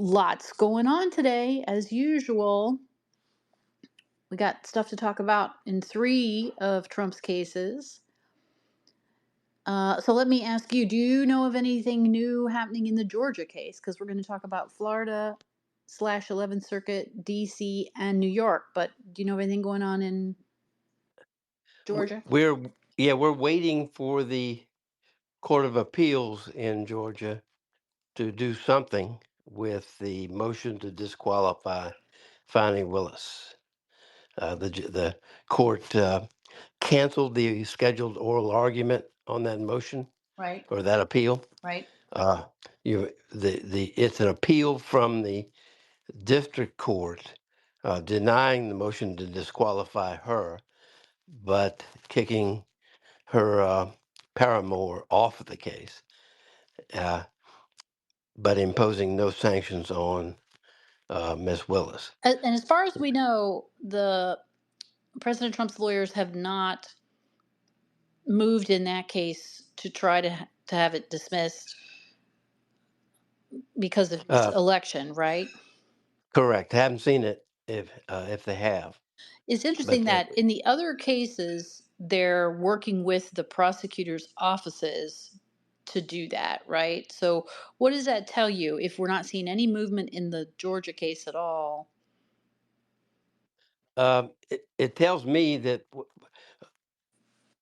Lots going on today, as usual. We got stuff to talk about in three of Trump's cases. So let me ask you, do you know of anything new happening in the Georgia case? Because we're going to talk about Florida slash 11th Circuit, DC, and New York. But do you know of anything going on in Georgia? We're waiting for the Court of Appeals in Georgia to do something with the motion to disqualify Fani Willis. The court canceled the scheduled oral argument on that motion Right, or that appeal. right. Uh, it's an appeal from the district court denying the motion to disqualify her, but kicking her paramour off of the case, uh, but imposing no sanctions on Miss Willis. And as far as we know, the President Trump's lawyers have not moved in that case to try to have it dismissed because of his Uh, election, right? Correct. Haven't seen it if they have, It's interesting but that in the other cases, they're working with the prosecutor's offices to do that, right? So, what does that tell you if we're not seeing any movement in the Georgia case at all? it tells me that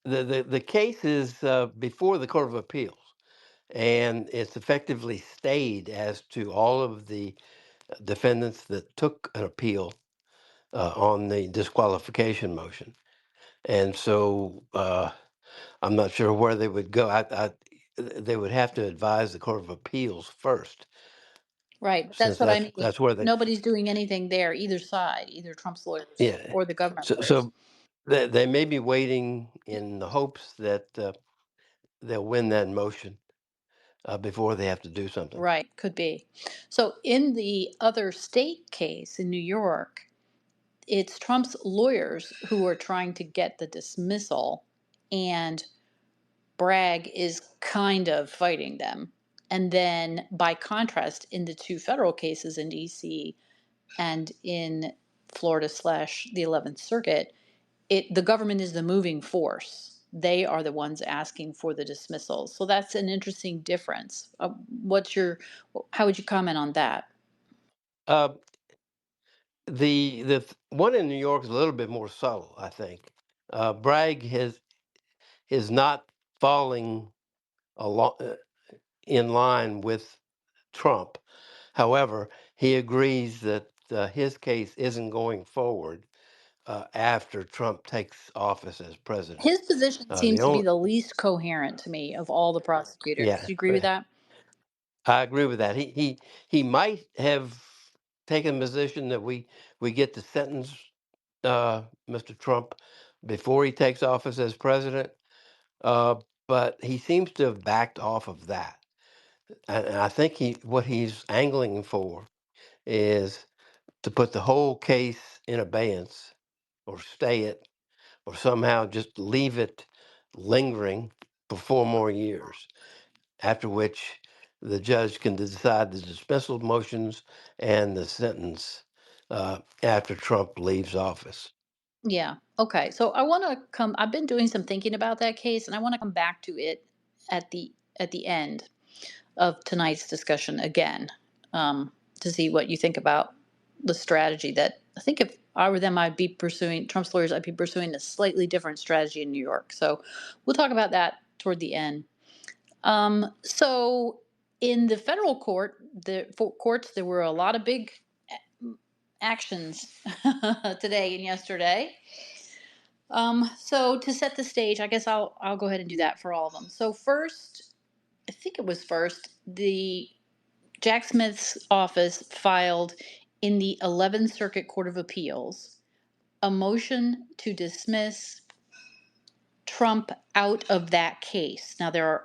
the case is before the Court of Appeals, and it's effectively stayed as to all of the defendants that took an appeal on the disqualification motion. And so I'm not sure where they would go. They would have to advise the Court of Appeals first, Right. since That's what I mean. that's where they. Nobody's doing anything there, either side, either Trump's lawyers Yeah. or the government So, lawyers. so they may be waiting in the hopes that they'll win that motion before they have to do something. Right. Could be. So, in the other state case in New York, it's Trump's lawyers who are trying to get the dismissal, and Bragg is kind of fighting them. And then, by contrast, in the two federal cases in DC and in Florida slash the 11th Circuit, the government is the moving force. They are the ones asking for the dismissal. So that's an interesting difference. How would you comment on that? Uh, the one in New York is a little bit more subtle, I think. Bragg is not falling along in line with Trump. However, he agrees that his case isn't going forward after Trump takes office as president. His position The seems to be only, the least coherent to me of all the prosecutors. yeah, Do you agree with that? I agree with that. He might have taken a position that we get to sentence Mr. Trump before he takes office as president, uh, but he seems to have backed off of that. And I think what he's angling for is to put the whole case in abeyance or stay it or somehow just leave it lingering for 4 more years, after which the judge can decide the dismissal motions and the sentence after Trump leaves office. Yeah. Okay. So I've been doing some thinking about that case, and I want to come back to it at the end of tonight's discussion again, to see what you think about the strategy that I think if I were them, I'd be pursuing Trump's lawyers. I'd be pursuing a slightly different strategy in New York. So we'll talk about that toward the end. So in the federal courts, there were a lot of big actions today and yesterday. So to set the stage, I guess I'll go ahead and do that for all of them. So first, I think it was first, the Jack Smith's office filed in the 11th Circuit Court of Appeals a motion to dismiss Trump out of that case. Now, there are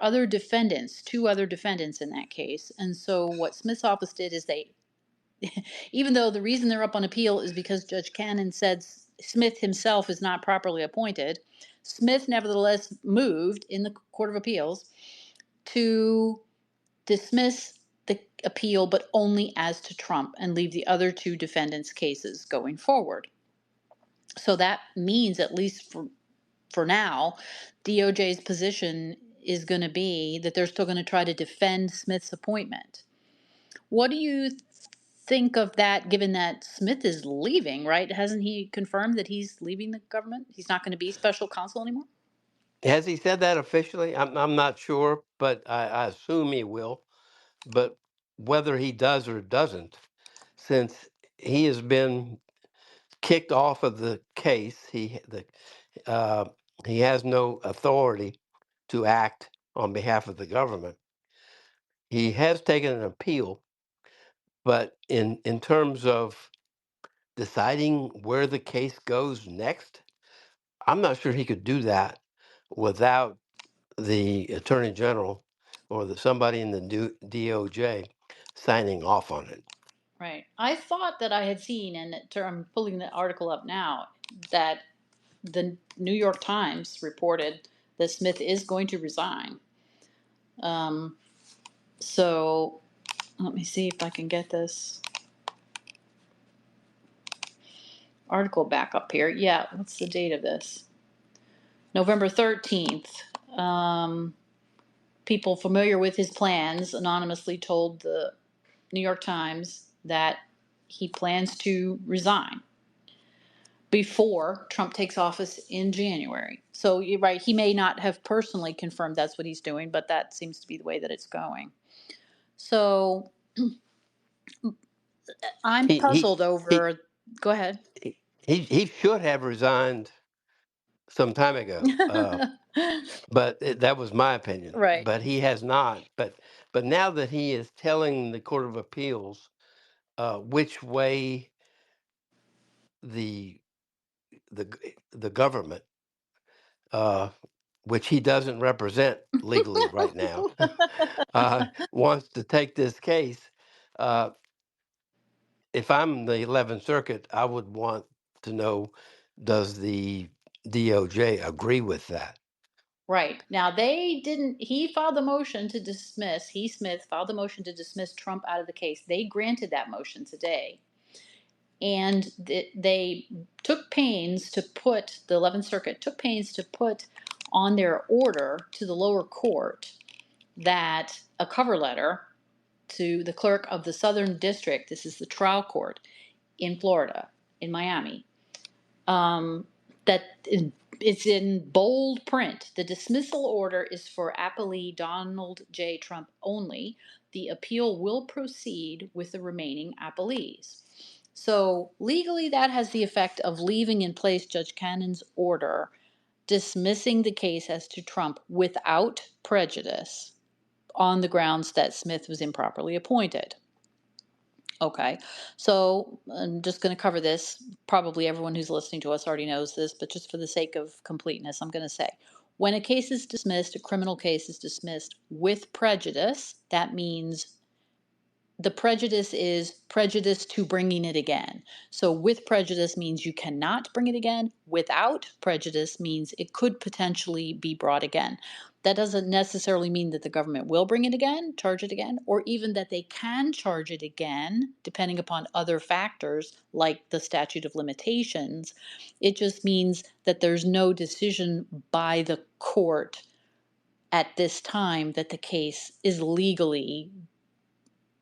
two other defendants in that case. And so, what Smith's office did is even though the reason they're up on appeal is because Judge Cannon said Smith himself is not properly appointed, Smith nevertheless moved in the Court of Appeals to dismiss the appeal, but only as to Trump, and leave the other two defendants' cases going forward. So that means, at least for now, DOJ's position is going to be that they're still going to try to defend Smith's appointment. What do you think of that, given that Smith is leaving, right? Hasn't he confirmed that he's leaving the government? He's not going to be special counsel anymore? Has he said that officially? I'm not sure, but I assume he will. But whether he does or doesn't, since he has been kicked off of the case, uh, he has no authority to act on behalf of the government. He has taken an appeal, but in terms of deciding where the case goes next, I'm not sure he could do that without the attorney general or somebody in the DOJ signing off on it. Right. I thought that I had seen, and I'm pulling the article up now, that the New York Times reported that Smith is going to resign. Um, so let me see if I can get this article back up here. Yeah, what's the date of this? November 13th. People familiar with his plans anonymously told the New York Times that he plans to resign before Trump takes office in January. So you're right, he may not have personally confirmed that's what he's doing, but that seems to be the way that it's going. So I'm He he puzzled he over. Go ahead. he should have resigned some time ago. But that was my opinion. Right. But he has not. But now that he is telling the Court of Appeals which way the the government, uh, which he doesn't represent legally right now, wants to take this case. Uh, if I'm the 11th Circuit, I would want to know, does the DOJ agree with that? Right. Now they didn't, he filed the motion to dismiss, Smith filed the motion to dismiss Trump out of the case. They granted that motion today. And they took pains to put, the 11th Circuit took pains to put on their order to the lower court that a cover letter to the clerk of the Southern District, this is the trial court in Florida, in Miami, um, that it's in bold print. The dismissal order is for appellee Donald J. Trump only. The appeal will proceed with the remaining appellees. So legally, that has the effect of leaving in place Judge Cannon's order dismissing the case as to Trump without prejudice on the grounds that Smith was improperly appointed. Okay, so I'm just going to cover this. Probably everyone who's listening to us already knows this, but just for the sake of completeness, I'm going to say when a case is dismissed, a criminal case is dismissed with prejudice, that means the prejudice is prejudice to bringing it again. So with prejudice means you cannot bring it again. Without prejudice means it could potentially be brought again. That doesn't necessarily mean that the government will bring it again, charge it again, or even that they can charge it again, depending upon other factors like the statute of limitations. It just means that there's no decision by the court at this time that the case is legally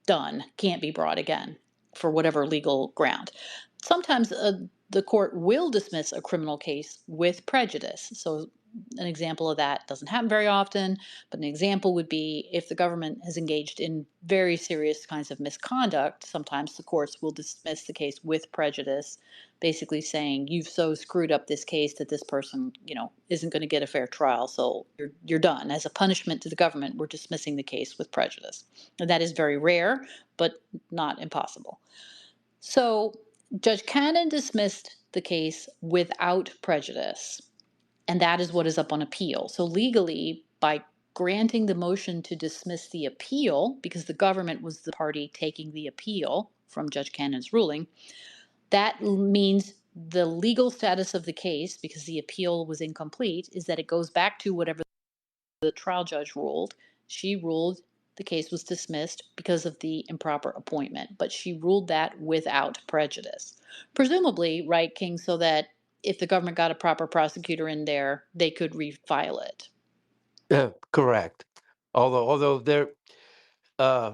done, can't be brought again for whatever legal ground. Sometimes the court will dismiss a criminal case with prejudice. So, an example of that doesn't happen very often, but an example would be if the government has engaged in very serious kinds of misconduct, sometimes the courts will dismiss the case with prejudice, basically saying you've so screwed up this case that this person, isn't going to get a fair trial, so you're done. As a punishment to the government, we're dismissing the case with prejudice. And that is very rare, but not impossible. So Judge Cannon dismissed the case without prejudice, and that is what is up on appeal. So legally, by granting the motion to dismiss the appeal, because the government was the party taking the appeal from Judge Cannon's ruling, that means the legal status of the case, because the appeal was incomplete, is that it goes back to whatever the trial judge ruled. She ruled the case was dismissed because of the improper appointment, but she ruled that without prejudice. Presumably, right, King, so that if the government got a proper prosecutor in there, they could refile it. Correct. Although there,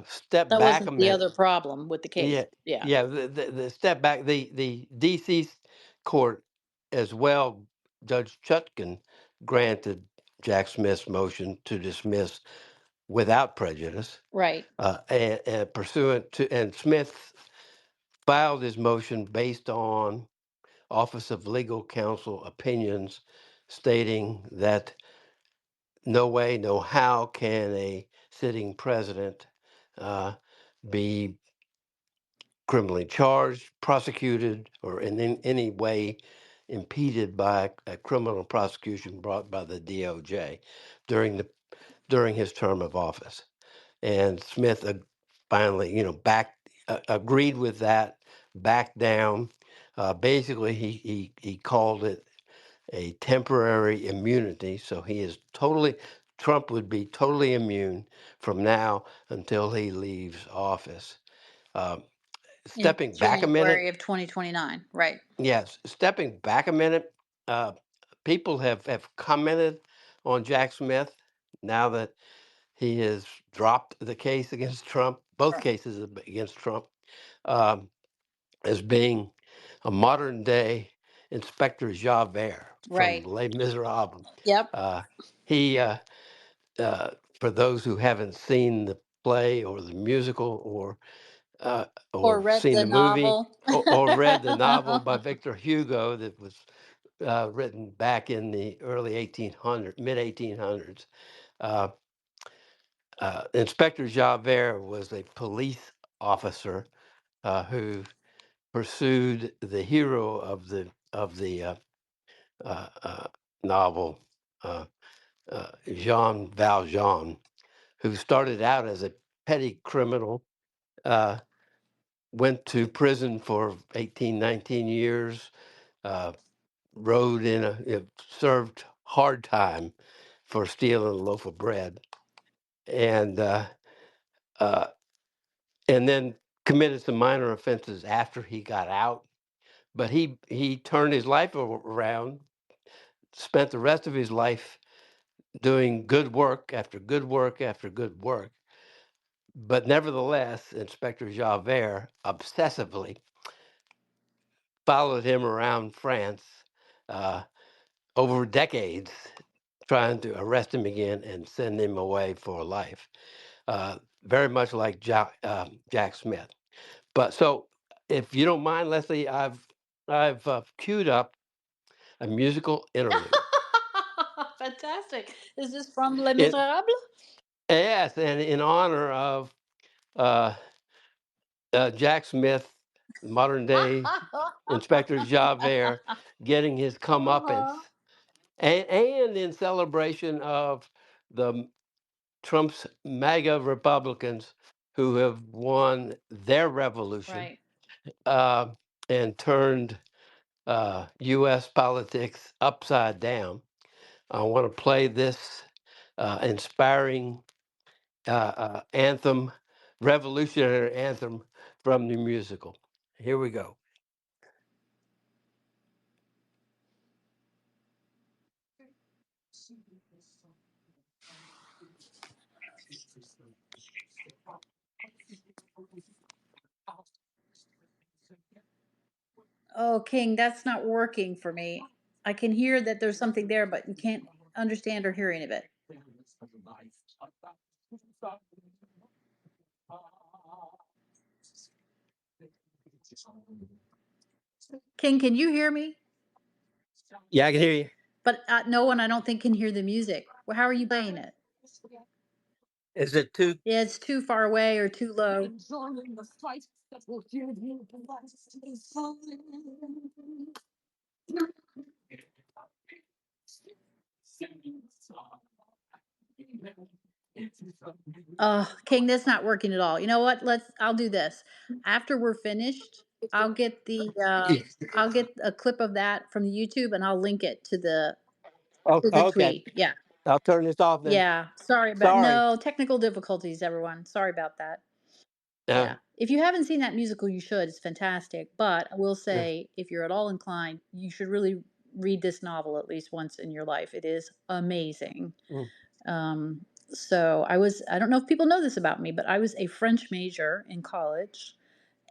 step That back a wasn't the minute. other problem with the case. Yeah, Yeah. yeah. The step back. The D.C. court as well. Judge Chutkan granted Jack Smith's motion to dismiss without prejudice, Right. and pursuant to, and Smith filed his motion based on Office of Legal Counsel opinions stating that no way, no how can a sitting president uh, be criminally charged, prosecuted, or in any way impeded by a criminal prosecution brought by the DOJ during the during his term of office. And Smith finally, agreed with that, backed down. Basically, he called it a temporary immunity. So he is totally, Trump would be totally immune from now until he leaves office. Um, In Stepping back a January minute, of 2029. Right. yes, stepping back a minute, uh, people have commented on Jack Smith now that he has dropped the case against Trump, both cases against Trump, um, as being a modern day Inspector Javert from Right. Les Miserables. Yep. Uh, he, uh, for those who haven't seen the play or the musical uh, Or or read seen the the movie novel. or read the novel by Victor Hugo that was written back in the early 1800s, mid 1800s. Uh, Inspector Javert was a police officer who pursued the hero of the novel, uh, Jean Valjean, who started out as a petty criminal, uh, went to prison for 18, 19 years, uh, rode in served hard time for stealing a loaf of bread, and uh, and then committed some minor offenses after he got out. But he turned his life around, spent the rest of his life doing good work after good work after good work. But nevertheless, Inspector Javert obsessively followed him around France uh, over decades, trying to arrest him again and send him away for life. Very much like Jack Smith. But so, if you don't mind, Leslie, I've queued up a musical interlude. Fantastic. Is this from Les It Miserables? Yes, and in honor of uh, Jack Smith, modern day Inspector Javert, getting his comeuppance, Uh-huh. and in celebration of the Trump's MAGA Republicans who have won their revolution Right. uh, and turned U.S. politics upside down. I want to play this inspiring anthem, revolutionary anthem from the musical. Here we go. Oh, King, that's not working for me. I can hear that there's something there, but you can't understand or hear any of it. King, can you hear me? Yeah, I can hear you. But no one, I don't think, can hear the music. Well, how are you playing it? Is it too? Yeah, it's too far away or too low. King, that's not working at all. You know what? I'll do this. After we're finished, I'll get the I'll get a clip of that from YouTube and I'll link it to the Oh, okay. tweet. Yeah. I'll turn this off then. Yeah, sorry about Sorry. no technical difficulties, everyone. Sorry about that. Uh, Yeah. If you haven't seen that musical, you should. It's fantastic. But I will uh, say, if you're at all inclined, you should really read this novel at least once in your life. It is amazing. mm. I don't know if people know this about me, but I was a French major in college.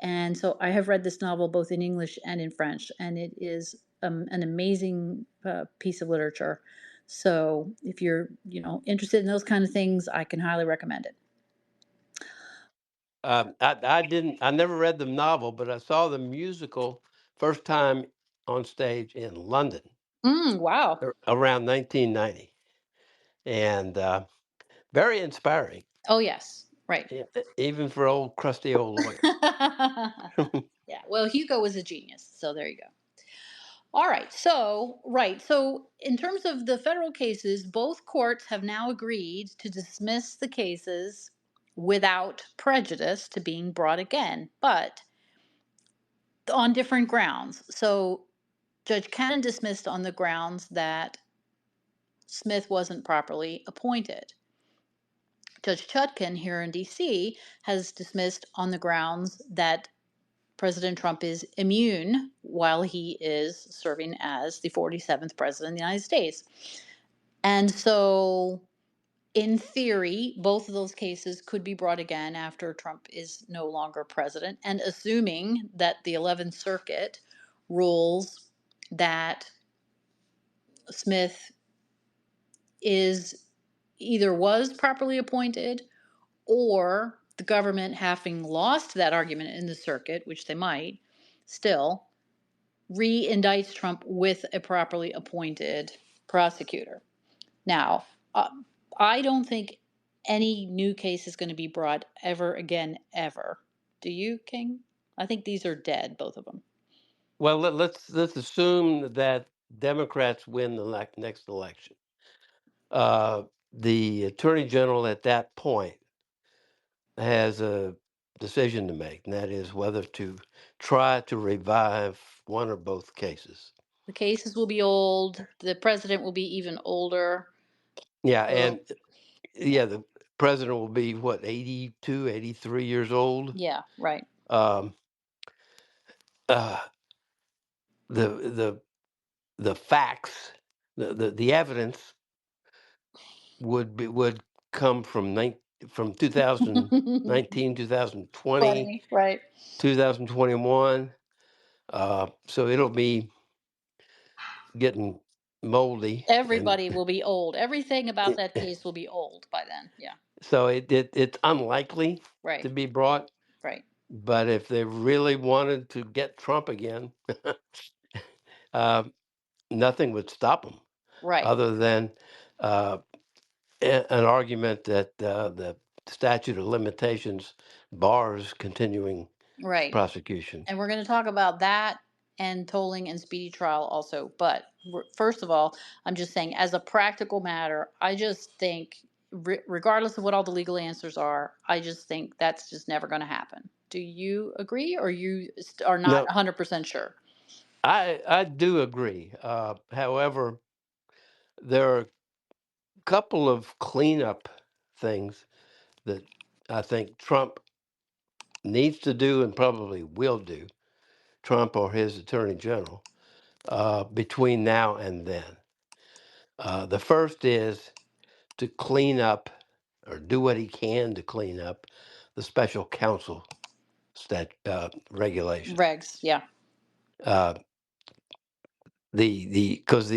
And so I have read this novel both in English and in French, and it is an amazing piece of literature. So if you're, interested in those kind of things, I can highly recommend it. I never read the novel, but I saw the musical first time on stage in London Wow. around 1990, and very inspiring, Oh, yes. Right. even for old crusty old lawyers. Yeah. Well, Hugo was a genius. So there you go. All right. So, right. So, in terms of the federal cases, both courts have now agreed to dismiss the cases without prejudice to being brought again, but on different grounds. So, Judge Cannon dismissed on the grounds that Smith wasn't properly appointed. Judge Chutkan here in DC has dismissed on the grounds that President Trump is immune while he is serving as the 47th president of the United States. And so, in theory, both of those cases could be brought again after Trump is no longer president. And assuming that the 11th Circuit rules that Smith is either was properly appointed, or the government, having lost that argument in the circuit, which they might still, re-indicts Trump with a properly appointed prosecutor. Now, I don't think any new case is going to be brought ever again, ever. Do you, King? I think these are dead, both of them. Well, let's assume that Democrats win the next election. Uh, the attorney general at that point has a decision to make, and that is whether to try to revive one or both cases. The cases will be old. The president will be even older. Yeah, So, and yeah, the president will be what, 82, 83 years old. yeah, right. Um, uh, the the the facts, the evidence would come from 2019, 2020, Funny, right? 2021. So it'll be getting moldy, and Everybody will be old. Everything about that case will be old by then. Yeah, so it's unlikely right, to be brought. right, But if they really wanted to get Trump again, uh, nothing would stop them right, other than uh, an argument that the statute of limitations bars continuing right. prosecution. And we're going to talk about that and tolling and speedy trial also. But first of all, I'm just saying, as a practical matter, I just think, regardless of what all the legal answers are, I just think that's just never going to happen. Do you agree, or you are not No, 100% sure? I do agree. However, there are a couple of cleanup things that I think Trump needs to do and probably will do, Trump or his attorney general, between now and then. The first is to clean up or do what he can to clean up the special counsel regulation. Regs, yeah. Uh, the because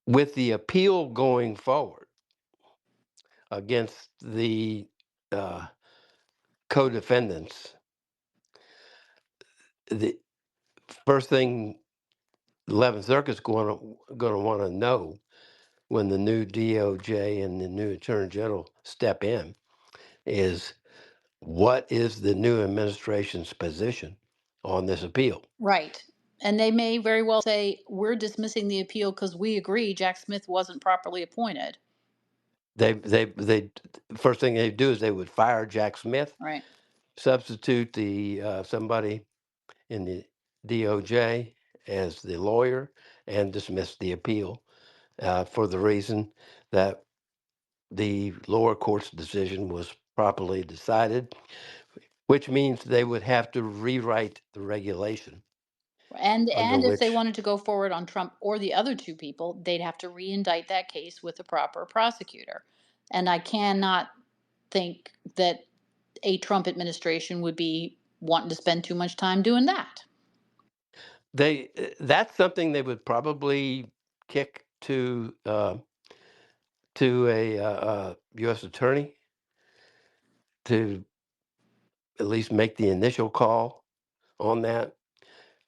with the appeal going forward against the uh, co-defendants, the first thing the 11th Circuit's going to want to know when the new DOJ and the new Attorney General step in is what is the new administration's position on this appeal. Right. And they may very well say, we're dismissing the appeal because we agree Jack Smith wasn't properly appointed. They first thing they do is they would fire Jack Smith, Right. substitute the somebody in the DOJ as the lawyer, and dismiss the appeal. for the reason that the lower court's decision was properly decided, which means they would have to rewrite the regulation under And if they which wanted to go forward on Trump or the other two people, they'd have to re-indict that case with a proper prosecutor. And I cannot think that a Trump administration would be wanting to spend too much time doing that. that's something they would probably kick to a U.S. attorney to at least make the initial call on that.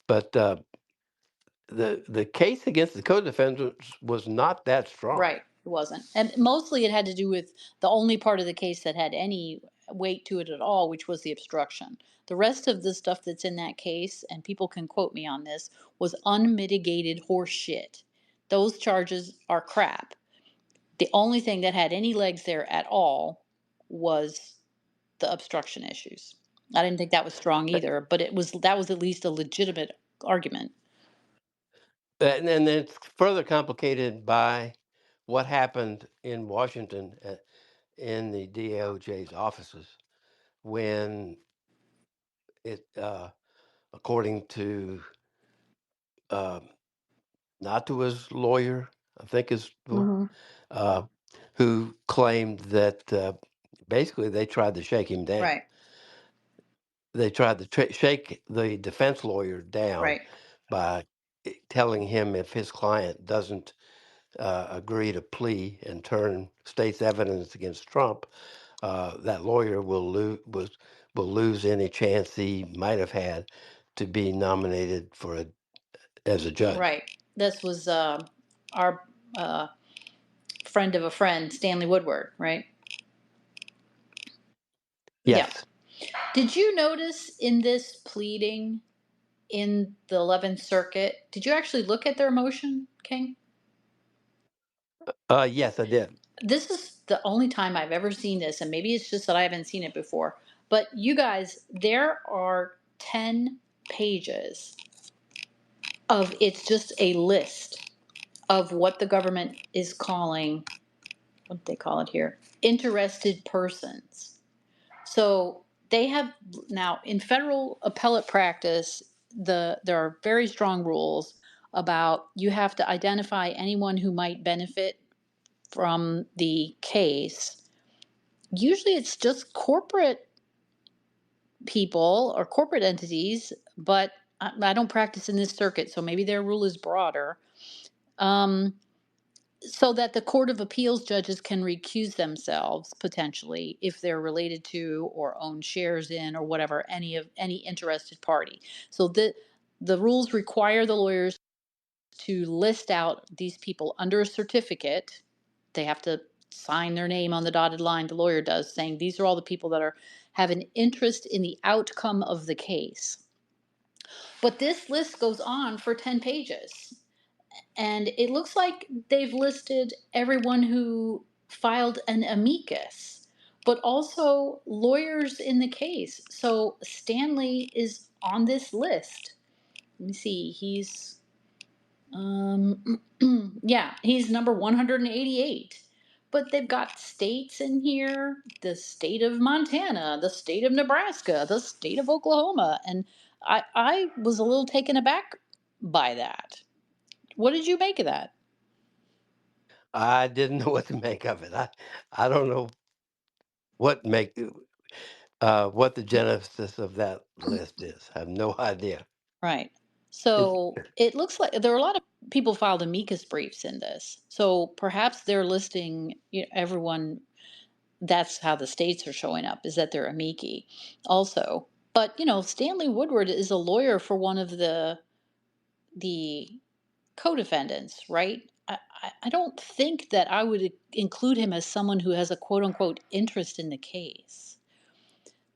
But the case against the co-defendants was not that strong. Right. It wasn't. And mostly it had to do with the only part of the case that had any weight to it at all, which was the obstruction. The rest of the stuff that's in that case, and people can quote me on this, was unmitigated horse shit. Those charges are crap. The only thing that had any legs there at all was the obstruction issues. I didn't think that was strong either, but that was at least a legitimate argument. And then it's further complicated by what happened in Washington in the DOJ's offices when it, according to uh, not to his lawyer, I think Hmm. uh, who claimed that basically they tried to shake him down. Right. They tried to shake the defense lawyer down Right. by telling him if his client doesn't agree to plea and turn state's evidence against Trump, that lawyer will lose any chance he might have had to be nominated as a judge. Right. This was our uh, friend of a friend, Stanley Woodward, right? Yeah. Yes. Did you notice in this pleading in the 11th Circuit, did you actually look at their motion, King? Yes, I did. This is the only time I've ever seen this, and maybe it's just that I haven't seen it before. But you guys, there are 10 pages of it's just a list of what the government is calling, what do they call it here? Interested persons. So they have now in federal appellate practice, there are very strong rules about you have to identify anyone who might benefit from the case. Usually it's just corporate people or corporate entities, but I don't practice in this circuit, so maybe their rule is broader. Um, so that the Court of Appeals judges can recuse themselves potentially if they're related to or own shares in or whatever any interested party. So the rules require the lawyers to list out these people under a certificate. They have to sign their name on the dotted line, the lawyer does, saying these are all the people that are have an interest in the outcome of the case. But this list goes on for 10 pages. And it looks like they've listed everyone who filed an amicus, but also lawyers in the case. So Stanley is on this list. Let me see. Um, yeah, he's number 188. But they've got states in here, the state of Montana, the state of Nebraska, the state of Oklahoma. And I was a little taken aback by that. What did you make of that? I didn't know what to make of it. I don't know what make what the genesis of that list is. I have no idea. Right. It's, So it looks like there are a lot of people filed amicus briefs in this. So perhaps they're listing everyone. That's how the states are showing up, is that they're amici also. But Stanley Woodward is a lawyer for one of the co-defendants, right? I don't think that I would include him as someone who has a quote unquote interest in the case.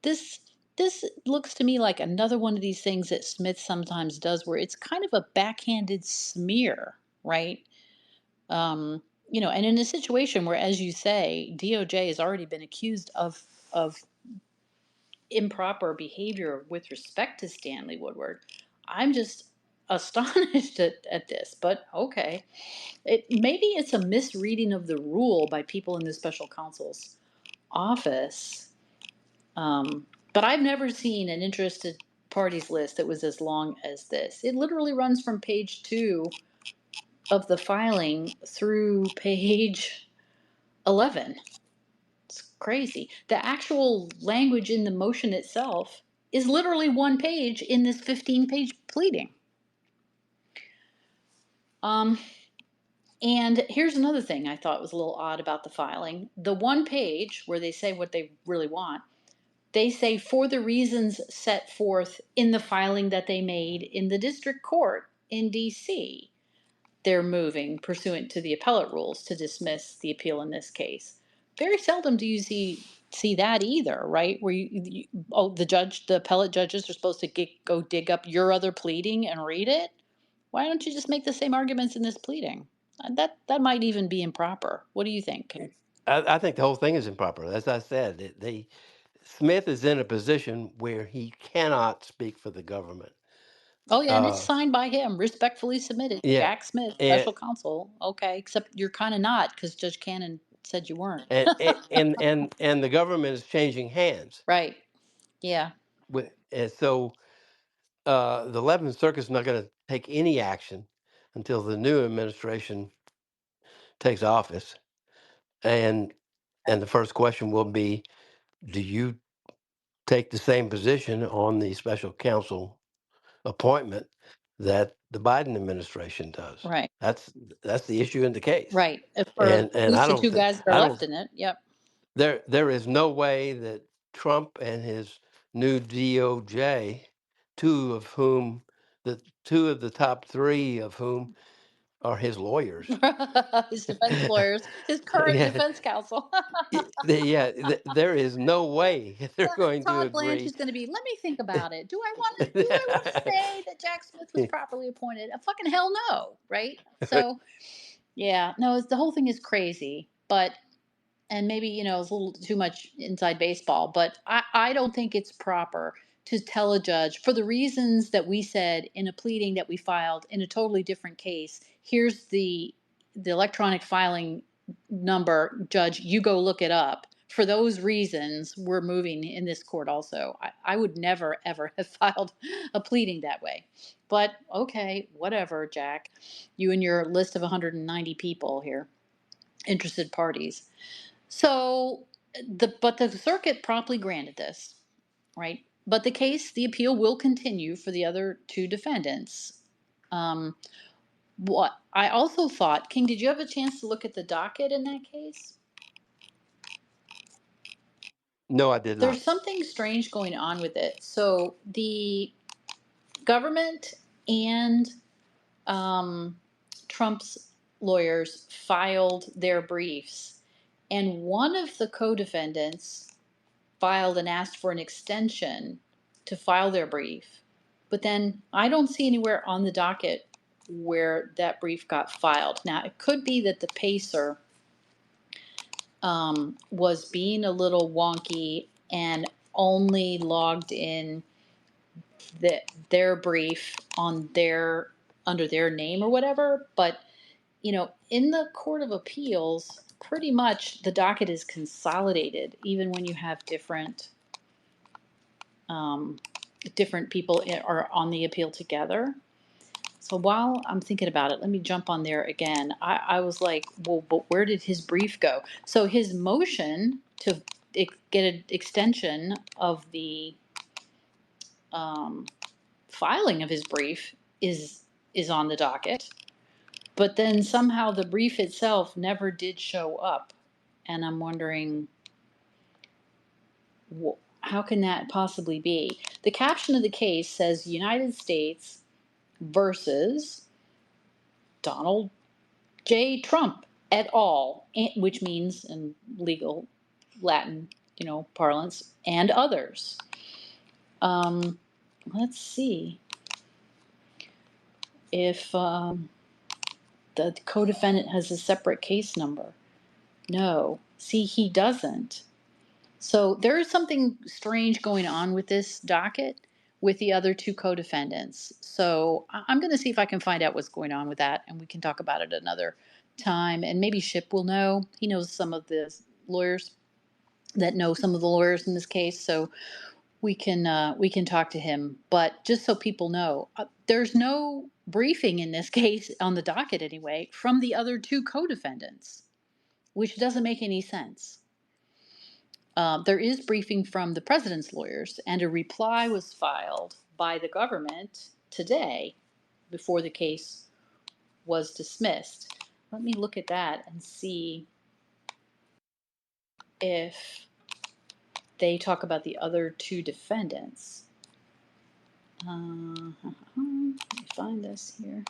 This this looks to me like another one of these things that Smith sometimes does where it's kind of a backhanded smear, right? And in a situation where, as you say, DOJ has already been accused of improper behavior with respect to Stanley Woodward, I'm just astonished at this, but okay. Maybe it's a misreading of the rule by people in the special counsel's office. But I've never seen an interested parties list that was as long as this. It literally runs from page 2 of the filing through page 11. It's crazy. The actual language in the motion itself is literally one page in this 15-page pleading. Um, and here's another thing I thought was a little odd about the filing. The one page where they say what they really want, they say for the reasons set forth in the filing that they made in the district court in DC. They're moving pursuant to the appellate rules to dismiss the appeal in this case. Very seldom do you see that either, right? Where the appellate judges are supposed to go dig up your other pleading and read it. Why don't you just make the same arguments in this pleading? That might even be improper. What do you think? I think the whole thing is improper. As I said, Smith is in a position where he cannot speak for the government. Oh yeah, and it's Uh, signed by him. Respectfully submitted, yeah, Jack Smith, and special counsel. Okay, except you're kind of not because Judge Cannon said you weren't. and the government is changing hands. Right. Yeah. And so the 11th Circuit is not going to take any action until the new administration takes office, and the first question will be, do you take the same position on the special counsel appointment that the Biden administration does? Right. That's the issue in the case, Right. For at and least the two guys that are I left don't in it. Yep. there is no way that Trump and his new DOJ, two of the top three of whom are his lawyers. His defense lawyers, his current Yeah, defense counsel. there is no way they're going to Todd Blanche agree. is going to be, let me think about it. Do I want to say that Jack Smith was properly appointed? A fucking hell no, right? So, yeah, no, the whole thing is crazy, but and maybe it's a little too much inside baseball, but I don't think it's proper to tell a judge for the reasons that we said in a pleading that we filed in a totally different case. Here's the electronic filing number, judge, you go look it up. For those reasons, we're moving in this court also. I would never ever have filed a pleading that way, but okay, whatever, Jack, you and your list of 190 people here, interested parties. So the circuit promptly granted this, right? But the appeal will continue for the other two defendants. Um, what I also thought, King, did you have a chance to look at the docket in that case? No, I did not. There's something strange going on with it. So the government and um, Trump's lawyers filed their briefs, and one of the co-defendants filed and asked for an extension to file their brief. But then I don't see anywhere on the docket where that brief got filed. Now, it could be that the pacer was being a little wonky and only logged in their brief on their under their name or whatever. But in the Court of Appeals, pretty much the docket is consolidated, even when you have um, different people are on the appeal together. So while I'm thinking about it, let me jump on there again. I was like, well, but where did his brief go? So his motion to get an extension of the um, filing of his brief is on the docket, but then somehow the brief itself never did show up, and I'm wondering, how can that possibly be? The caption of the case says United States versus Donald J. Trump et al., which means in legal Latin, parlance, and others. Um, let's see if the co-defendant has a separate case number. No, see, he doesn't. So there is something strange going on with this docket. with the other two co-defendants. So I'm going to see if I can find out what's going on with that, and we can talk about it another time. And maybe Ship will know. He knows some of the lawyers that know some of the lawyers in this case, so we can talk to him. But just so people know, there's no briefing in this case on the docket anyway from the other two co-defendants, which doesn't make any sense. There is briefing from the president's lawyers, and a reply was filed by the government today before the case was dismissed. Let me look at that and see if they talk about the other two defendants. Let me find this here.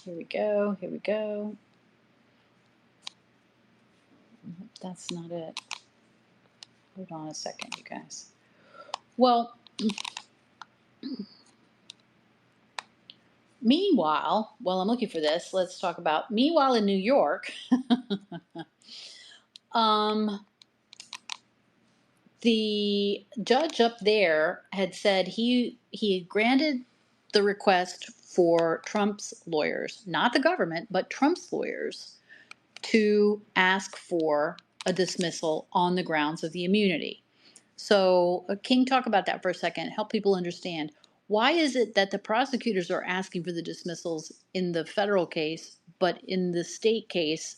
Here we go. Here we go. That's not it. Hold on a second, you guys. Well, meanwhile, while I'm looking for this, let's talk about meanwhile in New York. um, the judge up there had said he granted the request for Trump's lawyers, not the government, but Trump's lawyers, to ask for a dismissal on the grounds of the immunity. So, King, talk about that for a second. Help people understand, why is it that the prosecutors are asking for the dismissals in the federal case, but in the state case,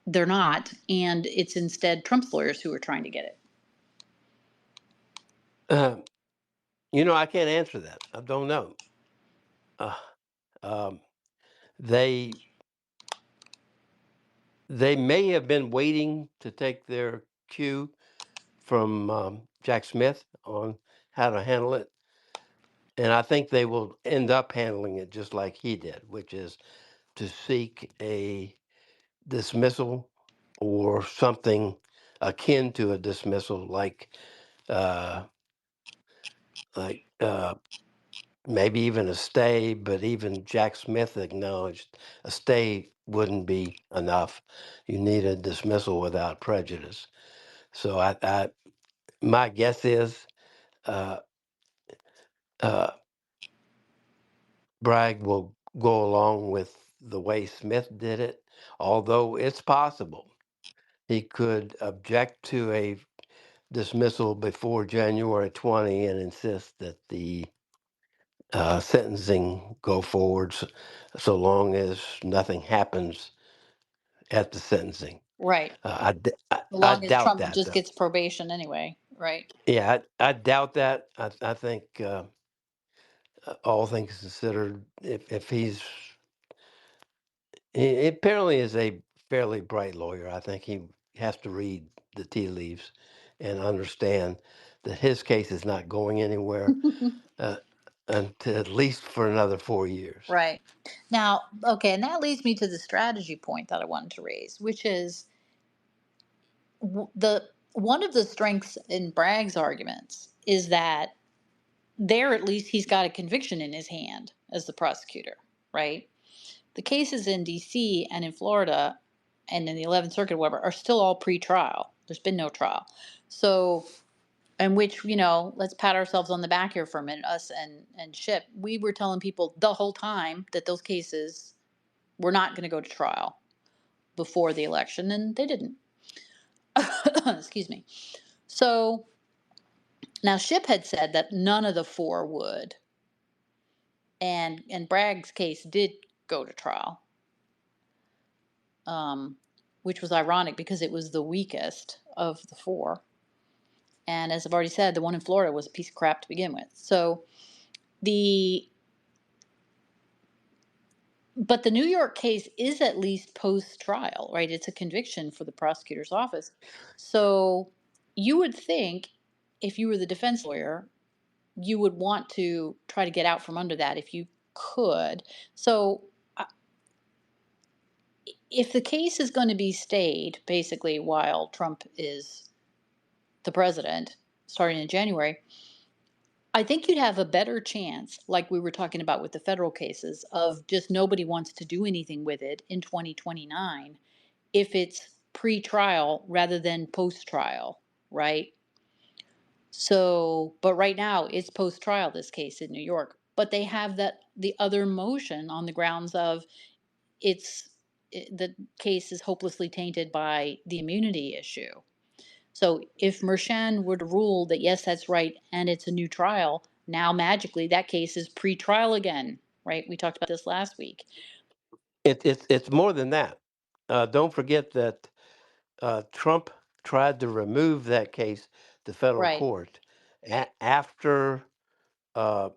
they're not, and it's instead Trump's lawyers who are trying to get it? Uh, I can't answer that. I don't know. Uh, um, they they may have been waiting to take their cue from Jack Smith on how to handle it, and I think they will end up handling it just like he did, which is to seek a dismissal or something akin to a dismissal, uh, like maybe even a stay. But even Jack Smith acknowledged a stay wouldn't be enough. You need a dismissal without prejudice. So my guess is uh, uh, Bragg will go along with the way Smith did it, although it's possible he could object to a dismissal before January 20 and insist that the sentencing go forwards so long as nothing happens at the sentencing. Right. As I long as doubt Trump that, just though. gets probation anyway, right? Yeah, I doubt that. I think, all things considered, if he apparently is a fairly bright lawyer. I think he has to read the tea leaves and understand that his case is not going anywhere uh, until at least for another 4 years. Right. Now, okay, and that leads me to the strategy point that I wanted to raise, which is the one of the strengths in Bragg's arguments is that there at least he's got a conviction in his hand as the prosecutor, right? The cases in DC and in Florida and in the 11th Circuit, whatever, are still all pre-trial. There's been no trial. So, in which, let's pat ourselves on the back here for a minute, us and Ship, we were telling people the whole time that those cases were not going to go to trial before the election, and they didn't. Excuse me. So now Ship had said that none of the four would, and Bragg's case did go to trial, um, which was ironic because it was the weakest of the four. And as I've already said, the one in Florida was a piece of crap to begin with. So the but the New York case is at least post trial, right? It's a conviction for the prosecutor's office. So you would think, if you were the defense lawyer, you would want to try to get out from under that if you could. So if the case is going to be stayed basically while Trump is the president starting in January, I think you'd have a better chance, like we were talking about with the federal cases, of just nobody wants to do anything with it in 2029 if it's pre trial rather than post trial, right? So, but right now it's post trial, this case in New York. But they have that the other motion on the grounds of it's the case is hopelessly tainted by the immunity issue. So if Mershan were to rule that yes, that's right, and it's a new trial, now magically that case is pre-trial again, right? We talked about this last week. It's more than that. Don't forget that Trump tried to remove that case to federal Right. court after uh,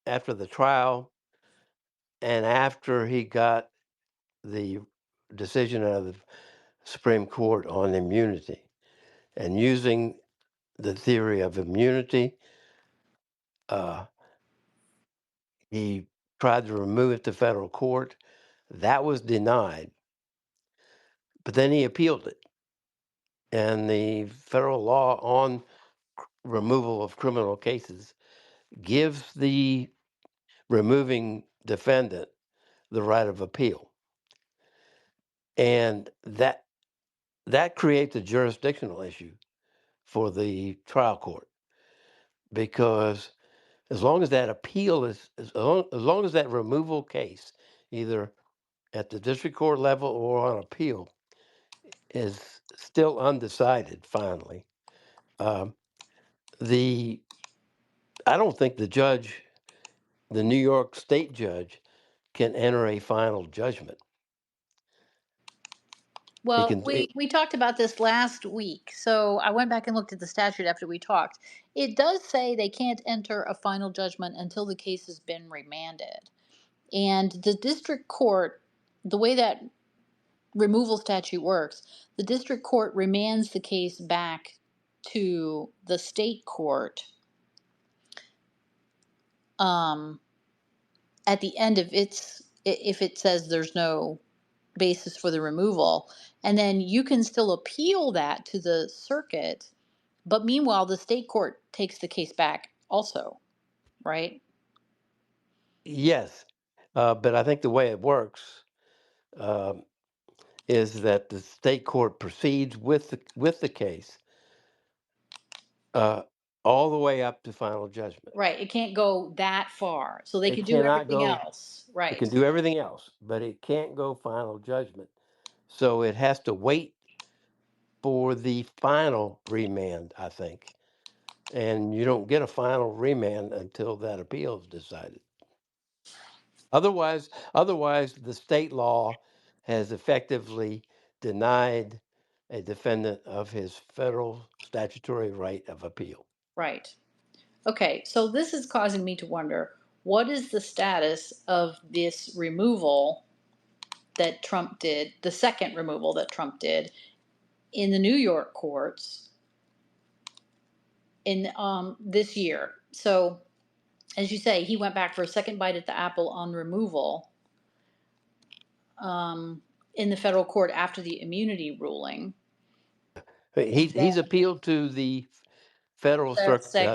after the trial and after he got the decision out of the Supreme Court on immunity, and using the theory of immunity, uh, he tried to remove it to federal court. That was denied, but then he appealed it, and the federal law on removal of criminal cases gives the removing defendant the right of appeal, and that creates a jurisdictional issue for the trial court, because as long as that appeal is as long as that removal case, either at the district court level or on appeal, is still undecided finally, um, the I don't think the New York state judge, can enter a final judgment. He Well, can. we talked about this last week. So I went back and looked at the statute after we talked. It does say they can't enter a final judgment until the case has been remanded. And the district court, the way that removal statute works, the district court remands the case back to the state court um, at the end of its, if it says there's no basis for the removal. And then you can still appeal that to the circuit. But meanwhile, the state court takes the case back also, right? Yes, but I think the way it works, um, is that the state court proceeds with the case, uh, all the way up to final judgment. Right. It can't go that far. So they It could do cannot everything go. else. It can Right. do everything else, but it can't go final judgment. So it has to wait for the final remand, I think. And you don't get a final remand until that appeal is decided. Otherwise, the state law has effectively denied a defendant of his federal statutory right of appeal. Right. Okay. So this is causing me to wonder what is the status of this removal that Trump did, the second removal that Trump did in the New York courts in this year. So, as you say, he went back for a second bite at the apple on removal um, in the federal court after the immunity ruling. And He's appealed to the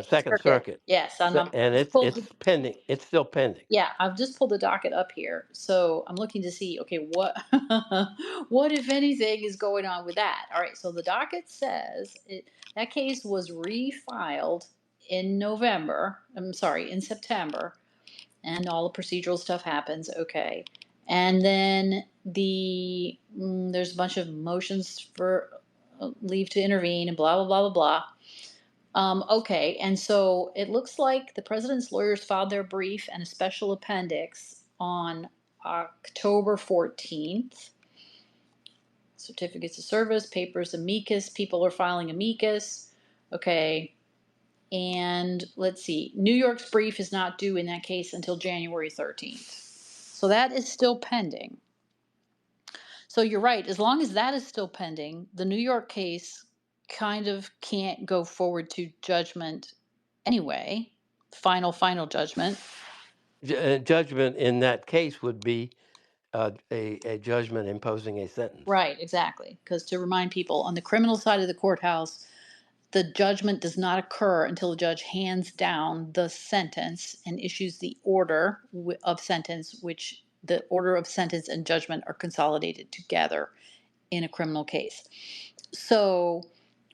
Second circuit. Circuit, Yes, and I'm and just it's pending. It's still pending. yeah, I've just pulled the docket up here, so I'm looking to see. Okay, what what if anything is going on with that? All right, so the docket says that case was refiled in November. I'm sorry, in September, and all the procedural stuff happens. Okay, and then there's a bunch of motions for leave to intervene and blah blah blah blah blah. Okay, and so it looks like the president's lawyers filed their brief and a special appendix on October 14th. Certificates of service, papers, amicus, people are filing amicus. Okay, and let's see, New York's brief is not due in that case until January 13th. So that is still pending. So you're right, as long as that is still pending, the New York case kind of can't go forward to judgment anyway, final judgment. Judgment in that case would be a judgment imposing a sentence. Right, exactly. Because to remind people, on the criminal side of the courthouse, the judgment does not occur until the judge hands down the sentence and issues the order of sentence, which the order of sentence and judgment are consolidated together in a criminal case. So,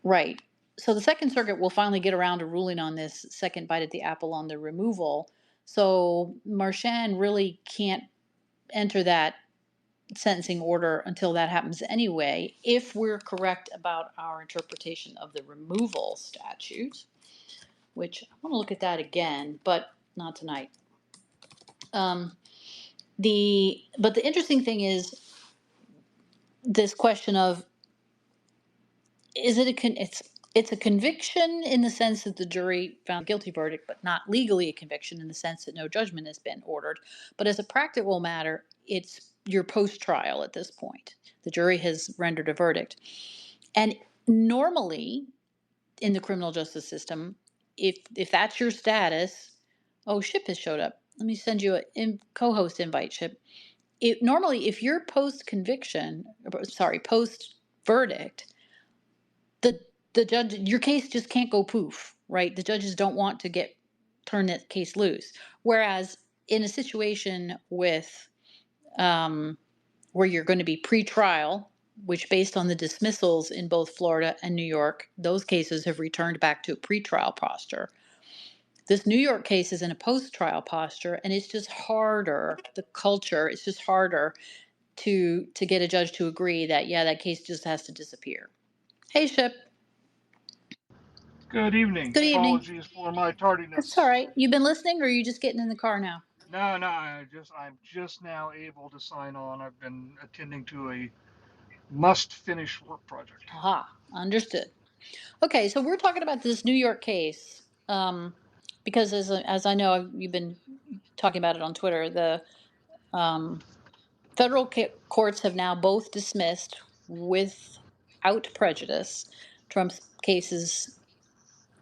right. so the Second Circuit will finally get around to ruling on this second bite at the apple on the removal. So Marchand really can't enter that sentencing order until that happens anyway, if we're correct about our interpretation of the removal statute, which I want to look at that again, but not tonight. Um, but the interesting thing is this question of, is it it's a conviction in the sense that the jury found a guilty verdict, but not legally a conviction in the sense that no judgment has been ordered. But as a practical matter, it's your post trial at this point. The jury has rendered a verdict. And normally in the criminal justice system, if that's your status, oh, Ship has showed up. Let me send you a co-host invite, Ship. Normally, if you're post conviction, sorry, post verdict, the the judge, your case just can't go poof, right? The judges don't want to turn that case loose. Whereas in a situation with where you're going to be pre-trial, which based on the dismissals in both Florida and New York, those cases have returned back to a pre-trial posture. This New York case is in a post-trial posture, and it's just harder. The culture, it's just harder to get a judge to agree that, yeah, that case just has to disappear. Hey, Ship. Good evening. Good evening. Apologies for my That's all tardiness. right. You been listening, or are you just getting in the car now? No, no, I'm just now able to sign on. I've been attending to a must finish work project. Aha, understood. Okay, so we're talking about this New York case because, as I know, you've been talking about it on Twitter. The um, federal courts have now both dismissed without prejudice Trump's cases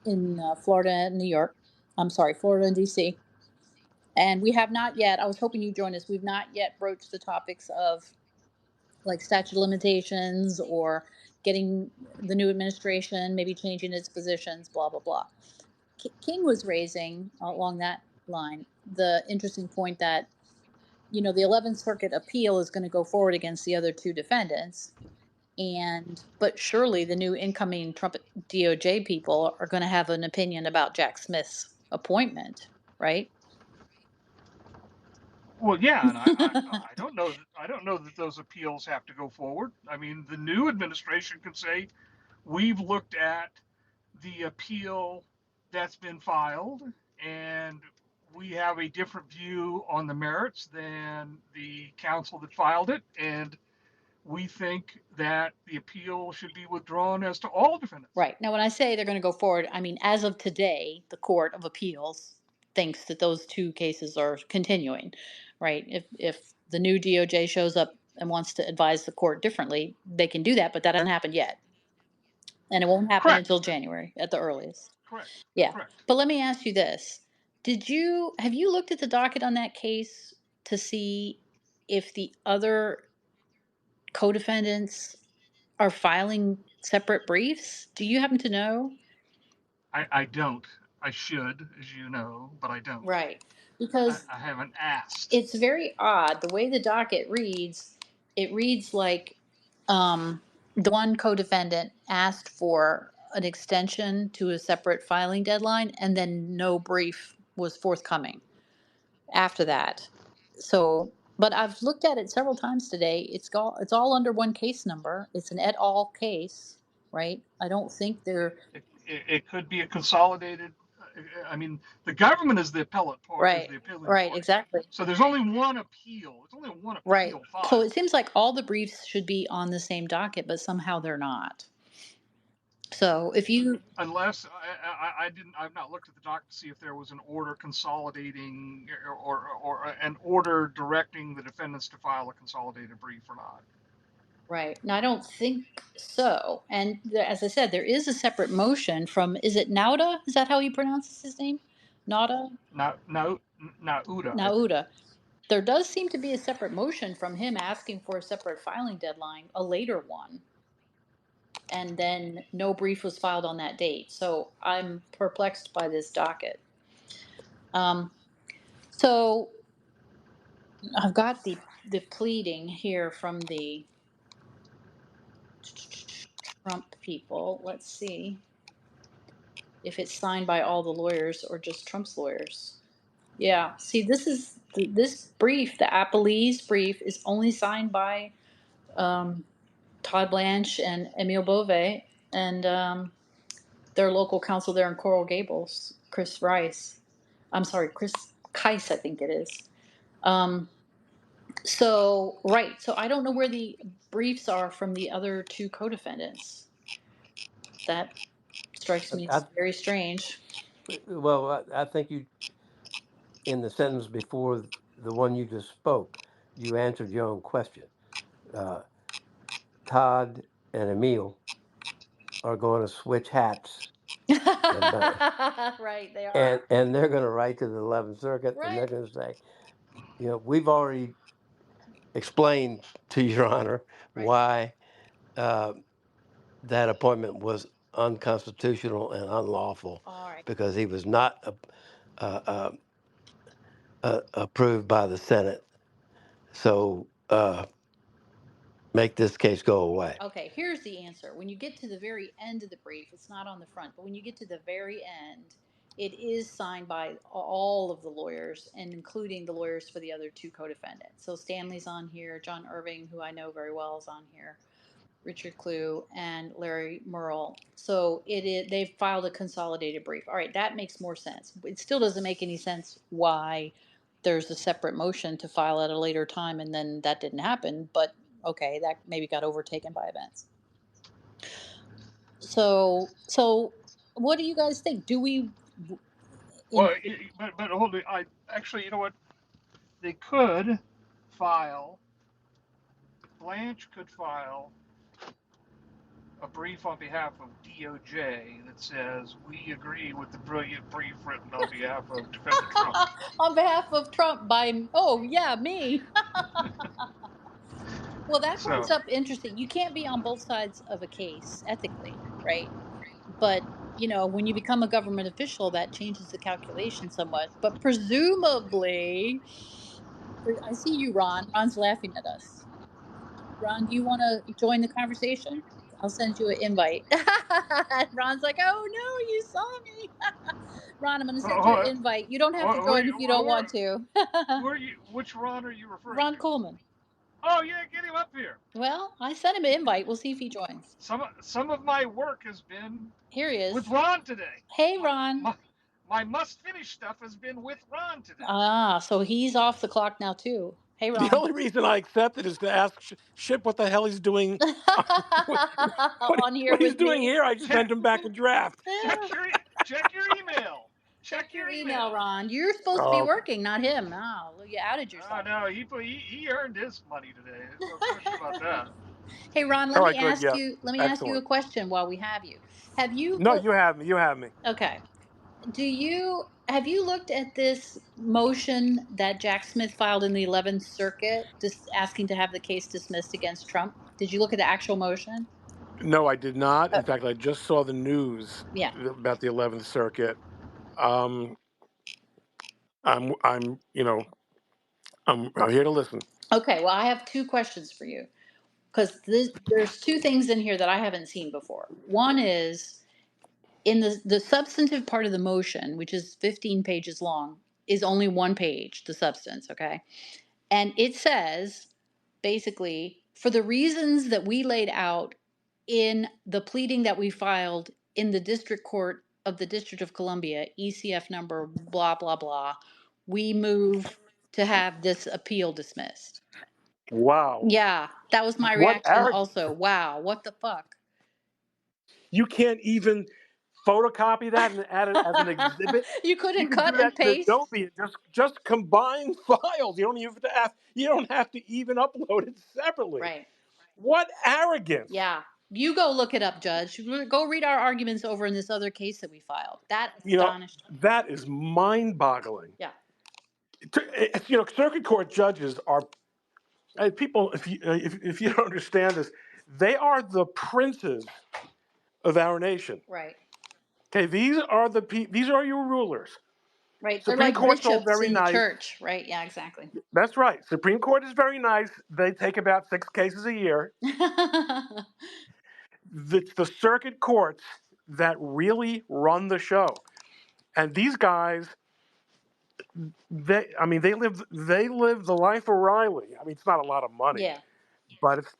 in Florida and New York. I'm sorry, Florida and D.C. And we have not yet. I was hoping you'd join us. We've not yet broached the topics of like statute of limitations or getting the new administration maybe changing its positions, blah blah blah. King was raising along that line the interesting point that, the 11th Circuit appeal is going to go forward against the other two defendants, but surely the new incoming Trump DOJ people are going to have an opinion about Jack Smith's appointment, right? Well, yeah, and I don't know that those appeals have to go forward. I mean, the new administration can say we've looked at the appeal that's been filed, and we have a different view on the merits than the counsel that filed it, and we think that the appeal should be withdrawn as to all defendants. Right. Now, when I say they're going to go forward, I mean, as of today, the Court of Appeals thinks that those two cases are continuing, right? If the new DOJ shows up and wants to advise the court differently, they can do that, but that hasn't happened yet. And it won't happen Correct. until January at the earliest. Correct. Yeah. Correct. But let me ask you this. Have you looked at the docket on that case to see if the other co-defendants are filing separate briefs? Do you happen to know? I don't. I should, as you know, but I don't. Right. Because I haven't asked. it's very odd. The way the docket reads, it reads like the one co defendant asked for an extension to a separate filing deadline, and then no brief was forthcoming after that. So, but I've looked at it several times today. It's all under one case number. It's an et al. Case, right? I don't think they're It could be a consolidated. I mean, the government is the appellate part, is right. the appealing Right, party. exactly. So there's only one appeal. It's only one Right. appeal So it filed. seems like all the briefs should be on the same docket, but somehow they're not. So if you, Unless I've not looked at the doc to see if there was an order consolidating or an order directing the defendants to file a consolidated brief or not. right. Now, I don't think so. And as I said, there is a separate motion from, is it Nauda? Is that how he pronounces his name? Nauda? Not no not UDA, I think. Nauda. There does seem to be a separate motion from him asking for a separate filing deadline, a later one. And then no brief was filed on that date. So I'm perplexed by this docket. Um, so I've got the pleading here from the Trump people. Let's see. if it's signed by all the lawyers or just Trump's lawyers. Yeah. See, this brief, the Appellee's brief, is only signed by um, Todd Blanche and Emile Bove and their local counsel there in Coral Gables, Chris Rice. I'm sorry, Chris Keiss, I think it is. Um, so, right. So I don't know where the briefs are from the other two co-defendants. That strikes me I, as very strange. well, I think you, in the sentence before the one you just spoke, you answered your own question. Uh, Todd and Emil are going to switch hats, and Right, they are. and they're going to write to the 11th Circuit, and Right. they're going to say, we've already explained to Your Honor Right. why that appointment was unconstitutional and unlawful All right. because he was not approved by the Senate. So make this case go away. Okay, here's the answer. When you get to the very end of the brief, it's not on the front, but when you get to the very end, it is signed by all of the lawyers and including the lawyers for the other two co-defendants. So Stanley's on here, John Irving, who I know very well, is on here, Richard Clue, and Larry Merle. So they've filed a consolidated brief. All right, that makes more sense. It still doesn't make any sense why there's a separate motion to file at a later time and then that didn't happen, but okay, that maybe got overtaken by events. So what do you guys think? Do we Well, but hold it. I actually, you know what? They could file. Blanche could file a brief on behalf of DOJ that says we agree with the brilliant brief written on behalf of Defendant Trump. on behalf of Trump by me. Well, that So, brings up interesting. You can't be on both sides of a case ethically, right? But when you become a government official, that changes the calculation somewhat. But presumably, I see you, Ron. Ron's laughing at us. Ron, do you want to join the conversation? I'll send you an invite. And Ron's like, "Oh no, you saw me." Ron, I'm going to send you an invite. You don't have to join if you don't want to. who are you? Which Ron are you referring Ron to? Coleman. Oh yeah, get him up here. Well, I sent him an invite. We'll see if he joins. Some of my work has been Here he is. with Ron today. Hey, Ron. My must finish stuff has been with Ron today. Ah, so he's off the clock now too. Hey, The Ron. only reason I accepted is to ask Ship what the hell he's doing. what, On here what he's with doing me. here, I just Check, sent him back a draft. check your email. Check your email, Ron. You're supposed to be Oh, working, not him. No, you outed yourself. Oh no, he earned his money today. No question about that. Hey, Ron, all right, good. Yeah, let me ask you a excellent. question while we have you. Have you No, looked? you have me. You have me. Okay. Have you looked at this motion that Jack Smith filed in the 11th Circuit, just asking to have the case dismissed against Trump? Did you look at the actual motion? No, I did not. Uh, In fact, I just saw the news yeah. about the 11th Circuit. Um, I'm here to listen. Okay. Well, I have two questions for you because there's two things in here that I haven't seen before. One is in the substantive part of the motion, which is 15 pages long, is only one page, the substance. Okay. And it says basically, for the reasons that we laid out in the pleading that we filed in the district court of the District of Columbia, ECF number blah, blah, blah, we move to have this appeal dismissed. Wow, Yeah, that was my what reaction arrogance! also. Wow, what the fuck? You can't even photocopy that and add it as an exhibit. You You couldn't can do cut that and in paste? Adobe and just combine files. You don't even have to ask. You don't have to even upload it separately. Right. What arrogance! Yeah. You go look it up, Judge. Go read our arguments over in this other case that we filed. That astonished me. That is mind-boggling. Yeah. Circuit court judges are people. If you don't understand this, they are the princes of our nation. Right. Okay, these are your rulers. Right. They're Supreme like Court's all bishops very in the nice. church, right? Yeah, exactly. That's right. Supreme Court is very nice. They take about 6 cases a year. The circuit courts, that really run the show. And these guys, they live the life of Riley. I mean, it's not a lot of money, Yeah. but it's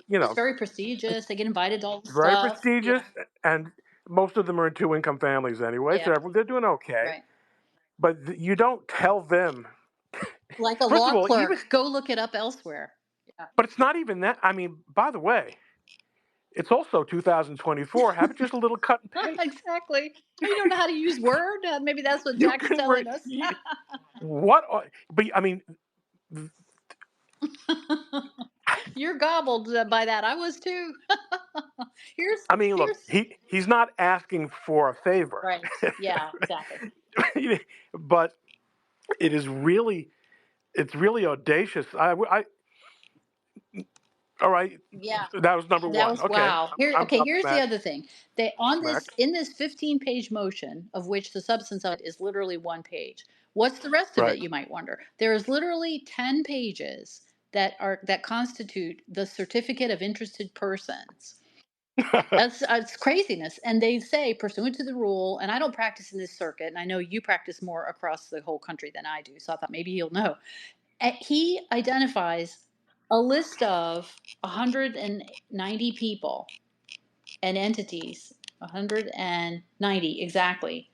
It's very prestigious. They get invited to all the very stuff. prestigious, Yeah. and most of them are in two-income families anyway, Yeah. so they're doing okay. Right. But you don't tell them. Like a First law of all, even clerk, go look it up elsewhere. Yeah. but it's not even that. I mean, by the way, it's also 2024. Have it just a little cut and paste. Exactly. You don't know how to use Word? Maybe that's what You Jack's can telling us. what? But I mean, You're gobbled by that. I was too. here's look, here's he's not asking for a favor, right. Yeah, exactly. but it is really it's really audacious. All right, Yeah. that was number That one. was Okay, wow. Here, I'm okay, here's the smacked. other thing. They on this Smacked. in this 15-page motion, of which the substance of it is literally one page. What's the rest of Right. it, you might wonder? There is literally 10 pages that constitute the certificate of interested persons. That's craziness. And they say, pursuant to the rule, and I don't practice in this circuit, and I know you practice more across the whole country than I do, so I thought maybe you'll know. He identifies a list of 190 people and entities, 190 exactly,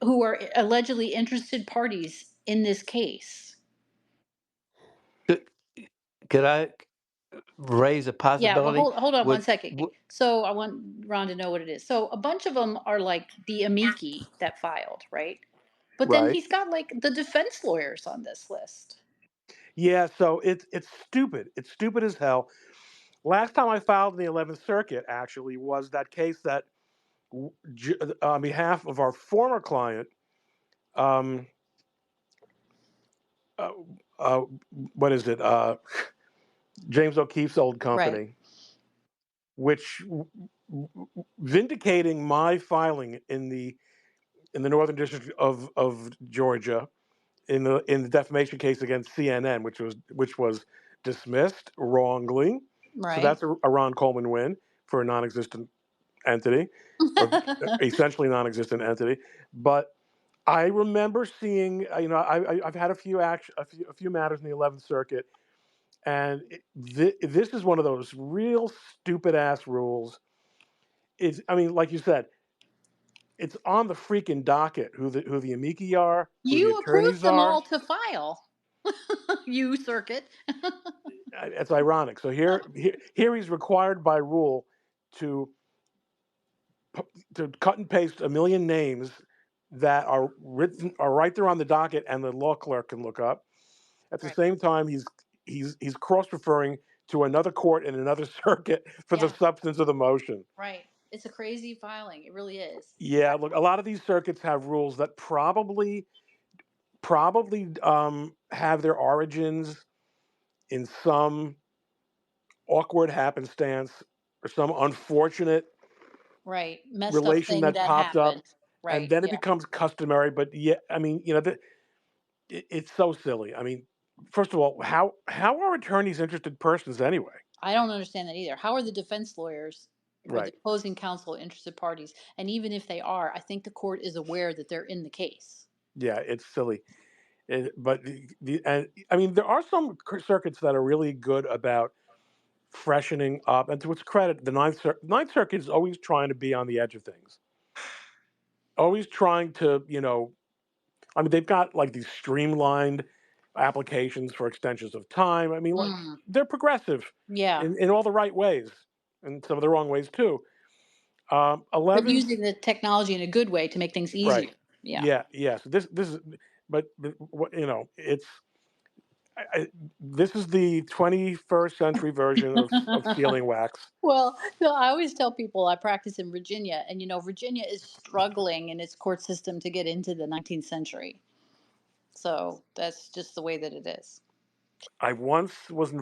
who are allegedly interested parties in this case. Could I raise a Yeah, well, possibility? hold on one Would, second. would So I want Ron to know what it is. So a bunch of them are like the amici that filed, right? But then Right. he's got like the defense lawyers on this list. Yeah. So it's stupid. It's stupid as hell. Last time I filed in the 11th Circuit actually was that case that on behalf of our former client, um, uh, uh, what is it? James O'Keefe's old Right, company, which vindicating my filing in the Northern District of Georgia in the defamation case against CNN, which was dismissed wrongly. So right. that's a Ron Coleman win for a non-existent entity, or essentially non-existent entity. But I remember seeing, I've had a few matters in the 11th Circuit, and this is one of those real stupid ass rules. Like you said, it's on the freaking docket who the amici are, who the You approved attorneys them are. all to file. You circuit. It's ironic. So here he's required by rule to cut and paste a million names that are right there on the docket, and the law clerk can look up. At the Right. same time, he's cross referring to another court in another circuit for the Yeah. substance of the motion. Right. It's a crazy filing. It really is. Yeah, look, a lot of these circuits have rules that probably have their origins in some awkward happenstance or some unfortunate Right. Messed up relation thing that that popped up, happened. and Right. then it Yeah. becomes customary. But yeah, it's so silly. First of all, how are attorneys interested persons anyway? I don't understand that either. How are the defense lawyers or the Right. opposing counsel interested parties? And even if they are, I think the court is aware that they're in the case. Yeah, it's silly. But there are some circuits that are really good about freshening up. And to its credit, the Ninth Circuit is always trying to be on the edge of things. Always trying to, they've got like these streamlined applications for extensions of time. Like Mm. they're progressive Yeah. in all the right ways, and some of the wrong ways too. But 11th, using the technology in a good way to make things right? easier. Yeah. Yeah, yeah. So this is, but what it's this is the 21st century version of sealing wax. Well, no, I always tell people I practice in Virginia, and Virginia is struggling in its court system to get into the 19th century. So that's just the way that it is. I once was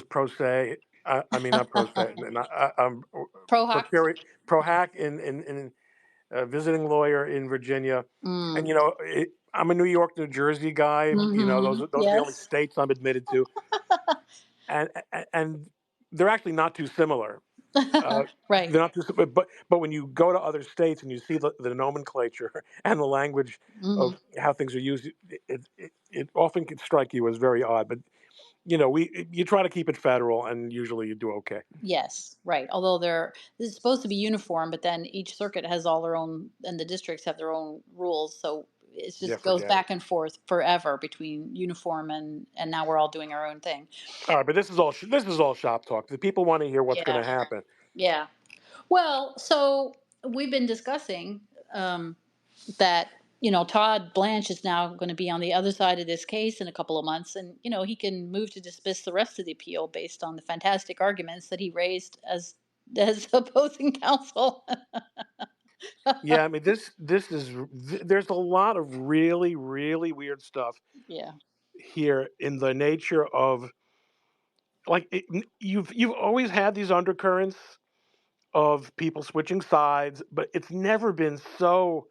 pro se. Not pro se. Pro Per hoc. curi- pro hac in a visiting lawyer in Virginia, and Mm. I'm a New York, New Jersey guy. Hmm. Those are the only Yes. states I'm admitted to, and they're actually not too similar. Right. They're not just, but when you go to other states and you see the nomenclature and the language Hmm. of how things are used, it often can strike you as very odd. But you try to keep it federal, and usually you do okay. Yes, right. Although this is supposed to be uniform, but then each circuit has all their own, and the districts have their own rules. So it Yeah, just goes forget it. back and forth forever between uniform and now we're all doing our own thing. All right, but this is all shop talk. The people want to hear what's going Yeah, to happen. yeah. Well, so we've been discussing that Todd Blanche is now going to be on the other side of this case in a couple of months, and he can move to dismiss the rest of the appeal based on the fantastic arguments that he raised as opposing counsel. Yeah, I mean there's a lot of really really weird stuff Yeah, here in the nature of like you've always had these undercurrents of people switching sides, but it's never been so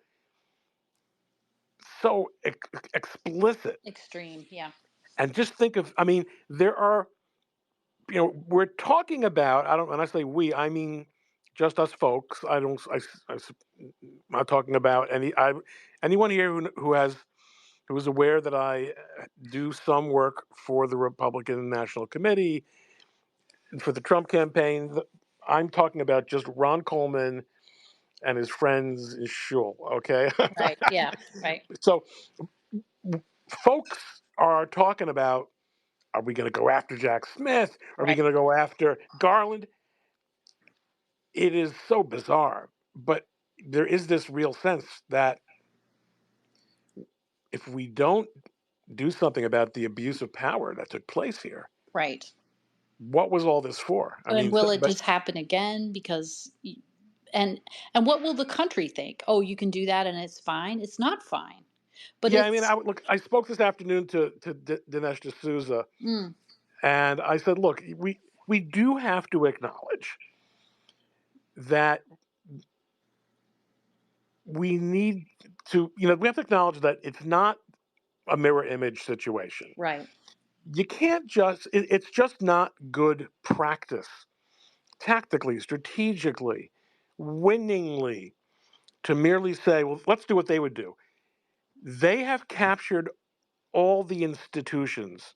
explicit. extreme. Yeah, And just think of, I mean, there are, we're talking about, I don't, when I say we, I mean just us folks. I'm not talking about anyone here who is aware that I do some work for the Republican National Committee for the Trump campaign. I'm talking about just Ron Coleman and his friends in shul. Okay, right. Yeah, right, so folks are talking about: are we going to go after Jack Smith? Are we right, going to go after Garland? It is so bizarre, but there is this real sense that if we don't do something about the abuse of power that took place here, right. what was all this for? I And mean, will it but just happen again? And and what will the country think? Oh, you can do that and it's fine. It's not fine. But yeah, I mean, it's look. I spoke this afternoon to Dinesh D'Souza, mm, and I said, look, we do have to acknowledge that we need we have to acknowledge that it's not a mirror image situation. right, You can't it's just not good practice, tactically, strategically, winningly, to merely say, well, let's do what they would do. They have captured all the institutions,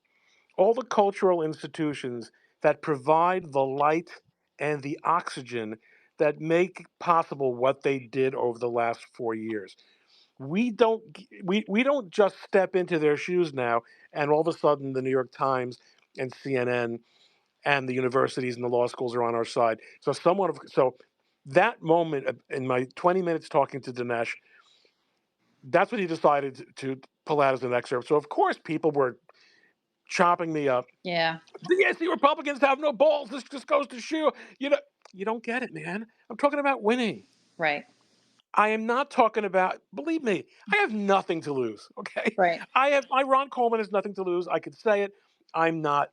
all the cultural institutions that provide the light and the oxygen that make possible what they did over the last 4 years. We don't just step into their shoes now, and all of a sudden the New York Times and CNN and the universities and the law schools are on our side. So that moment in my 20 minutes talking to Dinesh, that's what he decided to pull out as an excerpt. So of course people were chopping me up. yeah, Yes, the Republicans have no balls. This just goes to show you don't get it, man. I'm talking about winning. right, I am not talking about, believe me, I have nothing to lose. Okay. right, My Ron Coleman has nothing to lose. I could say it. I'm not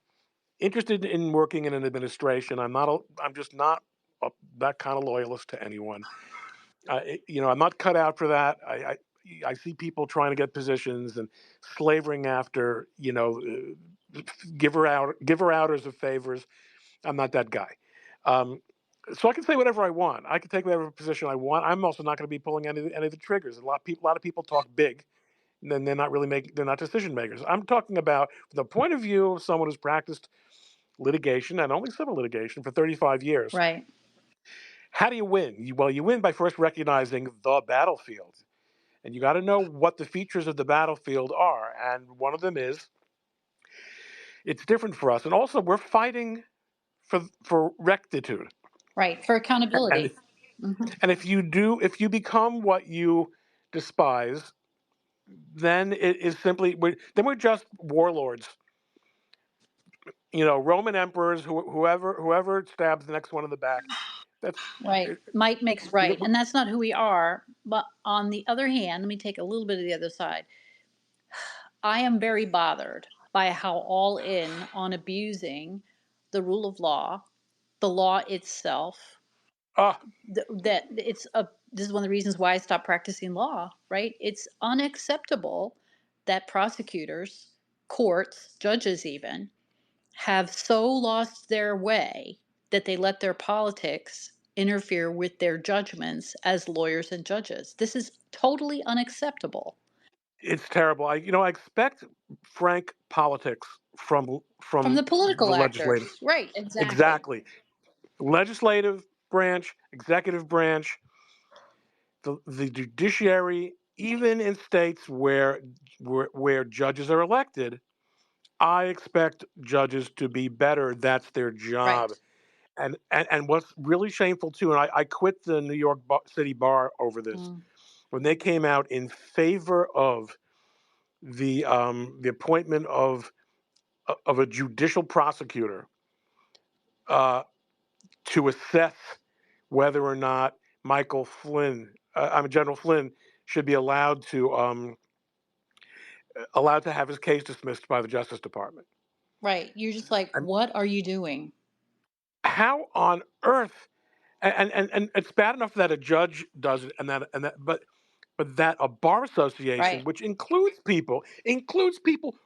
interested in working in an administration. I'm just not that kind of loyalist to anyone. I'm not cut out for that. I see people trying to get positions and slavering after, giver outers of favors. I'm not that guy. Um, so I can say whatever I want. I can take whatever position I want. I'm also not going to be pulling any of the triggers. A lot of people talk big, and then they're not decision makers. I'm talking about from the point of view of someone who's practiced litigation and only civil litigation for 35 years. right, How do you win? You win by first recognizing the battlefield, and you got to know what the features of the battlefield are. And one of them is it's different for us, and also we're fighting for rectitude. right. For And accountability. Hmm. And if you become what you despise, then it is simply then we're just warlords. Roman emperors, whoever stabs the next one in the back. That's Right. it, Might makes right. And that's not who we are. But on the other hand, let me take a little bit of the other side. I am very bothered by how all in on abusing the rule of law, the law itself, ah that it's a this is one of the reasons why I stopped practicing law, right? It's unacceptable that prosecutors, courts, judges even have so lost their way that they let their politics interfere with their judgments as lawyers and judges. This is totally unacceptable. It's terrible. I expect frank politics from From the the political legislative. actors. Right, exactly. Exactly. Legislative branch, executive branch, the judiciary, even in states where judges are elected, I expect judges to be better. That's their Right. job. And what's really shameful too, and I quit the New York City Bar over this, Mm, when they came out in favor of the appointment of a judicial prosecutor uh, to assess whether or not Michael Flynn, General Flynn, should be allowed to have his case dismissed by the Justice Department. right. You're just like, And what are you doing? how on earth? And it's bad enough that a judge does it, but that a bar association, Right. which includes people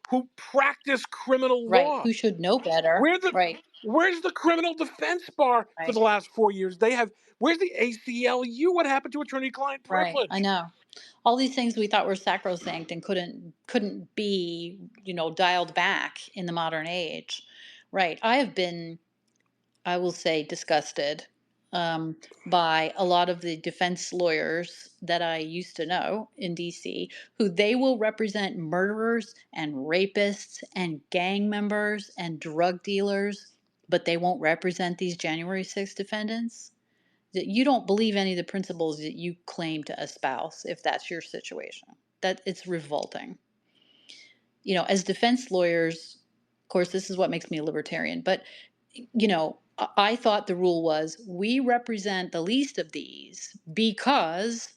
who practice criminal Right. law. Who should know better? Where the Right. Where's the criminal defense bar for Right. the last 4 years? Where's the ACLU? What happened to attorney-client Right. I privilege? know. All these things we thought were sacrosanct and couldn't be, dialed back in the modern age. Right. I have been, I will say, disgusted by a lot of the defense lawyers that I used to know in DC, who they will represent murderers and rapists and gang members and drug dealers, but they won't represent these January 6th defendants. That you don't believe any of the principles that you claim to espouse if that's your situation. That it's revolting. As defense lawyers, of course, this is what makes me a libertarian, but I thought the rule was we represent the least of these because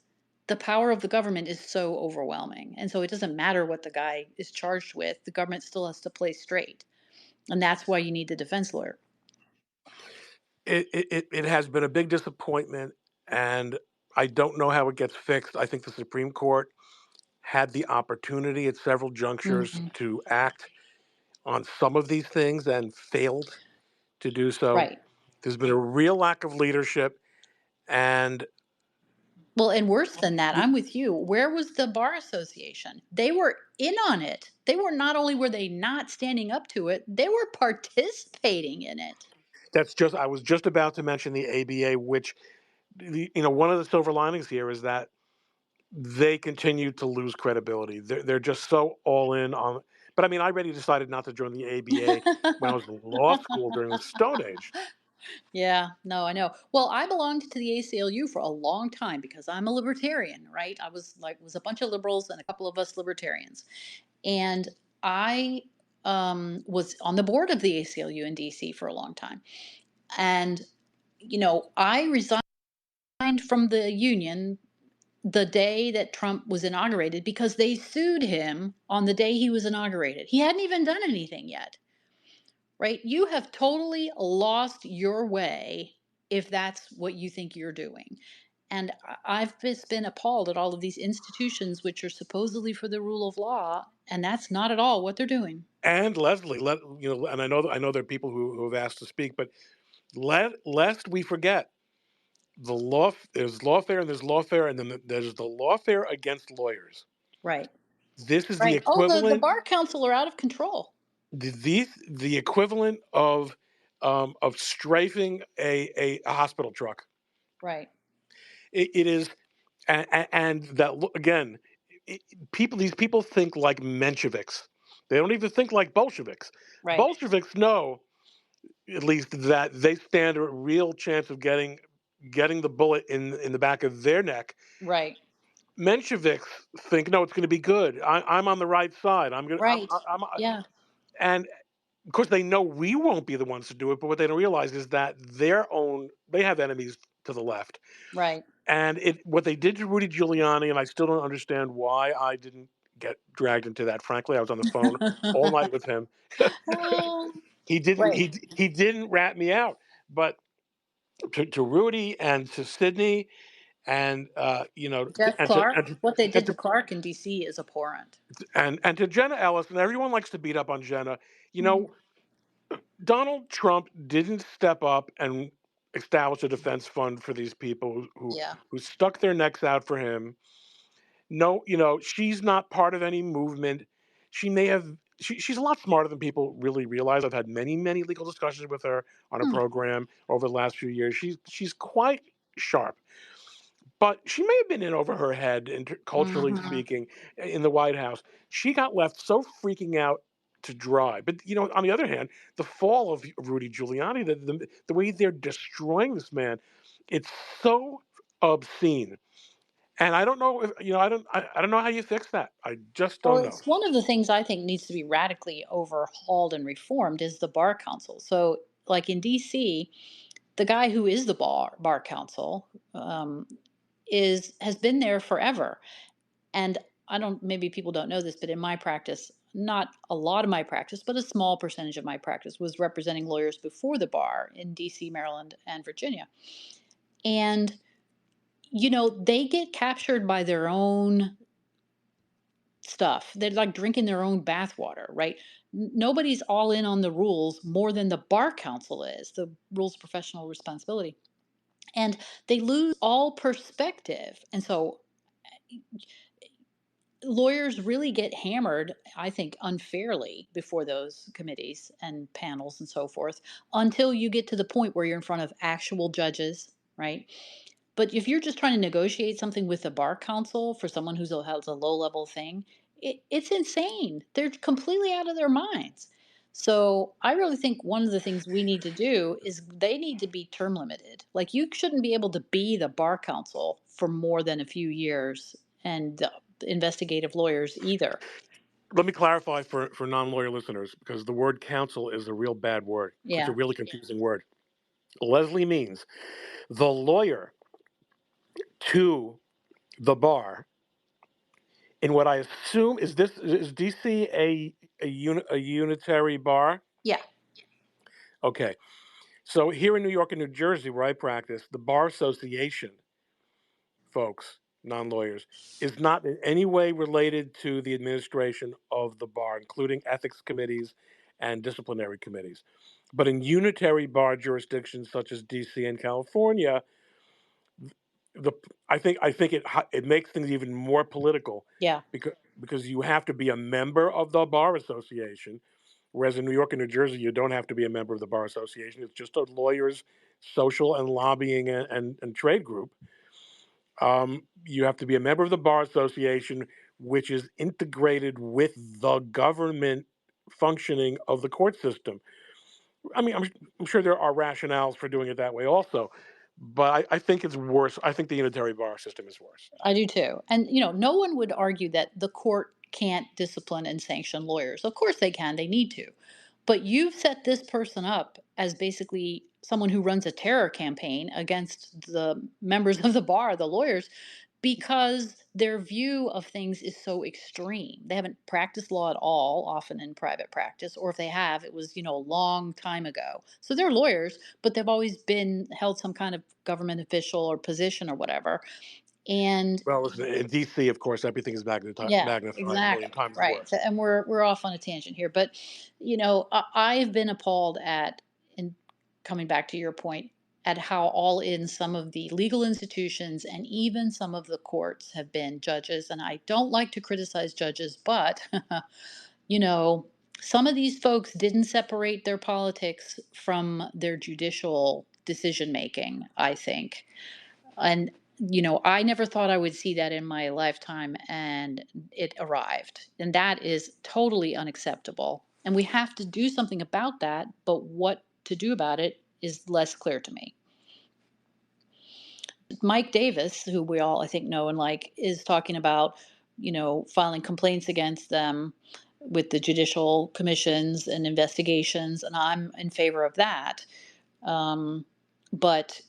the power of the government is so overwhelming. And so it doesn't matter what the guy is charged with, the government still has to play straight. And that's why you need the defense lawyer. It has been a big disappointment, and I don't know how it gets fixed. I think the Supreme Court had the opportunity at several junctures Hmm. to act on some of these things and failed to do so. Right. There's been a real lack of leadership, and Well, and worse than that, I'm with you. Where was the bar association? They were in on it. They were not only were they not standing up to it, they were participating in it. I was just about to mention the ABA, which one of the silver linings here is that they continue to lose credibility. They're just so all in on. But I mean, I already decided not to join the ABA when I was in law school during the Stone Age. Yeah, no, I know. Well, I belonged to the ACLU for a long time because I'm a libertarian, right? I was a bunch of liberals and a couple of us libertarians. And I was on the board of the ACLU in DC for a long time. And I resigned from the union the day that Trump was inaugurated because they sued him on the day he was inaugurated. He hadn't even done anything yet, right? You have totally lost your way if that's what you think you're doing. And I've just been appalled at all of these institutions which are supposedly for the rule of law, and that's not at all what they're doing. And Leslie, and I know there are people who have asked to speak, but lest we forget, there's lawfare and there's lawfare, and then there's the lawfare against lawyers. Right. This is the Right. Oh, the equivalent. bar council are out of control. The equivalent of strafing a hospital truck. Right. It is, and again, it, these people think like Mensheviks. They don't even think like Bolsheviks. Right. Bolsheviks know at least that they stand a real chance of getting the bullet in the back of their neck. Right. Mensheviks think no, it's going to be good. I'm on the right side. Right. Yeah. And of course they know we won't be the ones to do it. But what they don't realize is that they have enemies to the left. Right. And what they did to Rudy Giuliani, and I still don't understand why I didn't get dragged into that. Frankly, I was on the phone all night with him. He didn't Right. he didn't rat me out, but to Rudy and to Sydney and Jeff Clark, what they and did to to Clark in DC is abhorrent. and to Jenna Ellis, and everyone likes to beat up on Jenna. You Mm. know, Donald Trump didn't step up and establish a defense fund for these people Yeah. who stuck their necks out for him. No, she's not part of any movement. She may have. She's a lot smarter than people really realize. I've had many, many legal discussions with her on a Hmm. program over the last few years. She's quite sharp, but she may have been in over her head, culturally Hmm. speaking, in the White House. She got left so freaking out to dry. But on the other hand, the fall of Rudy Giuliani, the way they're destroying this man, it's so obscene. And I don't know if I don't know how you fix that. I just Well, don't know. it's one of the things I think needs to be radically overhauled and reformed is the bar council. So, like in DC, the guy who is the bar council is has been there forever. And I don't, maybe people don't know this, but in my practice, not a lot of my practice, but a small percentage of my practice was representing lawyers before the bar in DC, Maryland, and Virginia. And they get captured by their own stuff. They're like drinking their own bathwater, right? Nobody's all in on the rules more than the bar council is, the rules of professional responsibility. And they lose all perspective. And so lawyers really get hammered, I think, unfairly before those committees and panels and so forth until you get to the point where you're in front of actual judges, right? But if you're just trying to negotiate something with the bar council for someone has a low level thing, it's insane. They're completely out of their minds. So I really think one of the things we need to do is they need to be term limited. Like you shouldn't be able to be the bar council for more than a few years, and the investigative lawyers either. Let me clarify for non-lawyer listeners, because the word counsel is a real bad word. It's a Yeah. really confusing word. Leslie means the lawyer to the bar in what I assume is DC a unitary bar? Yeah. Okay. So here in New York and New Jersey, where I practice, the bar association, folks, non-lawyers, is not in any way related to the administration of the bar, including ethics committees and disciplinary committees. But in unitary bar jurisdictions such as DC and California, the I think it makes things even more political Yeah. because you have to be a member of the bar association, whereas in New York and New Jersey you don't have to be a member of the bar association. It's just a lawyers' social and lobbying and trade group. You have to be a member of the bar association, which is integrated with the government functioning of the court system. I mean, I'm sure there are rationales for doing it that way also, but I think it's worse. I think the unitary bar system is worse. I do too. And, no one would argue that the court can't discipline and sanction lawyers. Of course they can, they need to. But you've set this person up as basically someone who runs a terror campaign against the members of the bar, the lawyers, because their view of things is so extreme. They haven't practiced law at all, often in private practice, or if they have, it was, a long time ago. So they're lawyers, but they've always been held some kind of government official or position or whatever. And Well, listen, in DC, of course, everything is yeah, magnified a million exactly. times Right. So, worse. and we're off on a tangent here, but I've been appalled at, and coming back to your point, at how all in some of the legal institutions and even some of the courts have been judges. And I don't like to criticize judges, but you know, some of these folks didn't separate their politics from their judicial decision making, I think. And, I never thought I would see that in my lifetime, and it arrived. And that is totally unacceptable. And we have to do something about that, but what to do about it is less clear to me. Mike Davis, who we all I think know and like, is talking about, filing complaints against them with the judicial commissions and investigations, and I'm in favor of that. But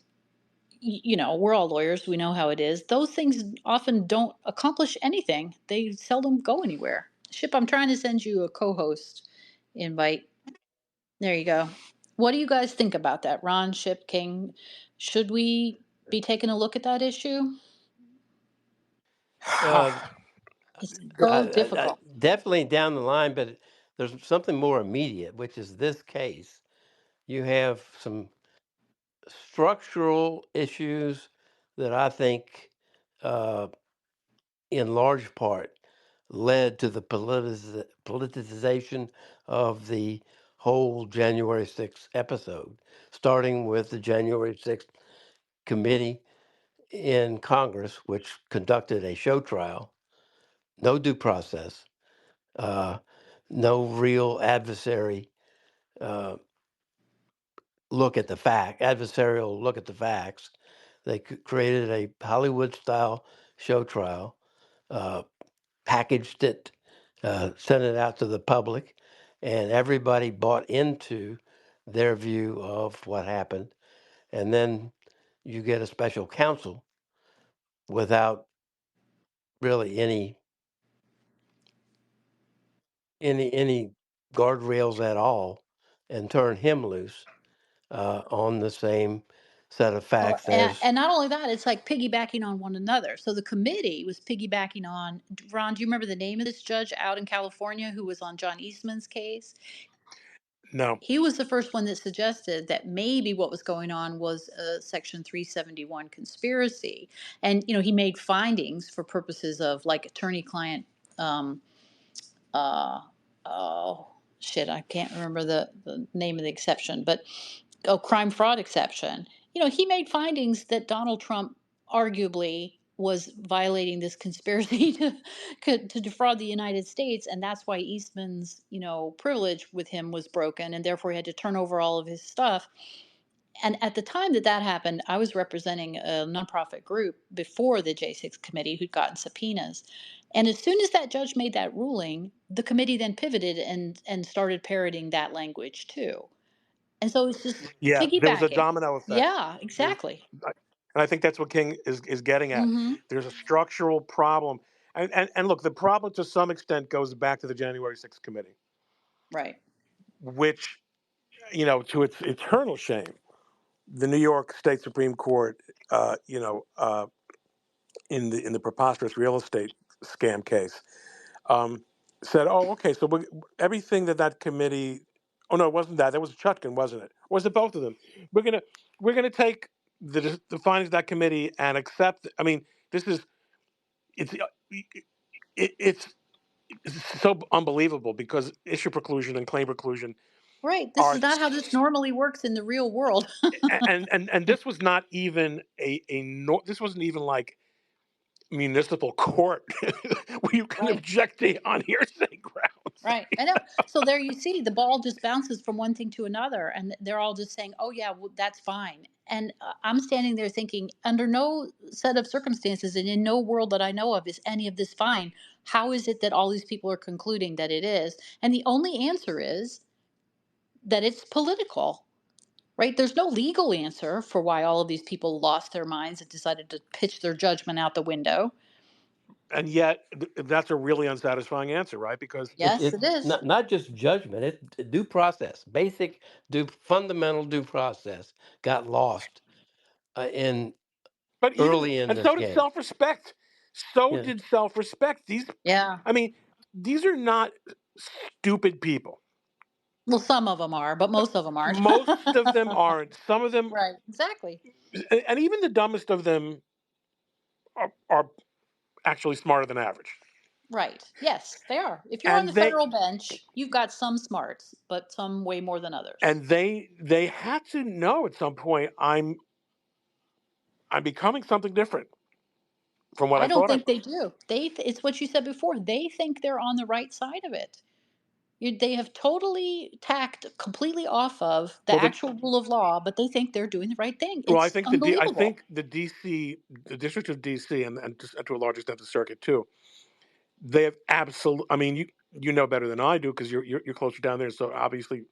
we're all lawyers. We know how it is. Those things often don't accomplish anything. They seldom go anywhere. Ship, I'm trying to send you a co-host invite. There you go. What do you guys think about that, Ron, Ship, King? Should we be taking a look at that issue? Uh, It's so I difficult. definitely down the line, but there's something more immediate, which is this case. you have some structural issues that I think, uh, in large part, led to the politicization of the whole January 6th episode, starting with the January 6th committee in Congress, which conducted a show trial, no due process, uh, no real uh, adversarial look at the facts. They created a Hollywood style show trial, uh, packaged it, sent it out to the public, and everybody bought into their view of what happened. And then you get a special counsel without really any guardrails at all, and turn him loose on the same set of Well, facts as. and not only that, it's like piggybacking on one another. So the committee was piggybacking on Ron. Do you remember the name of this judge out in California who was on John Eastman's case? No. He was the first one that suggested that maybe what was going on was a Section 371 conspiracy, and he made findings for purposes of like attorney-client. Um, uh, oh shit, I can't remember the name of the exception, but crime fraud exception. He made findings that Donald Trump arguably was violating this conspiracy to defraud the United States, and that's why Eastman's privilege with him was broken, and therefore he had to turn over all of his stuff. And at the time that that happened, I was representing a nonprofit group before the J6 committee who'd gotten subpoenas. And as soon as that judge made that ruling, the committee then pivoted and started parroting that language too. And so it's just Yeah, there was a piggybacking. domino effect. Yeah, There's, exactly. and I think that's what King is getting at. Mm-hmm. There's a structural problem, and look, the problem to some extent goes back to the January 6th committee, Right. which, to its eternal shame, the New York State Supreme Court, in the preposterous real estate scam case, um, said, "Oh, okay, so everything that committee." Oh no, it wasn't that. That was Chutkin, wasn't it? Or was it both of them? We're gonna we're gonna take the findings of that committee and accept. I mean, this is it's it's so unbelievable because issue preclusion and claim preclusion Right. This are, is not how this normally works in the real world. and this was not even this wasn't even like municipal court where you can Right. object on hearsay grounds. Right. I know. So there you see the ball just bounces from one thing to another, and they're all just saying, "Oh yeah, well, that's fine." And I'm standing there thinking, under no set of circumstances and in no world that I know of is any of this fine. How is it that all these people are concluding that it is? And the only answer is that it's political. Right? There's no legal answer for why all of these people lost their minds and decided to pitch their judgment out the window. And yet, that's a really unsatisfying answer, right? Because Yes, It it is. not just judgment, it due process, basic fundamental due process got lost in but even early in and this so did game. self-respect. So Yeah, did self-respect. Yeah. I mean, these are not stupid people. Well, some of them are, but most of them aren't. Most of them aren't. Some of them, Right. Exactly. and even the dumbest of them, are actually smarter than average. Right. Yes, they are. If you're on And the they federal bench, you've got some smarts, but some way more than others. and they had to know at some point, I'm becoming something different from what I I don't thought I think they was. do. It's what you said before. They think they're on the right side of it. They have totally tacked completely off of the Well, actual rule of law, but they think they're doing the right thing. I It's think I unbelievable. think the DC, the District of DC, and to a large extent the circuit too. They have absolute. I mean, you know better than I do because you're closer down there. So obviously,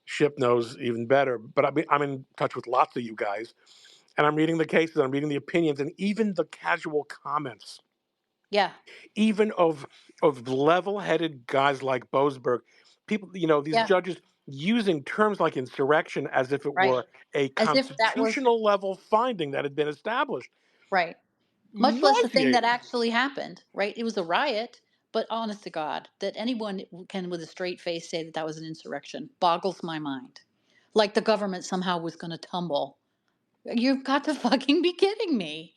Ship knows even better. But I'm in touch with lots of you guys, and I'm reading the cases, I'm reading the opinions, and even the casual comments, Yeah. even of level-headed guys like Boasberg, people, these Yeah. judges using terms like insurrection as if it Right. were a As if that was constitutional level finding that had been established. right. Much less the thing that Nauseating. actually happened, right? It was a riot, but honest to God, that anyone can with a straight face say that that was an insurrection boggles my mind. like the government somehow was going to tumble. You've got to fucking be kidding me.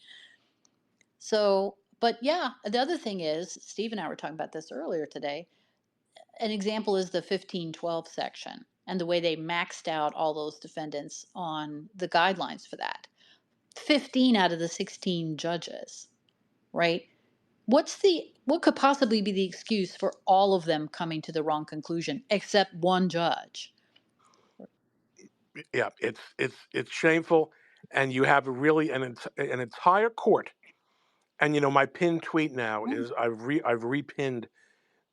So, but yeah, the other thing is, Steve and I were talking about this earlier today. An example is the 1512 section and the way they maxed out all those defendants on the guidelines for that. 15 out of the 16 judges, right? What could possibly be the excuse for all of them coming to the wrong conclusion except one judge? Yeah, it's shameful, and you have really an entire court. And my pinned tweet now Mm, is I've repinned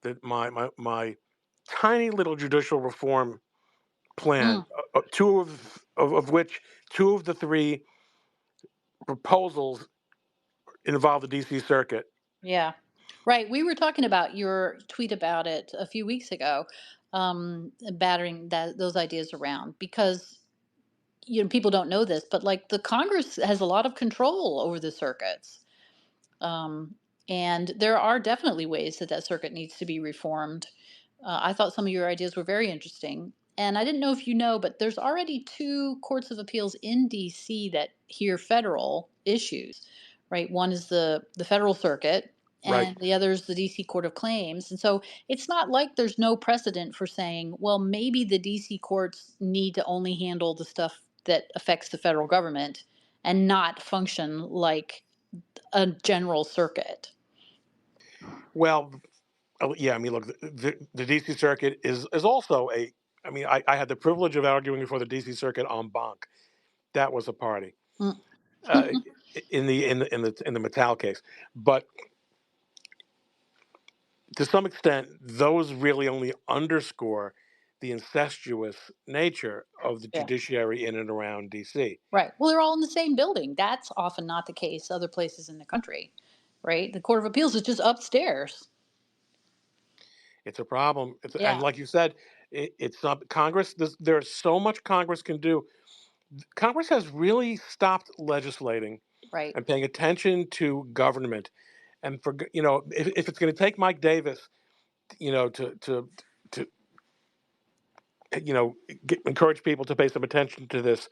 that my tiny little judicial reform plan, mm, two of which two of the three proposals involve the DC Circuit. yeah. Right. We were talking about your tweet about it a few weeks ago, battering those ideas around because people don't know this, but like the Congress has a lot of control over the circuits. Um, and there are definitely ways that circuit needs to be reformed. I thought some of your ideas were very interesting. And I didn't know if you know, but there's already two courts of appeals in DC that hear federal issues, right? One is the federal circuit, Right. and the other is the DC Court of Claims. And so it's not like there's no precedent for saying, well, maybe the DC courts need to only handle the stuff that affects the federal government and not function like a general circuit. Well, yeah. I mean, look, the DC Circuit is also a. I mean, I had the privilege of arguing before the DC Circuit en banc. That was a party Mm. uh, in the Mattel case, but to some extent, those really only underscore the incestuous nature of the Yeah. judiciary in and around DC. Right. Well, they're all in the same building. That's often not the case other places in the country, right? The Court of Appeals is just upstairs. It's a problem. And Yeah. like you said, it's not Congress. There's so much Congress can do. Congress has really stopped legislating Right. and paying attention to government. And for if it's going to take Mike Davis, to you know encourage people to pay some attention to this.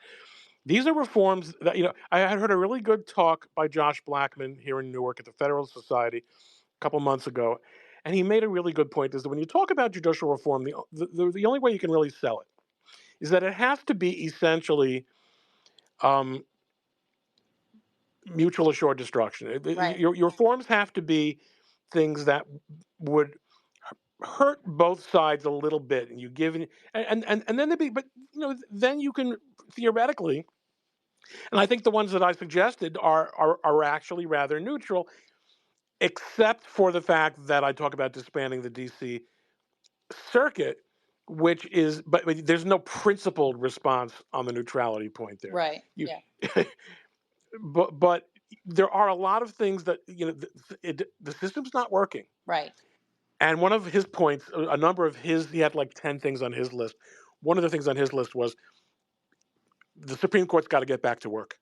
These are reforms that I had heard a really good talk by Josh Blackman here in Newark at the Federalist Society a couple months ago, and he made a really good point. Is that when you talk about judicial reform, the only way you can really sell it is that it has to be essentially um, mutual assured destruction. Right. Your reforms have to be things that would hurt both sides a little bit, and you give and then they be, but then you can theoretically, and I think the ones that I suggested are actually rather neutral, except for the fact that I talk about disbanding the DC Circuit, which is, but there's no principled response on the neutrality point there. Right. You, Yeah. but there are a lot of things that the system's not working. Right. And one of his points, a number of his, he had like 10 things on his list. One of the things on his list was the Supreme Court's got to get back to work.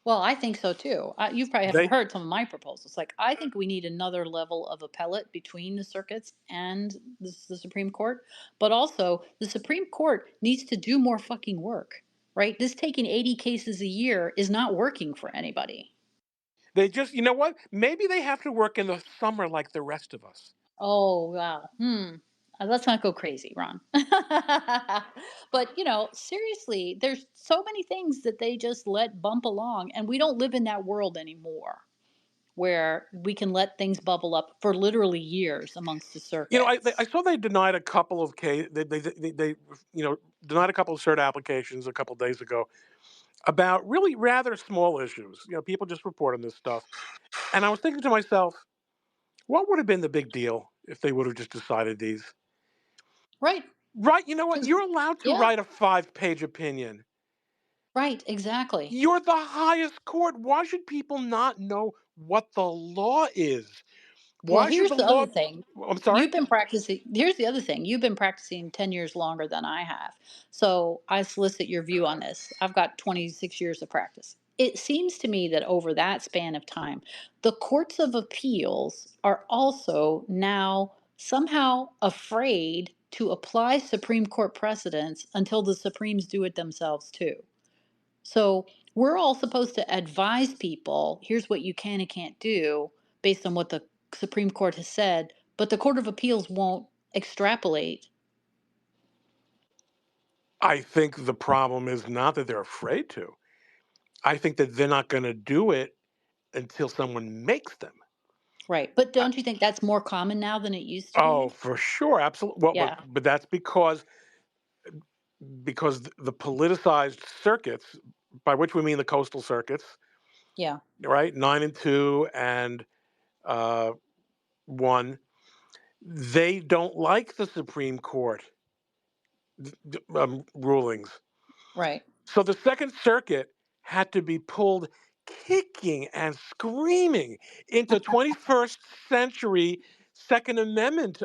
Well, I think so too. You probably haven't They heard some of my proposals. Like, I think we need another level of appellate between the circuits and the Supreme Court. But also, the Supreme Court needs to do more fucking work, right? This taking 80 cases a year is not working for anybody. they just, you know what? Maybe they have to work in the summer like the rest of us. Oh, wow. Let's not go crazy, Ron. But, seriously, there's so many things that they just let bump along, and we don't live in that world anymore where we can let things bubble up for literally years amongst the I circuits. saw they denied a couple of they denied a couple of cert applications a couple of days ago about really rather small issues. People just report on this stuff, and I was thinking to myself, what would have been the big deal if they would have just decided these? Right. Right? You know what? Because, You're allowed to yeah, write a 5-page opinion. right, exactly. You're the highest court. Why should people not know what the law is? Well, Why should here's the the law? other thing. I'm sorry. Here's the other thing. You've been practicing 10 years longer than I have. So I solicit your view on this. I've got 26 years of practice. It seems to me that over that span of time, the courts of appeals are also now somehow afraid to apply Supreme Court precedents until the Supremes do it themselves too. So we're all supposed to advise people, here's what you can and can't do based on what the Supreme Court has said, but the Court of Appeals won't extrapolate. I think the problem is not that they're afraid to. I think that they're not going to do it until someone makes them. Right. But I- don't you think that's more common now than it used to Oh, be? for sure, absolutely. Well, Yeah. but that's because the politicized circuits, by which we mean the coastal circuits, Yeah. right, 9 and 2 and 1, they don't like the Supreme Court rulings. Right. So the Second Circuit had to be pulled kicking and screaming into 21st century Second Amendment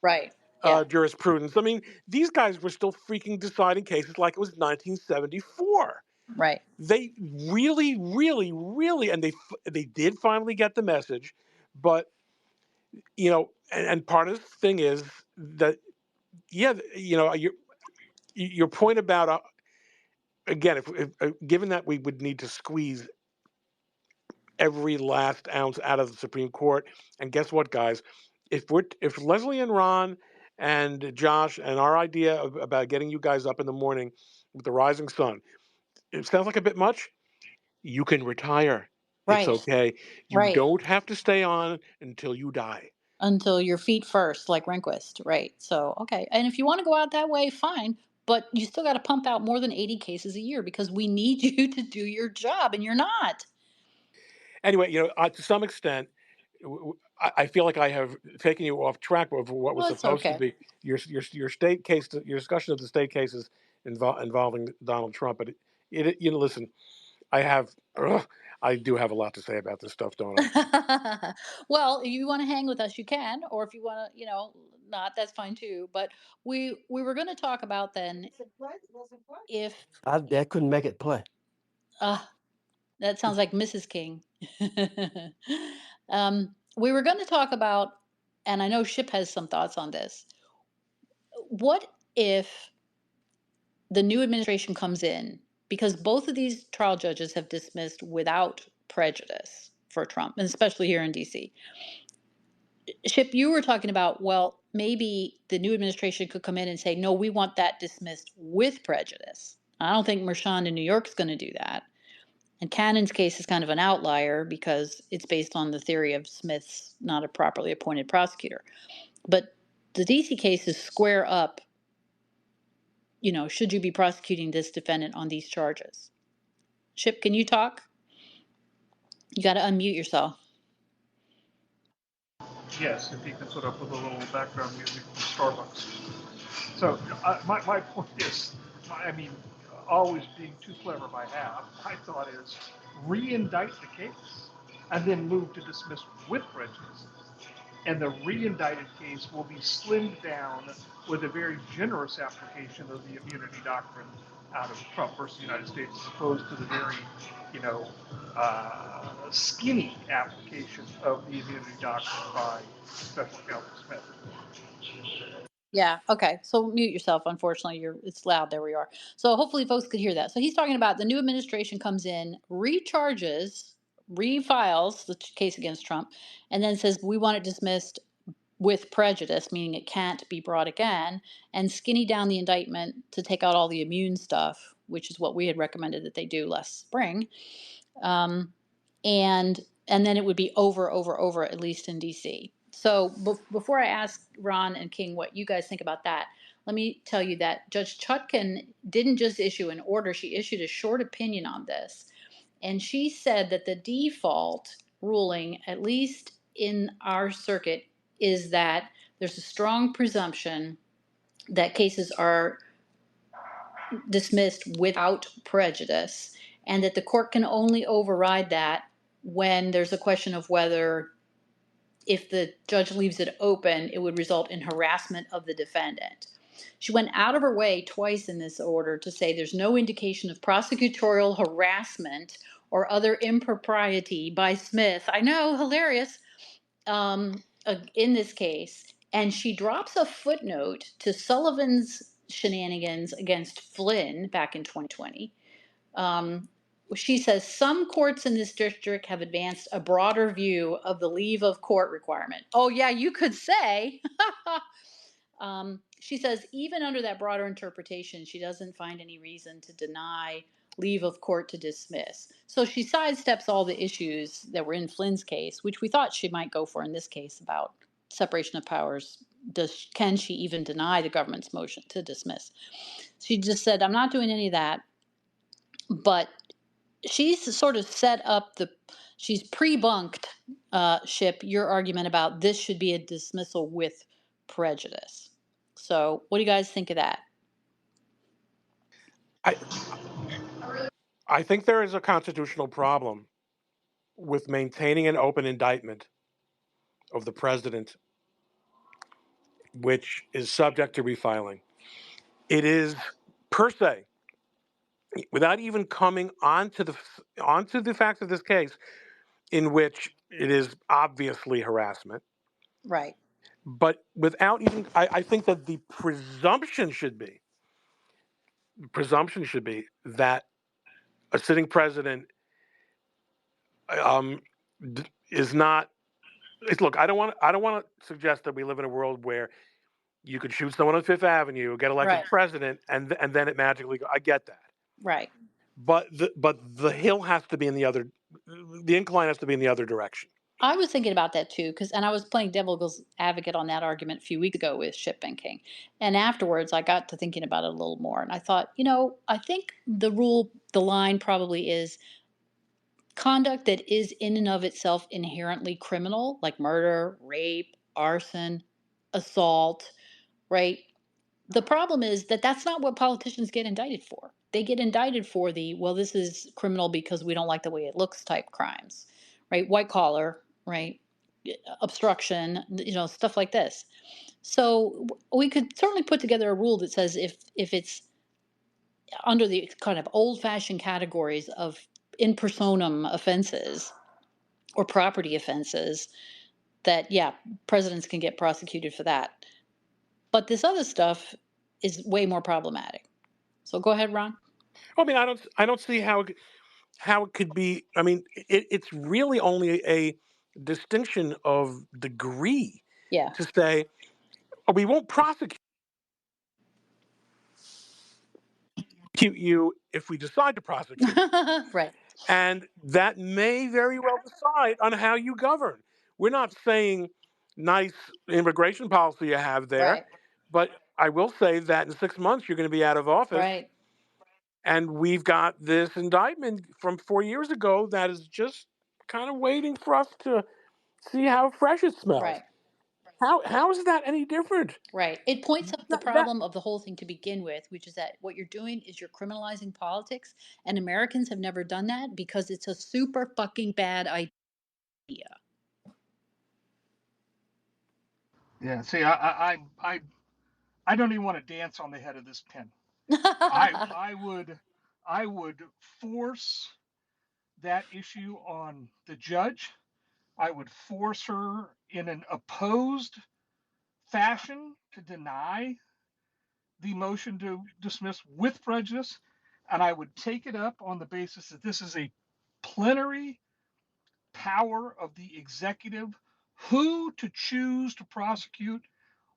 Right. Yeah. jurisprudence. I mean, these guys were still freaking deciding cases like it was 1974. Right. They really, really, really, and they did finally get the message, but and part of the thing is that yeah, your point about again, if given that we would need to squeeze every last ounce out of the Supreme Court, and guess what, guys, if Leslie and Ron and Josh and our idea about getting you guys up in the morning with the rising sun, it sounds like a bit much. You can retire. It's Right. okay. You Right. don't have to stay on until you die. Until your feet first, like Rehnquist. Right. So, okay. And if you want to go out that way, fine. But you still got to pump out more than 80 cases a year because we need you to do your job and you're not. Anyway, to some extent, I feel like I have taken you off track of what was Well, it's supposed to okay. be your state case, your discussion of the state cases involving Donald Trump. But listen, I have, I do have a lot to say about this stuff, don't I? Well, if you want to hang with us, you can. Or if you want to, not, that's fine too. But we were going to talk about then if, I couldn't make it play. uh, that sounds like Mrs. King. We were going to talk about, and I know Ship has some thoughts on this. What if the new administration comes in, because both of these trial judges have dismissed without prejudice for Trump, and especially here in DC. Ship, you were talking about, well, maybe the new administration could come in and say, no, we want that dismissed with prejudice. I don't think Mershon in New York is going to do that. And Cannon's case is kind of an outlier because it's based on the theory of Smith's not a properly appointed prosecutor. But the DC case is square up, should you be prosecuting this defendant on these charges? Ship, can you talk? You got to unmute yourself. Yes, if you can put up with a little background music from Starbucks. So my point is, I mean, always being too clever by half, my thought is re-indict the case and then move to dismiss with prejudice. And the re-indicted case will be slimmed down with a very generous application of the immunity doctrine out of Trump versus the United States, as opposed to the very, skinny application of the immunity doctrine by Special Counsel Smith. Yeah. Okay. So mute yourself. Unfortunately, it's loud. There we are. So hopefully folks could hear that. So he's talking about the new administration comes in, recharges, refiles the case against Trump, and then says we want it dismissed with prejudice, meaning it can't be brought again, and skinny down the indictment to take out all the immune stuff, which is what we had recommended that they do last spring. Um, and then it would be over, at least in DC. So before I ask Ron and King what you guys think about that, let me tell you that Judge Chutkan didn't just issue an order; she issued a short opinion on this, and she said that the default ruling, at least in our circuit, is that there's a strong presumption that cases are dismissed without prejudice, and that the court can only override that when there's a question of whether, if the judge leaves it open, it would result in harassment of the defendant. She went out of her way twice in this order to say there's no indication of prosecutorial harassment or other impropriety by Smith. I know, hilarious. In this case, And she drops a footnote to Sullivan's shenanigans against Flynn back in 2020. Um, she says some courts in this district have advanced a broader view of the leave of court requirement. Oh, yeah, you could say. She says even under that broader interpretation, she doesn't find any reason to deny leave of court to dismiss. So she sidesteps all the issues that were in Flynn's case, which we thought she might go for in this case about separation of powers. Can she even deny the government's motion to dismiss? She just said, I'm not doing any of that. But she's sort of set up she's pre-bunked, Ship, your argument about this should be a dismissal with prejudice. So what do you guys think of that? I I think there is a constitutional problem with maintaining an open indictment of the president, which is subject to refiling. It is per se, without even coming onto the facts of this case, in which it is obviously harassment. Right. But without even, I think that the presumption should be that a sitting president um, is not. Look, I don't want to suggest that we live in a world where you could shoot someone on Fifth Avenue, get elected Right. president, and then it magically. I get that, Right. but the hill has to be in the other. The incline has to be in the other direction. I was thinking about that too, and I was playing devil's advocate on that argument a few weeks ago with ship banking. And afterwards, I got to thinking about it a little more. And I thought, I think the line probably is conduct that is in and of itself inherently criminal, like murder, rape, arson, assault, right? The problem is that that's not what politicians get indicted for. They get indicted for this is criminal because we don't like the way it looks type crimes, right? White collar, right? Obstruction, stuff like this. So we could certainly put together a rule that says if it's under the kind of old fashioned categories of in personam offenses or property offenses, that, yeah, presidents can get prosecuted for that. But this other stuff is way more problematic. So go ahead, Ron. I mean, I don't see how it could be. I mean, it's really only a distinction of degree Yeah. to say, oh, we won't prosecute you if we decide to prosecute. Right. And that may very well decide on how you govern. We're not saying nice immigration policy you have there, Right. but I will say that in 6 months you're going to be out of office. Right. And we've got this indictment from 4 years ago that is just kind of waiting for us to see how fresh it smells. Right. How is that any different? Right. It points up the That problem of the whole thing to begin with, which is that what you're doing is you're criminalizing politics, and Americans have never done that because it's a super fucking bad idea. Yeah. See, I don't even want to dance on the head of this pin. I would force that issue on the judge. I would force her in an opposed fashion to deny the motion to dismiss with prejudice, and I would take it up on the basis that this is a plenary power of the executive, who to choose to prosecute,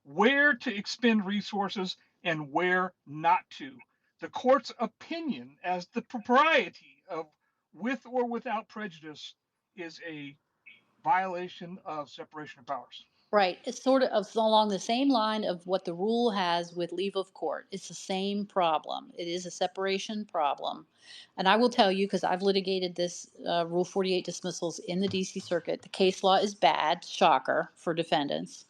where to expend resources, and where not to. The court's opinion as the propriety of with or without prejudice is a violation of separation of powers. Right. It's sort of along the same line of what the rule has with leave of court. It's the same problem. It is a separation problem. And I will tell you, because I've litigated this Rule 48 dismissals in the DC Circuit, the case law is bad, shocker, for defendants.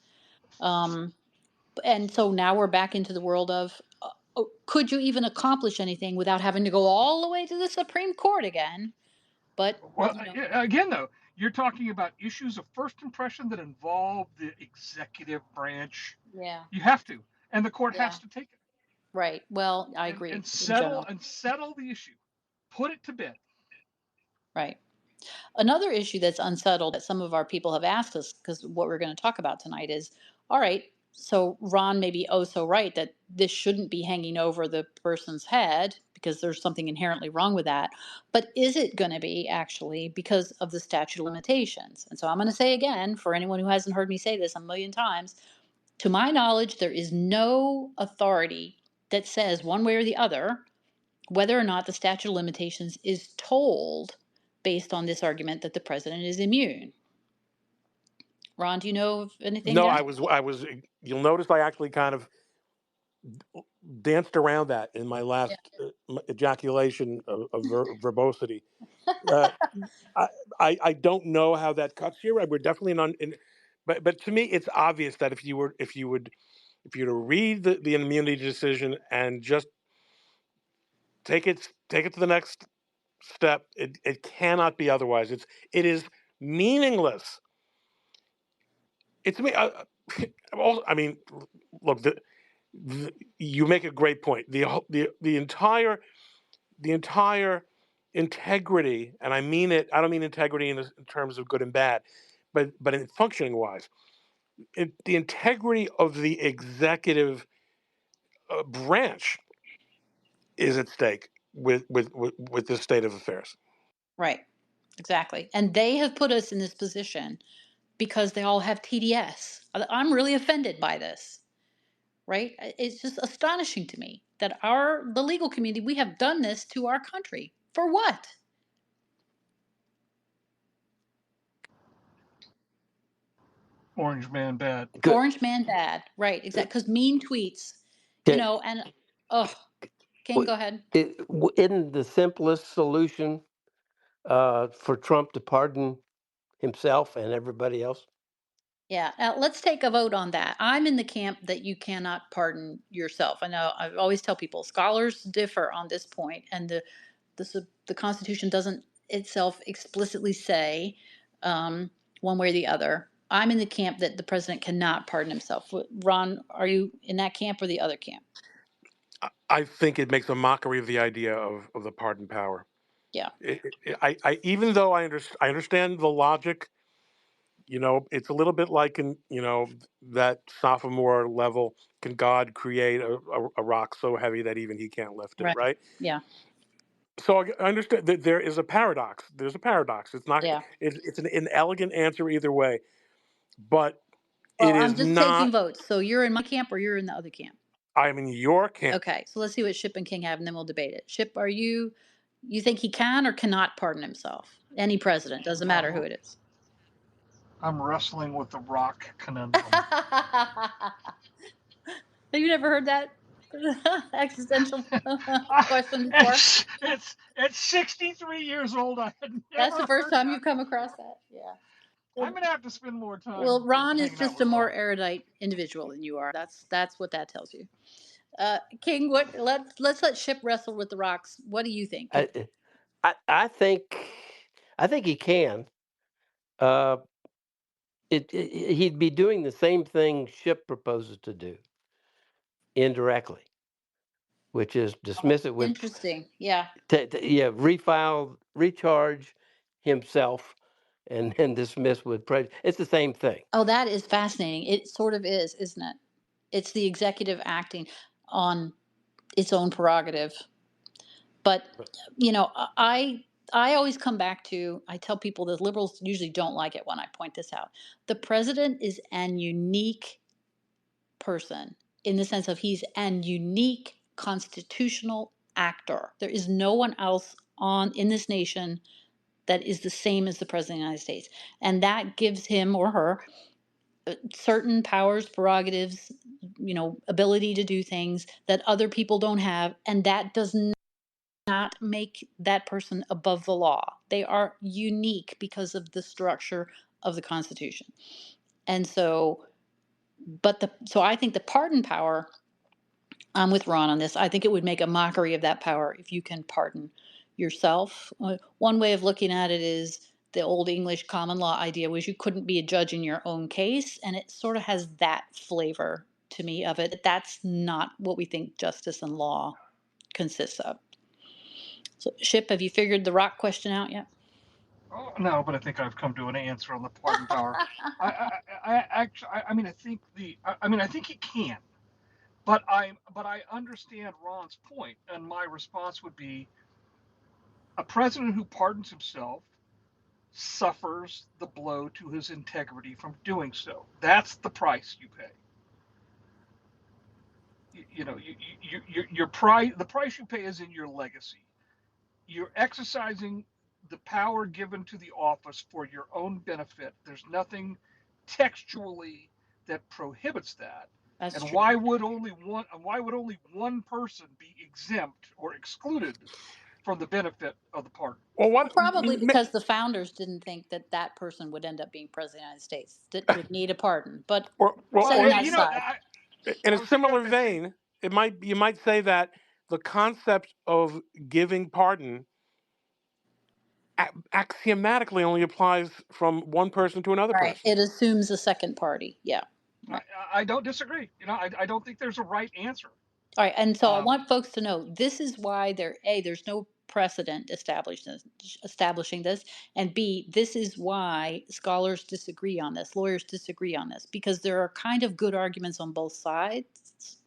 And so now we're back into the world of could you even accomplish anything without having to go all the way to the Supreme Court again? But, Well, again, though, you're talking about issues of first impression that involve the executive branch. yeah, You have to, and the court yeah, has to take it right. Well, I and, agree and in general. settle the issue, put it to bed. Right. Another issue that's unsettled that some of our people have asked us, because what we're going to talk about tonight is, all right, so Ron may be oh so right that this shouldn't be hanging over the person's head because there's something inherently wrong with that. But is it going to be actually because of the statute of limitations? And so I'm going to say again, for anyone who hasn't heard me say this a million times, to my knowledge, there is no authority that says one way or the other whether or not the statute of limitations is told based on this argument that the president is immune. Ron, do you know of anything No, there? I was. You'll notice I actually kind of danced around that in my last ejaculation of verbosity. Uh, I, I don't know how that cuts here. We're definitely not in, but to me, it's obvious that if you were to read the immunity decision and just take it to the next step, it cannot be otherwise. It is meaningless. It's me. I mean, look, you make a great point. The entire integrity, and I mean it. I don't mean integrity in terms of good and bad, but in functioning wise, the integrity of the executive branch is at stake with this state of affairs. Right, exactly. And they have put us in this position because they all have TDS. I'm really offended by this, right? It's just astonishing to me that the legal community, we have done this to our country. For what? Orange man bad. Good. Orange man bad. Right, exactly. Because mean tweets, Okay. and oh, King, go ahead. Isn't the simplest solution for Trump to pardon himself and everybody else? Yeah, let's take a vote on that. I'm in the camp that you cannot pardon yourself. I know I always tell people scholars differ on this point, and the Constitution doesn't itself explicitly say um, one way or the other. I'm in the camp that the president cannot pardon himself. Ron, are you in that camp or the other camp? I think it makes a mockery of the idea of the pardon power. Yeah, Even though I understand the logic, it's a little bit like in that sophomore level. Can God create a rock so heavy that even He can't lift it? right. Right. Yeah, So I understand that there is a paradox. There's a paradox. It's not. yeah. It's an inelegant answer either way, but Well, it I'm is just taking not. votes. So you're in my camp or you're in the other camp? I'm in your camp. Okay, so let's see what Ship and King have, and then we'll debate it. Ship, you think he can or cannot pardon himself? Any president, doesn't matter who Um, it is. I'm wrestling with the rock conundrum. Have you never heard that existential question before? It's 63 years old. I had That's the never first heard time that you've come before. across that. Yeah. I'm Well, gonna have to spend more time well, Ron is hanging out just a with more Ron. erudite individual than you are. That's what that tells you. King, let's let Ship wrestle with the rocks. What do you think? I, I think he can. Uh, he'd be doing the same thing Ship proposes to do indirectly, which is dismiss it with Interesting. Yeah. refile, recharge himself, and then dismiss with prejudice. It's the same thing. Oh, that is fascinating. It sort of is, isn't it? It's the executive acting on its own prerogative. But I always come back to, I tell people that liberals usually don't like it when I point this out. The president is an unique person in the sense of he's an unique constitutional actor. There is no one else on in this nation that is the same as the president of the United States. And that gives him or her certain powers, prerogatives, ability to do things that other people don't have, and that does not make that person above the law. They are unique because of the structure of the Constitution. And so, so I think the pardon power, I'm with Ron on this. I think it would make a mockery of that power if you can pardon yourself. One way of looking at it is the old English common law idea was you couldn't be a judge in your own case, and it sort of has that flavor to me of it. That's not what we think justice and law consists of. So, Ship, have you figured the rock question out yet? Oh, no, but I think I've come to an answer on the pardon power. I mean, I think I mean, I think he can, but I understand Ron's point, and my response would be a president who pardons himself suffers the blow to his integrity from doing so. That's the price you pay. You know, your price, the price you pay is in your legacy. You're exercising the power given to the office for your own benefit. There's nothing textually that prohibits that. That's And true. why would only one person be exempt or excluded from the benefit of the pardon? Well, Well, probably because the founders didn't think that that person would end up being president of the United States that would need a pardon. But setting Well, that aside, in a I was thinking similar vein, you might say that the concept of giving pardon axiomatically only applies from one person to another right, person. it assumes a second party. Yeah. I, Right. I don't disagree. You know, I don't think there's a right answer. All right. And so I Um, want folks to know this is why there's no precedent establishing this, and B, this is why scholars disagree on this, lawyers disagree on this, because there are kind of good arguments on both sides,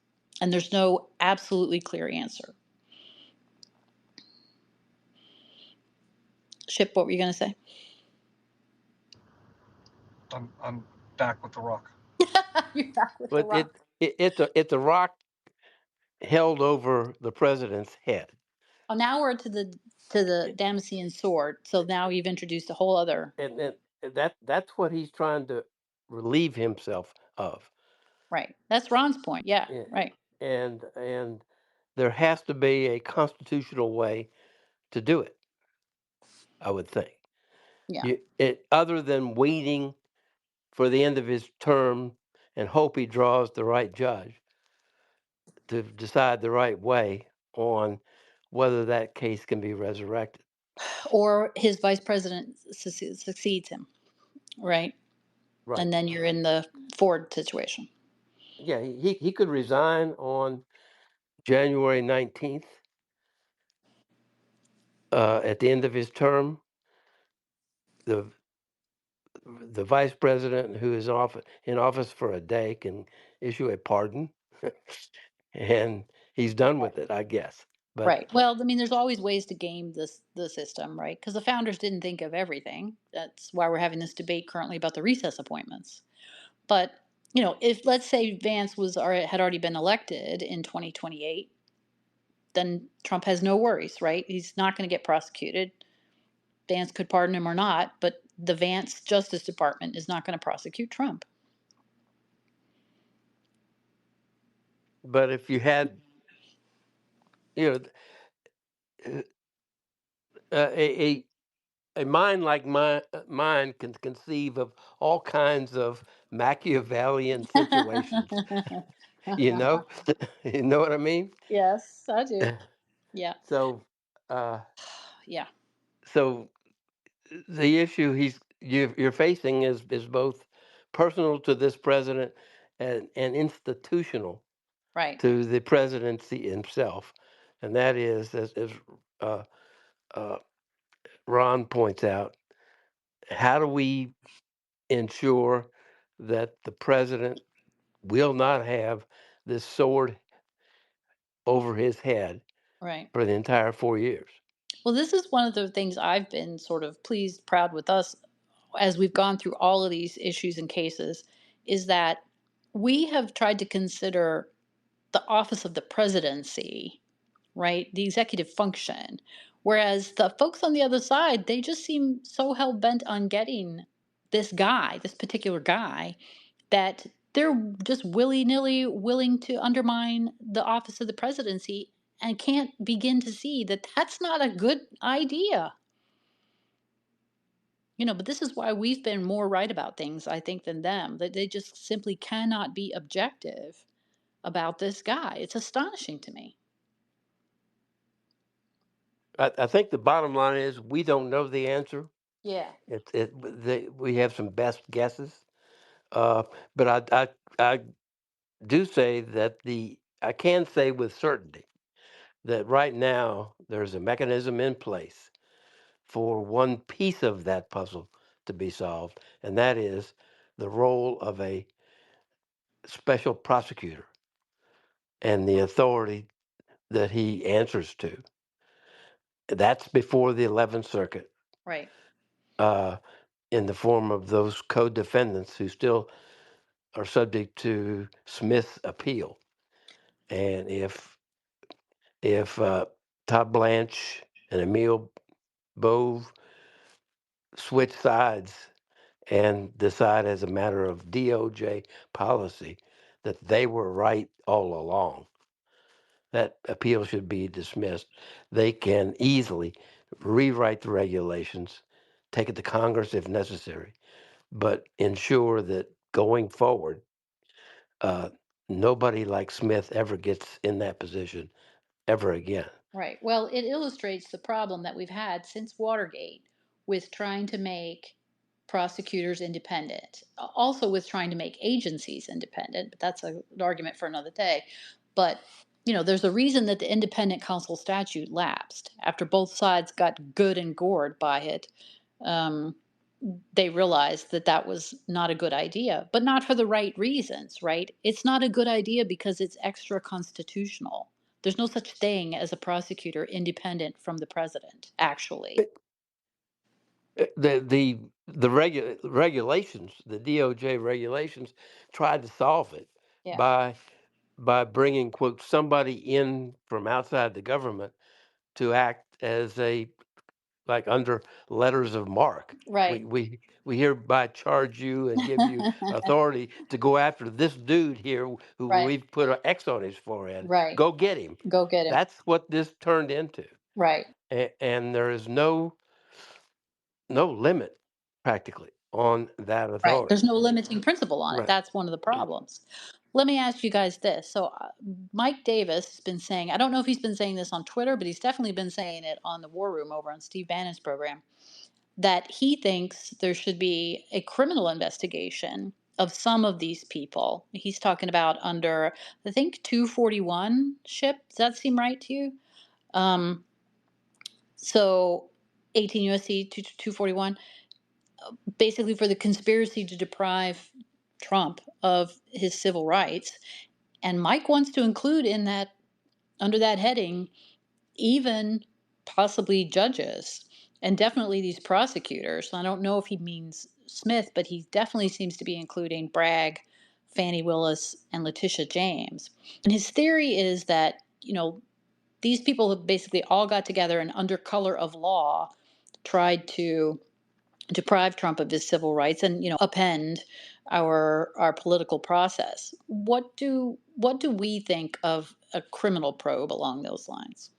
and there's no absolutely clear answer. Ship, what were you going to say? I'm back with the rock. You're back with the But rock. it's a rock held over the president's head, Oh, now we're to the and, Damascene sword. So now you've introduced a whole other. that's what he's trying to relieve himself of. Right. That's Ron's point. Yeah. Yeah. Right. And there has to be a constitutional way to do it, I would think. Yeah. Other than waiting for the end of his term and hope he draws the right judge to decide the right way on whether that case can be resurrected. Or his vice president succeeds him. Right. Right. And then you're in the Ford situation. Yeah, he could resign on January 19th, at the end of his term. The the vice president who is in office for a day can issue a pardon, and he's done Right. with it, I guess. But Right. Well, I mean, there's always ways to game the system, right? Because the founders didn't think of everything. That's why we're having this debate currently about the recess appointments. But if let's say Vance had already been elected in 2028, then Trump has no worries, right? He's not going to get prosecuted. Vance could pardon him or not, but the Vance Justice Department is not going to prosecute Trump. if you had, you know, a mind like mine can conceive of all kinds of Machiavellian situations. You know, you know what I mean. Yes, I do. Yeah, So, uh, yeah, so the issue you're facing is both personal to this president and institutional right, to the presidency himself, and that is, as uh, uh, Ron points out, how do we ensure that the president will not have this sword over his head right. for the entire 4 years? Well, this is one of the things I've been sort of pleased, proud with us as we've gone through all of these issues and cases, is that we have tried to consider the office of the presidency, right? The executive function. Whereas the folks on the other side, they just seem so hell bent on getting this particular guy, that they're just willy nilly willing to undermine the office of the presidency and can't begin to see that that's not a good idea. But this is why we've been more right about things, I think, than them. That they just simply cannot be objective about this guy. It's astonishing to me. I think the bottom line is we don't know the answer. Yeah. We have some best guesses, uh, but I do say that I can say with certainty that right now there's a mechanism in place for one piece of that puzzle to be solved, and that is the role of a special prosecutor and the authority that he answers to. That's before the 11th Circuit, Right. uh, in the form of those co-defendants who still are subject to Smith's appeal. And if Todd Blanche and Emile Bove switch sides and decide as a matter of DOJ policy that they were right all along, that appeal should be dismissed. They can easily rewrite the regulations, take it to Congress if necessary, but ensure that going forward, uh, nobody like Smith ever gets in that position ever again. Right. Well, it illustrates the problem that we've had since Watergate with trying to make prosecutors independent, also with trying to make agencies independent, but that's an argument for another day. But, there's a reason that the independent counsel statute lapsed after both sides got good and gored by it. Um, they realized that that was not a good idea, but not for the right reasons, right? It's not a good idea because it's extra constitutional. There's no such thing as a prosecutor independent from the president, actually. The regulations, the DOJ regulations, tried to solve it Yeah. by bringing quote somebody in from outside the government to act as a like under letters of marque. Right. We hereby charge you and give you authority to go after this dude here who Right. we've put an X on his forehead. Right. Go get him. Go get him. That's what this turned into, Right. and there is no limit practically on that Right. There's authority. no limiting principle on it. Right. That's one of the problems. Let me ask you guys this. So, Mike Davis has been saying, I don't know if he's been saying this on Twitter, but he's definitely been saying it on the War Room over on Steve Bannon's program, that he thinks there should be a criminal investigation of some of these people. He's talking about under, I think, 241 ship. Does that seem right to you? Um, so 18 USC 241, basically for the conspiracy to deprive Trump of his civil rights. And Mike wants to include in that, under that heading, even possibly judges and definitely these prosecutors. I don't know if he means Smith, but he definitely seems to be including Bragg, Fannie Willis, and Letitia James. And his theory is that, these people have basically all got together and under color of law tried to deprive Trump of his civil rights and, upend our political process. What do we think of a criminal probe along those lines?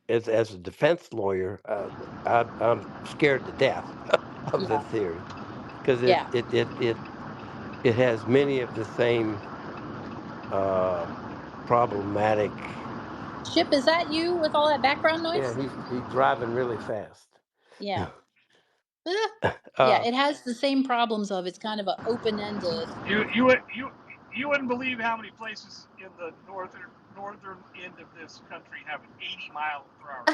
As a defense lawyer, I'm scared to death of the Yeah. theory because Yeah. it has many of the same uh, problematic. Chip, is that you with all that background Yeah, noise? he's driving really fast. Yeah. Eh. Yeah, uh, it has the same problems of it's kind of an open-ended. You wouldn't believe how many places in the northern end of this country have an 80-mile-per-hour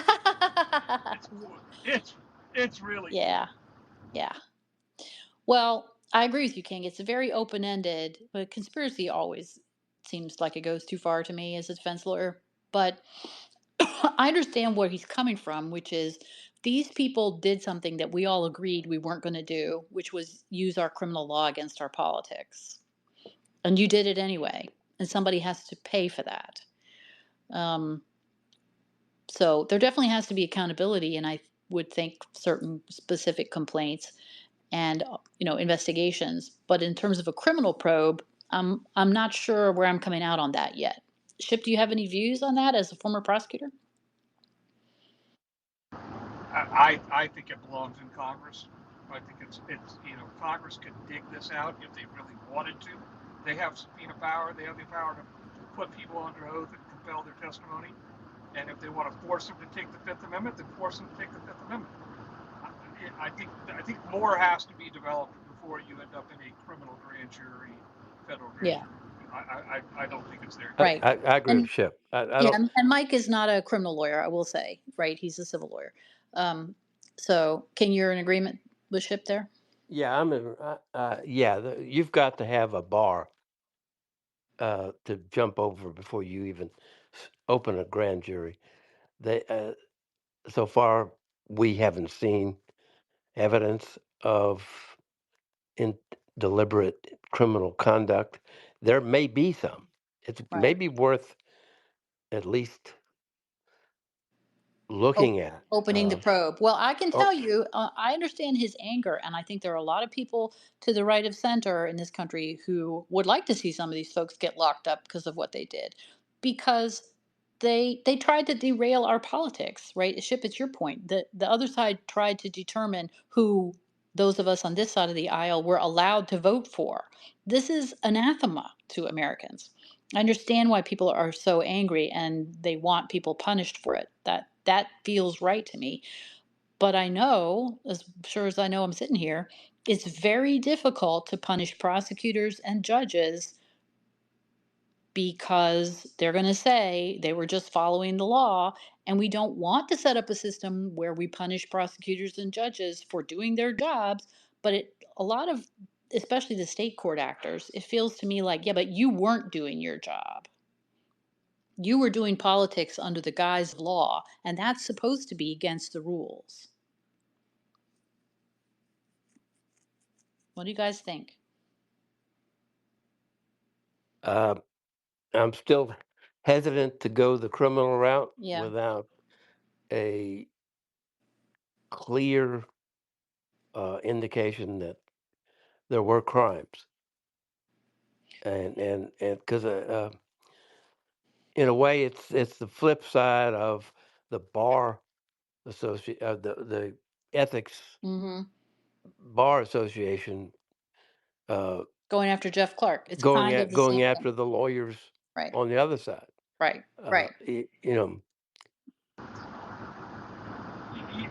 speed limit. It's really cool. Yeah. Yeah. Well, I agree with you, King. It's very open-ended, but conspiracy always seems like it goes too far to me as a defense lawyer. But I understand where he's coming from, which is these people did something that we all agreed we weren't going to do, which was use our criminal law against our politics. And you did it anyway, and somebody has to pay for that. Um, so there definitely has to be accountability, and I would think certain specific complaints and investigations. But in terms of a criminal probe, I'm not sure where I'm coming out on that yet. Ship, do you have any views on that as a former prosecutor? I think it belongs in Congress. I think it's Congress could dig this out if they really wanted to. They have subpoena power. They have the power to put people under oath and compel their testimony. And if they want to force them to take the Fifth Amendment, then force them to take the Fifth Amendment. I think more has to be developed before you end up in a criminal grand jury, federal grand Yeah. jury. I don't think it's there. Right. I agree with And Ship. I yeah, don't. and Mike is not a criminal lawyer, I will say, right? He's a civil lawyer. Um, so King, you're in agreement with Ship there? Yeah, I'm in. Yeah, you've got to have a bar to jump over before you even open a grand jury. They so far we haven't seen evidence of in deliberate criminal conduct. There may be some. It's Right. maybe worth at least looking at. Opening the probe. Well, I can Oh, tell you, I understand his anger, and I think there are a lot of people to the right of center in this country who would like to see some of these folks get locked up because of what they did, because they tried to derail our politics. Right, Ship, it's your point. The other side tried to determine who those of us on this side of the aisle were allowed to vote for. This is anathema to Americans. I understand why people are so angry and they want people punished for it. That feels right to me. But I know, as sure as I know I'm sitting here, it's very difficult to punish prosecutors and judges because they're going to say they were just following the law. And we don't want to set up a system where we punish prosecutors and judges for doing their jobs. But a lot of, especially the state court actors, it feels to me like, yeah, but you weren't doing your job. You were doing politics under the guise of law, and that's supposed to be against the rules. What do you guys think? uh, I'm still hesitant to go the criminal route Yeah. without a clear indication that there were crimes, and because in a way it's the flip side of the bar the ethics Mm-hmm. bar association uh, Going after Jeff Clark. It's kind of the going same thing. after the lawyers Right. on the other side. Right. Right.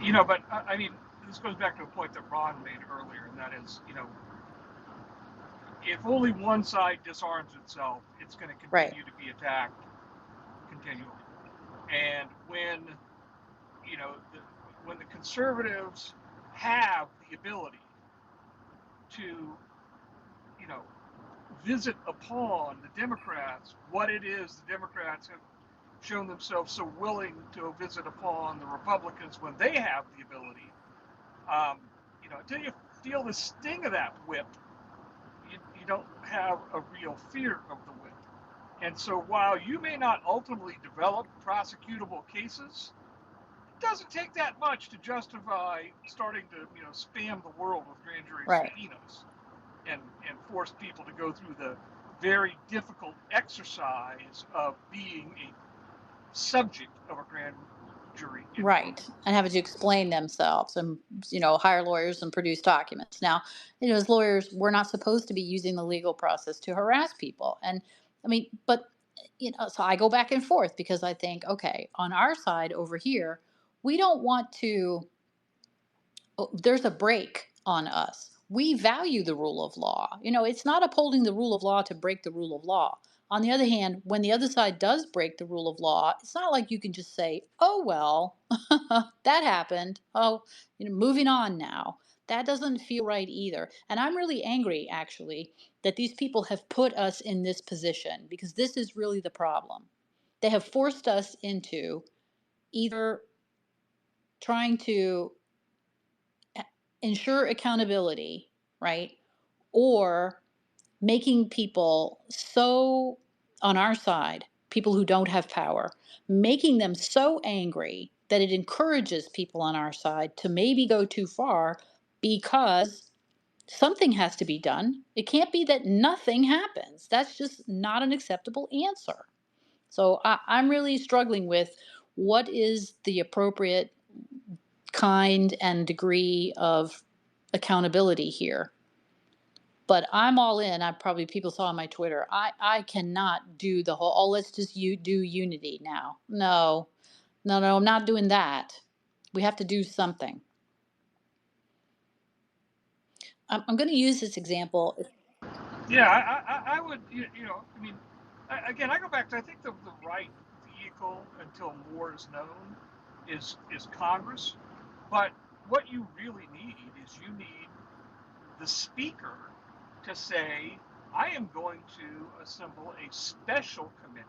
You know, But I mean, this goes back to a point that Ron made earlier, and that is, if only one side disarms itself, it's going to Right. continue to be attacked continually. And you know, the, when the conservatives have the ability to, you know, visit upon the Democrats what it is the Democrats have shown themselves so willing to visit upon the Republicans when they have the ability, until you feel the sting of that whip, you don't have a real fear of the whip. And so while you may not ultimately develop prosecutable cases, it doesn't take that much to justify starting to, spam the world with grand jury Right. subpoenas and force people to go through the very difficult exercise of being a subject of a grand jury inquiry. Right. And having to explain themselves and, hire lawyers and produce documents. Now, as lawyers, we're not supposed to be using the legal process to harass people. And I mean, but, so I go back and forth because I think, okay, on our side over here, we don't want to there's a break on us. We value the rule of law. It's not upholding the rule of law to break the rule of law. On the other hand, when the other side does break the rule of law, it's not like you can just say, "Oh well, that happened. Oh, moving on now." That doesn't feel right either. And I'm really angry actually that these people have put us in this position because this is really the problem. They have forced us into either trying to ensure accountability, right? Or making people so on our side, people who don't have power, making them so angry that it encourages people on our side to maybe go too far because something has to be done. It can't be that nothing happens. That's just not an acceptable answer. So I'm really struggling with what is the appropriate kind and degree of accountability here. But I'm all in. I probably people saw on my Twitter. I cannot do the whole. Oh, let's just do unity now. No, no, no. I'm not doing that. We have to do something. I'm going to use this example. Yeah, I would, I mean, again, I go back to, I think the right vehicle until more is known is Congress. But what you really need is you need the speaker to say, I am going to assemble a special committee.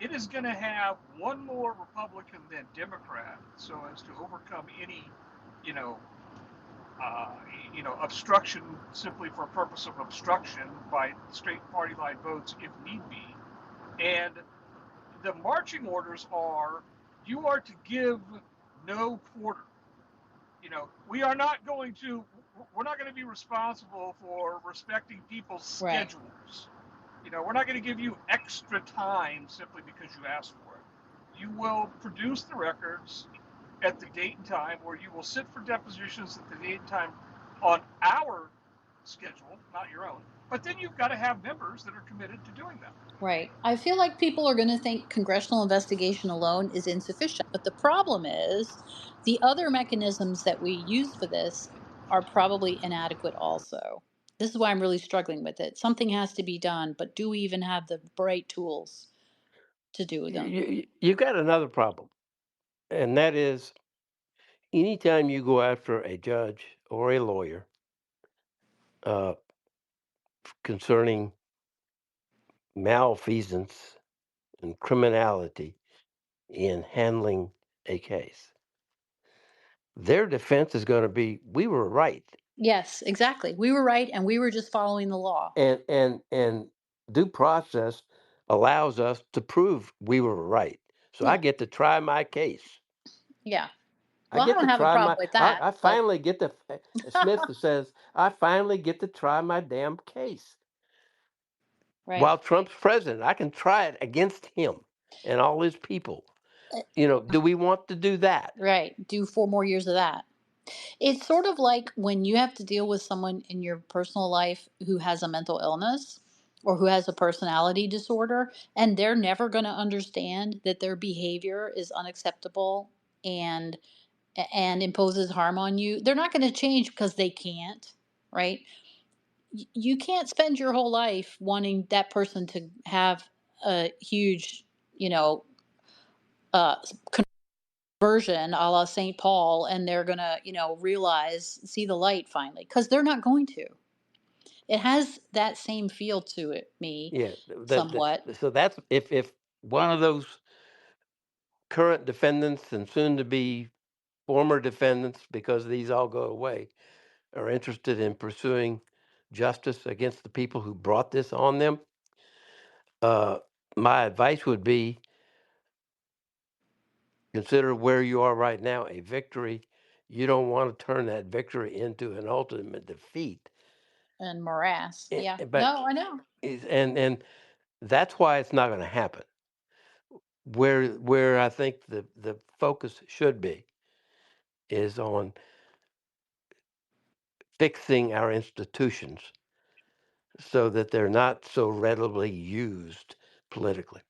It is going to have one more Republican than Democrat, so as to overcome any, you know, uh, obstruction simply for a purpose of obstruction by straight party line votes if need be. And the marching orders are, you are to give no quarter. We are not going to, we're not going to be responsible for respecting people's Right. schedules. We're not going to give you extra time simply because you asked for it. You will produce the records at the date and time, where you will sit for depositions at the date and time on our schedule, not your own. But then you've got to have members that are committed to doing that. Right. I feel like people are going to think congressional investigation alone is insufficient. But the problem is the other mechanisms that we use for this are probably inadequate also. This is why I'm really struggling with it. Something has to be done, but do we even have the right tools to do them? You got another problem, and that is anytime you go after a judge or a lawyer uh, concerning malfeasance and criminality in handling a case, their defense is going to be, we were right, Yes, exactly. We were right and we were just following the law. and due process allows us to prove we were right. So I Yeah. get to try my case. Yeah. I Well, I get to don't have a try problem my. with that, I but finally get to. Smith says I finally get to try my damn case right. while Trump's president. I can try it against him and all his people. Do we want to do that? Right. Do 4 more years of that. It's sort of like when you have to deal with someone in your personal life who has a mental illness or who has a personality disorder, and they're never going to understand that their behavior is unacceptable and imposes harm on you. They're not going to change because they can't, right? You can't spend your whole life wanting that person to have a huge, you know, uh, version a la St. Paul, and they're going to, see the light finally, because they're not going to. It has that same feel to it, me, Yeah. somewhat. So that's if one of those current defendants and soon to be former defendants, because these all go away, are interested in pursuing justice against the people who brought this on them. Uh, my advice would be consider where you are right now a victory. You don't want to turn that victory into an ultimate defeat. And morass. Yeah. But No, I know. and that's why it's not going to happen. Where I think the focus should be is on fixing our institutions so that they're not so readily used politically.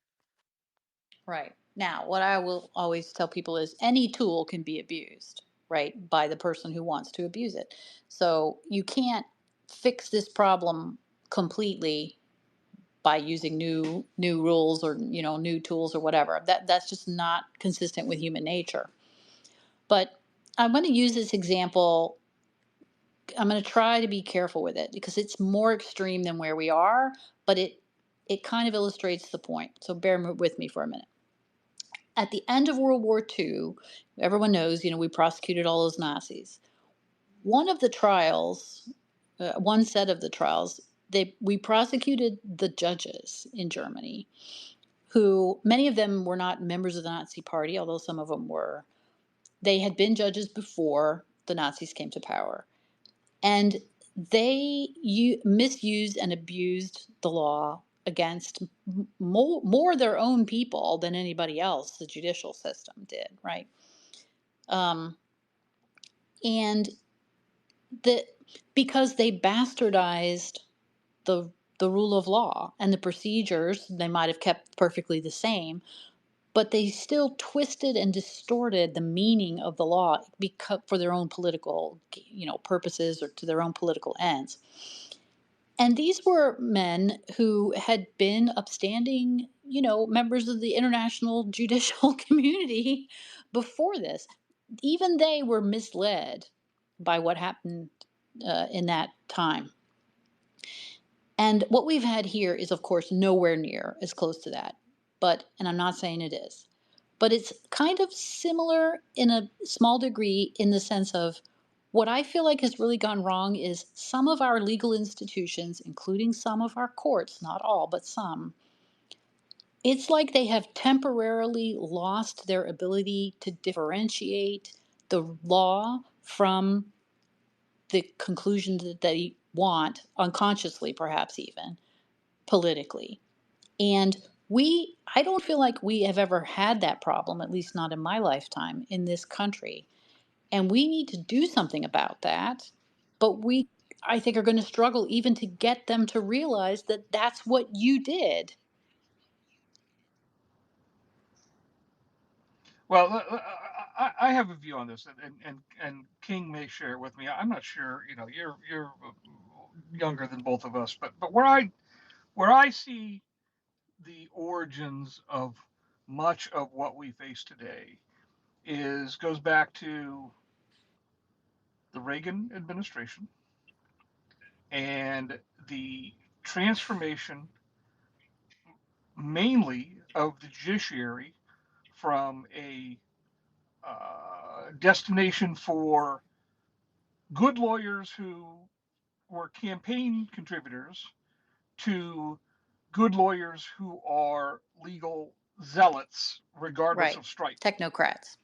Right. Now, what I will always tell people is any tool can be abused, right, by the person who wants to abuse it. So you can't fix this problem completely by using new rules or new tools or whatever. That's just not consistent with human nature. But I'm going to use this example. I'm going to try to be careful with it because it's more extreme than where we are, but it kind of illustrates the point. So bear with me for a minute. At the end of World War II, everyone knows, we prosecuted all those Nazis. One of the trials, one set of the trials, we prosecuted the judges in Germany, who many of them were not members of the Nazi Party, although some of them were. They had been judges before the Nazis came to power, and they misused and abused the law against more their own people than anybody else. The judicial system did, right? Um, and the because they bastardized the the rule of law and the procedures, they might have kept perfectly the same, but they still twisted and distorted the meaning of the law because for their own political purposes or to their own political ends. And these were men who had been upstanding, members of the international judicial community before this. Even they were misled by what happened in that time. And what we've had here is, of course, nowhere near as close to that. And I'm not saying it is, but it's kind of similar in a small degree in the sense of what I feel like has really gone wrong is some of our legal institutions, including some of our courts, not all, but some, it's like they have temporarily lost their ability to differentiate the law from the conclusions that they want, unconsciously, perhaps even politically. And I don't feel like we have ever had that problem, at least not in my lifetime, in this country. And we need to do something about that. But I think, are going to struggle even to get them to realize that that's what you did. Well, I have a view on this, and King may share it with me. I'm not sure. You're younger than both of us, but where I see the origins of much of what we face today goes back to the Reagan administration and the transformation mainly of the judiciary from a destination for good lawyers who were campaign contributors to good lawyers who are legal zealots, regardless Right. of stripe. Technocrats.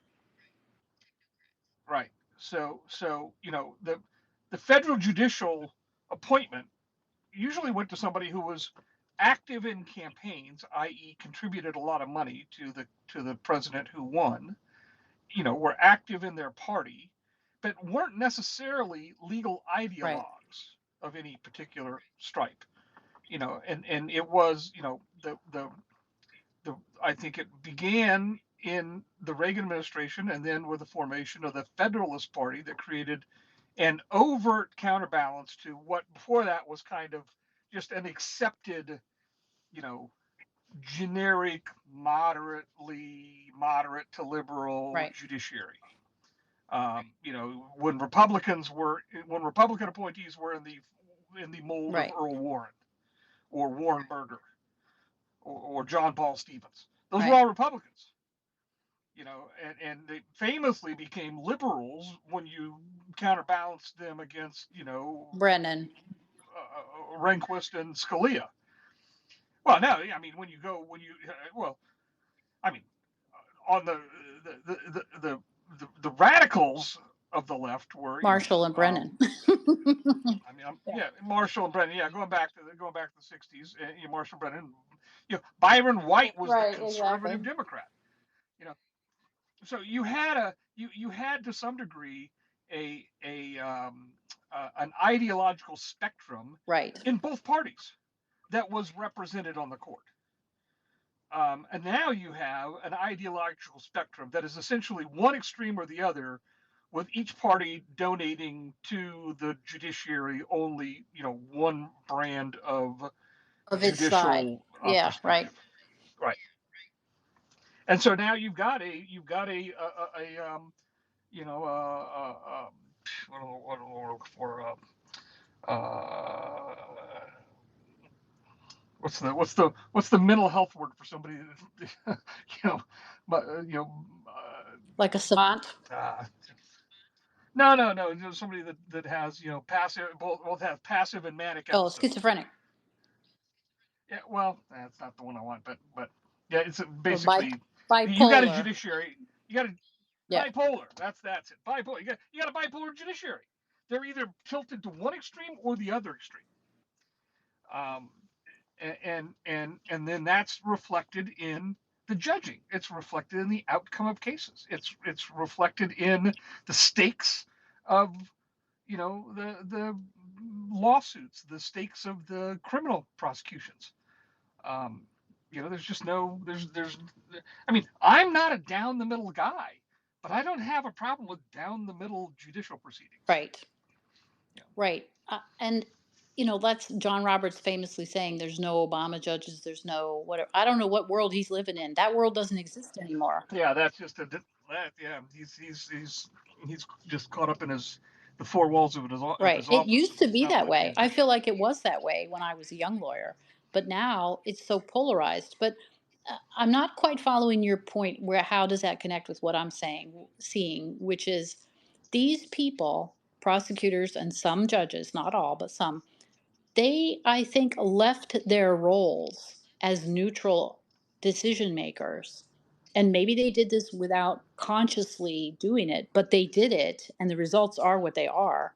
Right. So the federal judicial appointment usually went to somebody who was active in campaigns, i.e., contributed a lot of money to the president who won. Were active in their party, but weren't necessarily legal Right. ideologues of any particular stripe. And it was the I think it began in the Reagan administration and then with the formation of the Federalist Party that created an overt counterbalance to what before that was kind of just an accepted, you know, generic, moderate to liberal Right. judiciary. When Republican appointees were in the mold of Right. Earl Warren or Warren Burger or John Paul Stevens, those were Right. all Republicans. And they famously became liberals when you counterbalanced them against, Brennan. Rehnquist and Scalia. Well, no, I mean I mean, on the radicals of the left were, Marshall and Brennan. I mean, yeah, Marshall and Brennan, yeah, going back to the '60s, Marshall Brennan, Byron White was the Right. conservative Exactly. Democrat, you know, so you had to some degree an ideological spectrum Right. in both parties that was represented on the court. And now you have an ideological spectrum that is essentially one extreme or the other, with each party donating to the judiciary only, one brand of Of its side. judicial Yeah. Right. perspective. Right. And so now you've got a you know, what do I look for? Uh, what's the mental health word for somebody that, but Like a savant. no, somebody that has passive both have passive and manic Oh, episodes. schizophrenic. Yeah, well, that's not the one I want, but yeah, it's Or basically you got a bipolar. judiciary, you got a Yeah. bipolar. That's it. Bipolar. You got a bipolar judiciary. They're either tilted to one extreme or the other extreme. Um, and then that's reflected in the judging. It's reflected in the outcome of cases. It's reflected in the stakes of the lawsuits, the stakes of the criminal prosecutions. Um, there's just no there's I mean, I'm not a down the middle guy, but I don't have a problem with down the middle judicial proceedings. Right. Yeah. Right. And that's John Roberts famously saying there's no Obama judges, there's no whatever. I don't know what world he's living in. That world doesn't exist anymore. Yeah, that's just yeah, he's just caught up in his the four walls of Right. his It office. used to be Sounds that like way. these I days. feel like it was that way when I was a young lawyer, but now it's so polarized. But I'm not quite following your point where how does that connect with what I'm seeing, which is these people, prosecutors and some judges, not all, but some, they, I think, left their roles as neutral decision makers. And maybe they did this without consciously doing it, but they did it, and the results are what they are.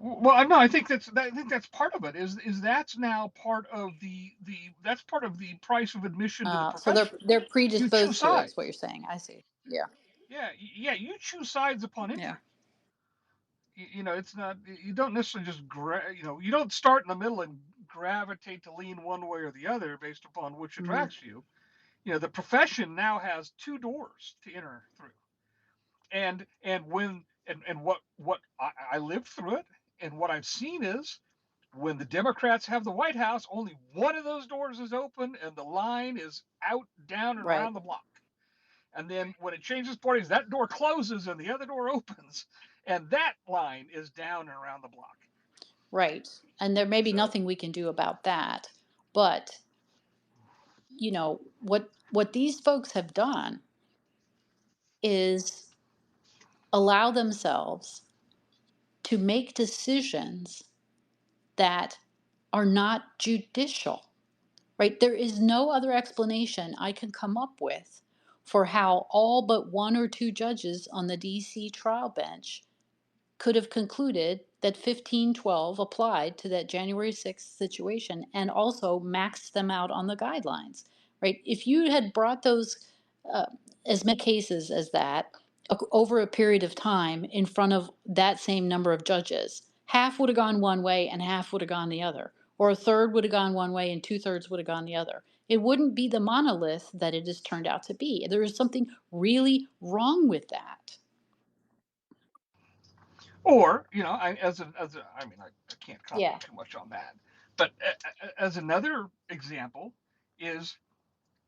Well, I know. I think that's part of it. Is that's now part of the that's part of the price of admission to the So they're profession. they're You choose predisposed to it, is what you're sides. saying. I see. Yeah, Yeah, yeah. You choose sides upon yeah. entry. It's not. You don't necessarily just you don't start in the middle and gravitate to lean one way or the other based upon which Hmm. attracts you. The profession now has two doors to enter through, and what I lived through it, and what I've seen is when the Democrats have the White House, only one of those doors is open, and the line is out, down, and Right, around the block. And then when it changes parties, that door closes and the other door opens, and that line is down and around the block. right. And there may be So, nothing we can do about that, but what these folks have done is allow themselves to make decisions that are not judicial. Right? There is no other explanation I can come up with for how all but one or two judges on the DC trial bench could have concluded that 1512 applied to that January 6th situation and also maxed them out on the guidelines, right? If you had brought those uh, as many cases as that over a period of time in front of that same number of judges, half would have gone one way and half would have gone the other, or a third would have gone one way and two-thirds would have gone the other. It wouldn't be the monolith that it has turned out to be. There is something really wrong with that. or I mean, I can't comment Yeah. too much on that, but as another example is,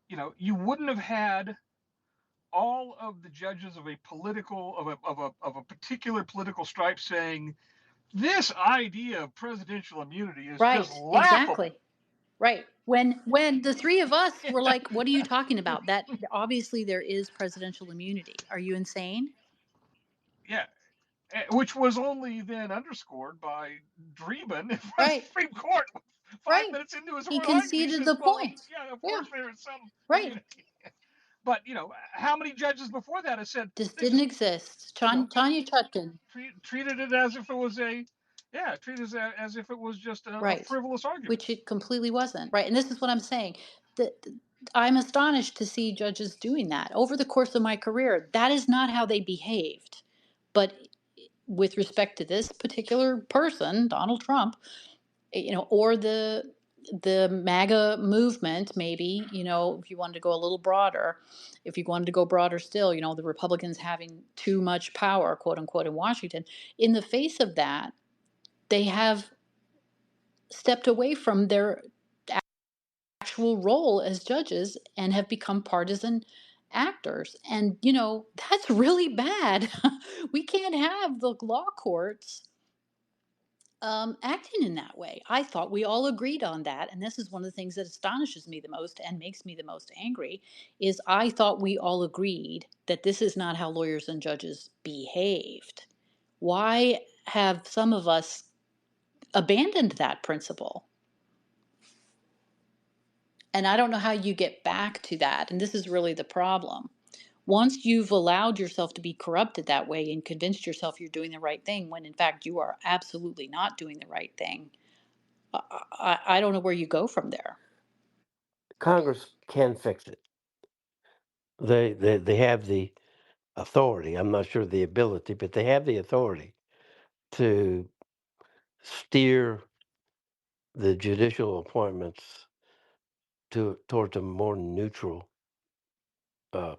you wouldn't have had all of the judges of a political of a particular political stripe saying this idea of presidential immunity is just Right, laughable. exactly. Right. When the three of us were like, "What are you talking about? That obviously there is presidential immunity. Are you insane?" Yeah, which was only then underscored by Dreeben in front of the Right. Supreme Court. Five Right. minutes into his He oral argument, he conceded says, the "Well, point. yeah, of Yeah. course there is some Right. immunity." But how many judges before that have said Just they didn't just exist. you know Tanya Chutkin. treated it as if it was treated as if it was just a Right. frivolous argument. Which it completely wasn't. Right. And this is what I'm saying. That I'm astonished to see judges doing that over the course of my career. That is not how they behaved. But with respect to this particular person, Donald Trump, or the MAGA movement, maybe, if you wanted to go a little broader, if you wanted to go broader still, the Republicans having too much power, quote unquote, in Washington. In the face of that, they have stepped away from their actual role as judges and have become partisan actors. And, that's really bad. We can't have the law courts acting in that way. I thought we all agreed on that, and this is one of the things that astonishes me the most and makes me the most angry. Is I thought we all agreed that this is not how lawyers and judges behaved. Why have some of us abandoned that principle? And I don't know how you get back to that. And this is really the problem. Once you've allowed yourself to be corrupted that way and convinced yourself you're doing the right thing when in fact you are absolutely not doing the right thing, I don't know where you go from there. Congress can fix it. They have the authority. I'm not sure the ability, but they have the authority to steer the judicial appointments towards a more neutral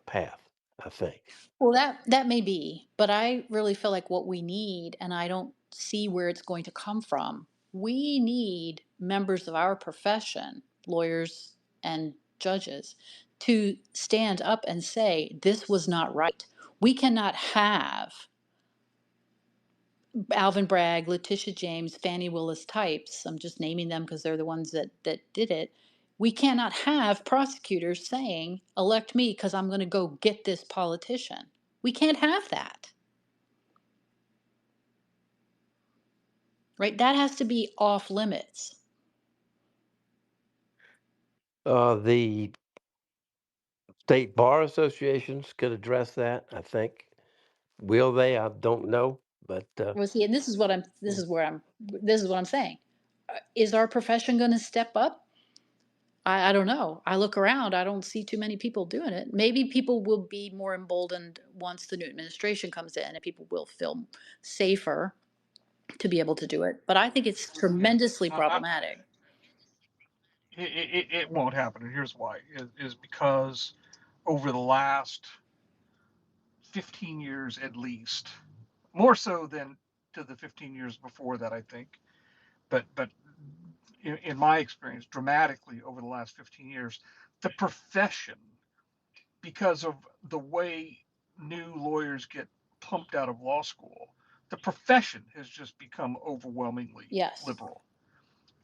path. I think. Well, that may be, but I really feel like what we need, and I don't. see where it's going to come from. We need members of our profession, lawyers and judges, to stand up and say, this was not right. We cannot have Alvin Bragg, Letitia James, Fannie Willis types. I'm just naming them because they're the ones that did it. We cannot have prosecutors saying, elect me because I'm going to go get this politician. We can't have that. Right? That has to be off limits. The state bar associations could address that, I think. Will they? I don't know, but Well, see, and this is what I'm saying. Is our profession going to step up? I don't know. I look around, I don't see too many people doing it. Maybe people will be more emboldened once the new administration comes in and people will feel safer to be able to do it. But I think it's Yeah, tremendously problematic. it won't happen, and here's why: is because over the last 15 years at least, more so than to the 15 years before that, I think. But in my experience, dramatically over the last 15 years, the profession, because of the way new lawyers get pumped out of law school, the profession has just become overwhelmingly Yes. liberal.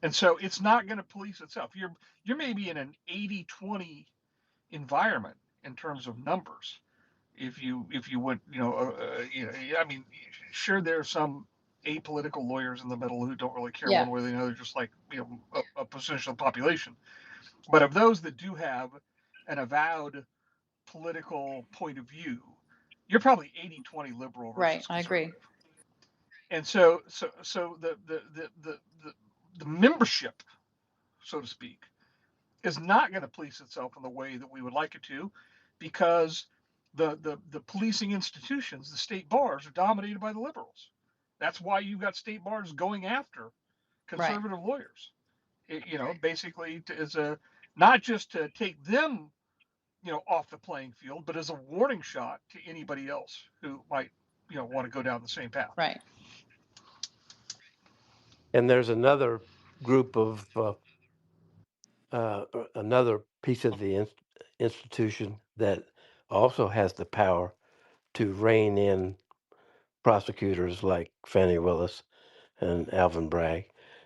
And so it's not going to police itself. You're maybe in an 80-20 environment in terms of numbers. If you would I mean, sure, there are some apolitical lawyers in the middle who don't really care Yeah. one way or the other, just like a percentage of the population. But of those that do have an avowed political point of view, you're probably 80-20 liberal Right. versus I agree. conservative. And so the membership, so to speak, is not going to police itself in the way that we would like it to, because the policing institutions, the state bars, are dominated by the liberals. That's why you've got state bars going after Right. conservative lawyers. Basically as a not just to take them, off the playing field, but as a warning shot to anybody else who might, want to go down the same path. Right. and there's another group of another piece of the institution that also has the power to rein in prosecutors like Fannie Willis and Alvin Bragg,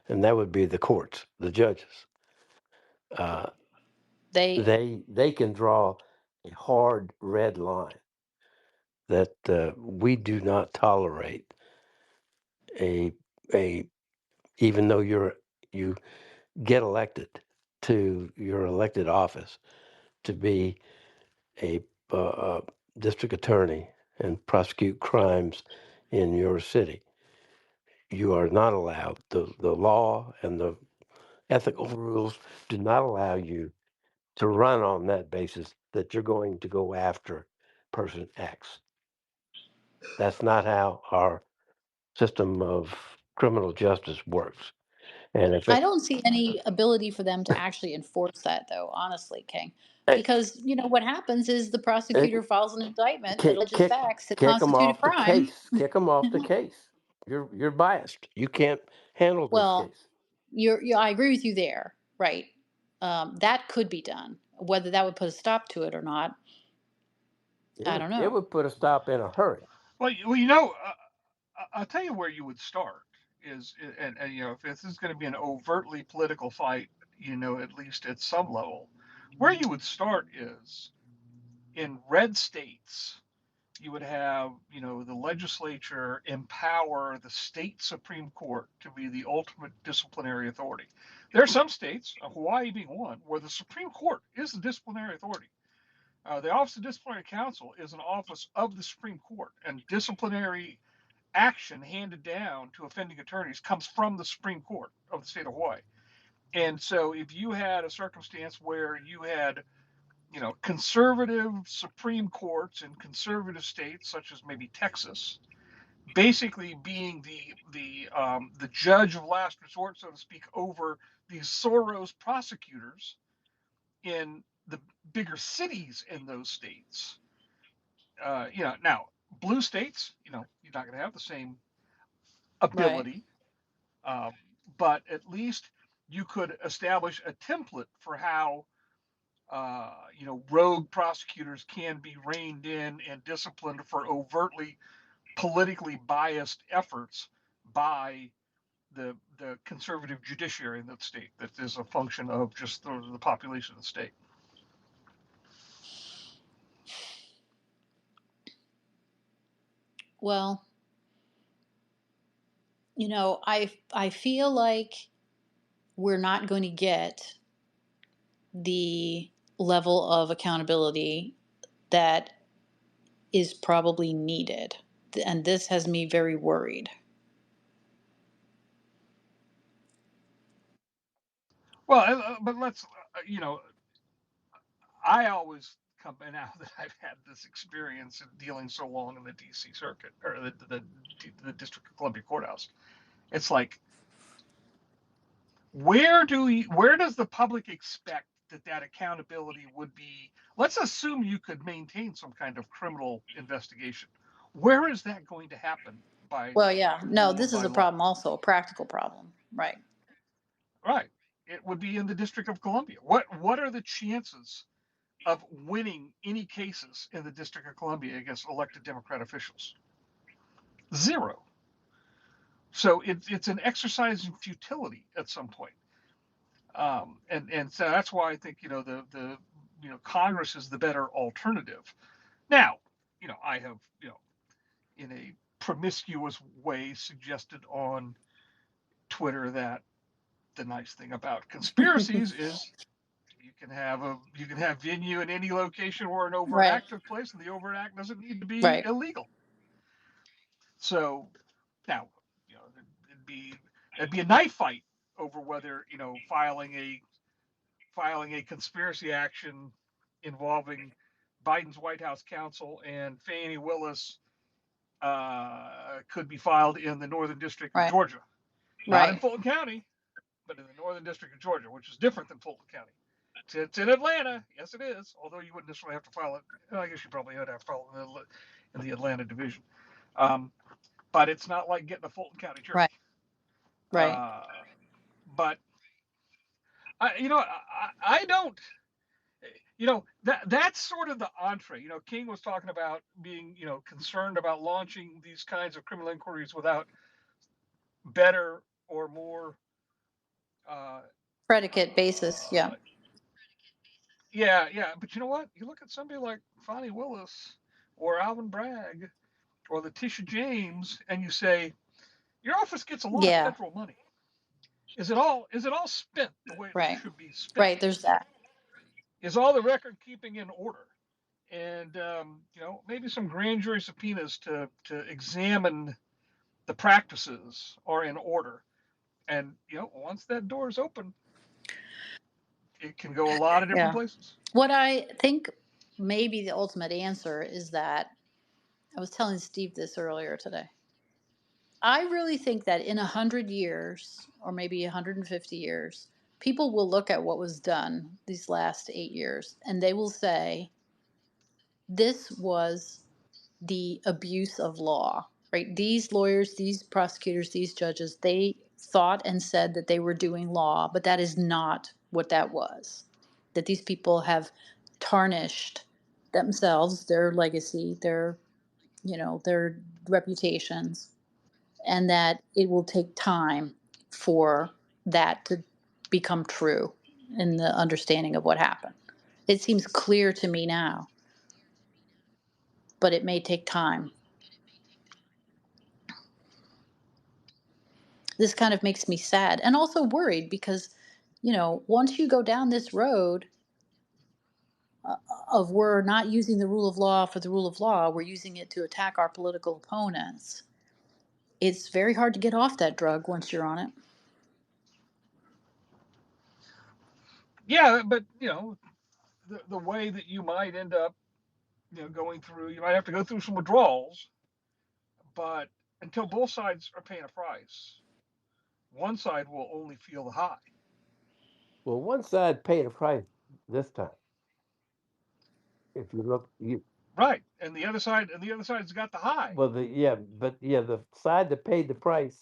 and that would be the courts, the judges. Uh, They they can draw a hard red line that we do not tolerate a a even though you get elected to your elected office to be a district attorney and prosecute crimes in your city. You are not allowed. The law and the ethical rules do not allow you to run on that basis that you're going to go after person X. That's not how our system of criminal justice works. And if I it, don't see any ability for them to actually enforce that, though, honestly, King. it, Because, what happens is the it prosecutor files an indictment that kick alleges kick facts that kick them constitute a off the crime. case. Kick them off the case. You're biased. You can't handle this Well, case. I agree with you there, right? That could be done. Whether that would put a stop to it or not, It I would don't it know. would put a stop in a hurry. Well, I'll tell you where you would start is, and if this is going to be an overtly political fight, at least at some level, where you would start is in red states. You would have, the legislature empower the state Supreme Court to be the ultimate disciplinary authority. There are some states, Hawaii being one, where the Supreme Court is the disciplinary authority. The Office of Disciplinary Counsel is an office of the Supreme Court, and disciplinary action handed down to offending attorneys comes from the Supreme Court of the state of Hawaii. And so if you had a circumstance where you had, conservative Supreme Courts in conservative states, such as maybe Texas, basically being the judge of last resort, so to speak, over these Soros prosecutors in the bigger cities in those states. Now blue states, you're not going to have the same Right. ability, um, but at least you could establish a template for how rogue prosecutors can be reined in and disciplined for overtly politically biased efforts by the conservative judiciary in that state. That is a function of just the population of the state. Well, I feel like we're not going to get the level of accountability that is probably needed. And this has me very worried. Well, but let's I always come now that I've had this experience in dealing so long in the D.C. circuit or the District of Columbia courthouse. It's like where does the public expect that accountability would be? Let's assume you could maintain some kind of criminal investigation. Where is that going to happen by Well, yeah, no, rule or this is by a law? problem also, a practical problem. Right. Right. It would be in the District of Columbia. What are the chances of winning any cases in the District of Columbia against elected Democrat officials? Zero. So it's an exercise in futility at some point. And so that's why I think the Congress is the better alternative. Now, I have in a promiscuous way suggested on Twitter that the nice thing about conspiracies is you can have venue in any location where an overt Right. act took place, and the overt act doesn't need to be Right. illegal. So now, you know, it'd be a knife fight over whether filing a conspiracy action involving Biden's White House counsel and Fani Willis could be filed in the Northern District of Right. Georgia, not in Right. Fulton County, but in the Northern District of Georgia, which is different than Fulton County. It's in Atlanta, yes, it is. Although you wouldn't necessarily have to file it. I guess you probably would have to file it in the Atlanta division, but it's not like getting a Fulton County jury. Right. Right. Uh, but I don't. That's sort of the entree. King was talking about being concerned about launching these kinds of criminal inquiries without better or more uh, Predicate basis. Yeah. uh, yeah. But you know what? You look at somebody like Fani Willis or Alvin Bragg or Letitia James, and you say your office gets a lot of Yeah. federal money. Is it all spent the way it Right. should be spent? Right. There's that. Is all the record keeping in order? And maybe some grand jury subpoenas to examine the practices are in order. And once that door is open, it can go a lot of different Yeah. places. What I think maybe the ultimate answer is that I was telling Steve this earlier today. I really think that in 100 years, or maybe 150 years, people will look at what was done these last 8 years and they will say, this was the abuse of law, right? These lawyers, these prosecutors, these judges, they thought and said that they were doing law, but that is not what that was. That these people have tarnished themselves, their legacy, their reputations, and that it will take time for that to become true in the understanding of what happened. It seems clear to me now, but it may take time. This kind of makes me sad and also worried because, once you go down this road of we're not using the rule of law for the rule of law, we're using it to attack our political opponents. It's very hard to get off that drug once you're on it. Yeah, but the way that you might end up, you might have to go through some withdrawals, but until both sides are paying a price, one side will only feel the high. Well, one side paid a price this time. If you look, Right, and the other side's got the high. the side that paid the price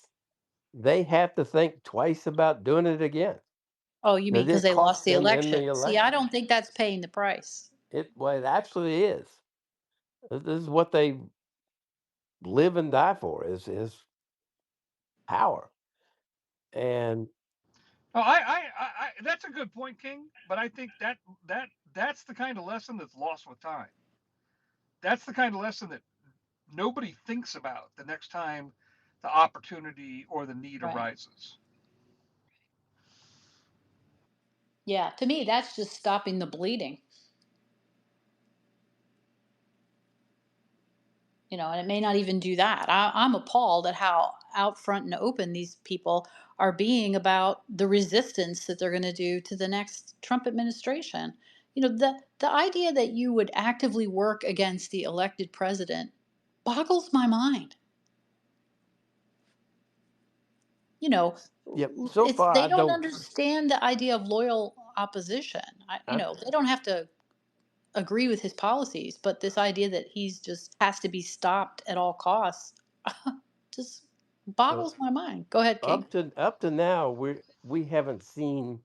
they have to think twice about doing it again. Oh, you mean That because it they lost cost the them in election? the See, I election. don't think that's paying the price. It absolutely is. This is what they live and die for, is power. And Oh, that's a good point, King. But I think that's the kind of lesson that's lost with time. That's the kind of lesson that nobody thinks about the next time the opportunity or the need Right. arises. Yeah, to me, that's just stopping the bleeding. And it may not even do that. I'm appalled at how out front and open these people are being about the resistance that they're going to do to the next Trump administration. The idea that you would actively work against the elected president boggles my mind. You know, yep, so it's far they I don't don't. understand the idea of loyal opposition. I, They don't have to agree with his policies, but this idea that he's just has to be stopped at all costs just uh, boggles my mind. Go ahead, King. up to now, we haven't seen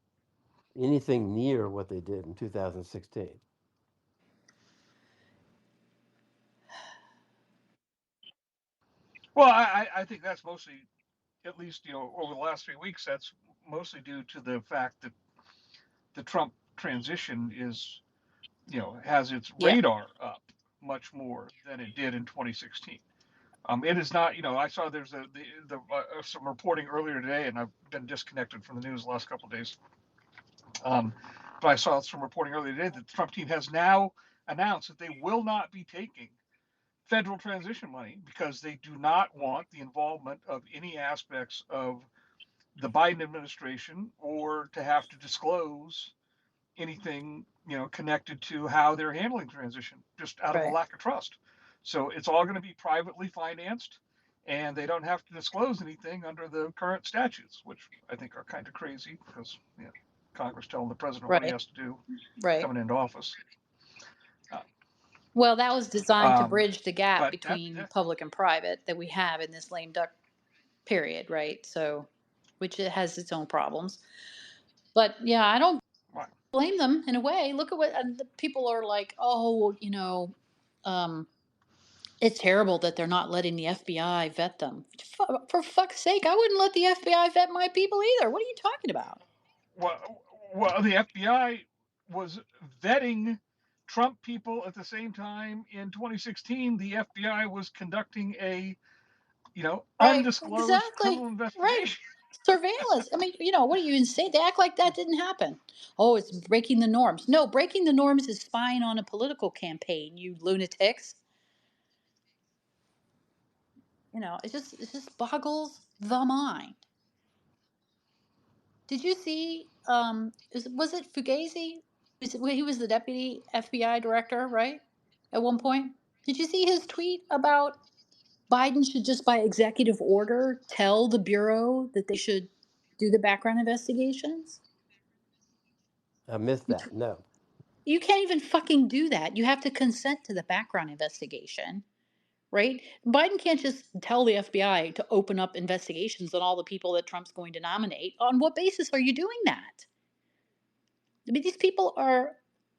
anything near what they did in 2016. Well, I think that's mostly, at least over the last 3 weeks, that's mostly due to the fact that the Trump transition is has its Yeah, radar up much more than it did in 2016. It is not, I saw there's some reporting earlier today, and I've been disconnected from the news the last couple of days. But I saw some reporting earlier today that the Trump team has now announced that they will not be taking federal transition money because they do not want the involvement of any aspects of the Biden administration or to have to disclose anything connected to how they're handling transition, just out of a right, lack of trust. So it's all going to be privately financed, and they don't have to disclose anything under the current statutes, which I think are kind of crazy because Congress telling the president what he right, has to do right. coming into office. Uh, Well, that was designed to um, bridge the gap but that, between that public and private that we have in this lame duck period, right? So, which it has its own problems. But yeah, I don't well, blame them in a way. Look at what the people are like. Oh, it's terrible that they're not letting the FBI vet them. For fuck's sake, I wouldn't let the FBI vet my people either. What are you talking about? well, the FBI was vetting Trump people at the same time in 2016. The FBI was conducting a Right, undisclosed exactly. criminal Right. investigation. Surveillance. I mean, what are you insane? They act like that didn't happen. Oh, it's breaking the norms. No, breaking the norms is spying on a political campaign, you lunatics. It just boggles the mind. Did you see was it Fugazi? He was the deputy FBI director, right? At one point. Did you see his tweet about Biden should just by executive order tell the bureau that they should do the background investigations? I missed that. No, You can't even fucking do that. You have to consent to the background investigation, right? Biden can't just tell the FBI to open up investigations on all the people that Trump's going to nominate. On what basis are you doing that? I mean, these people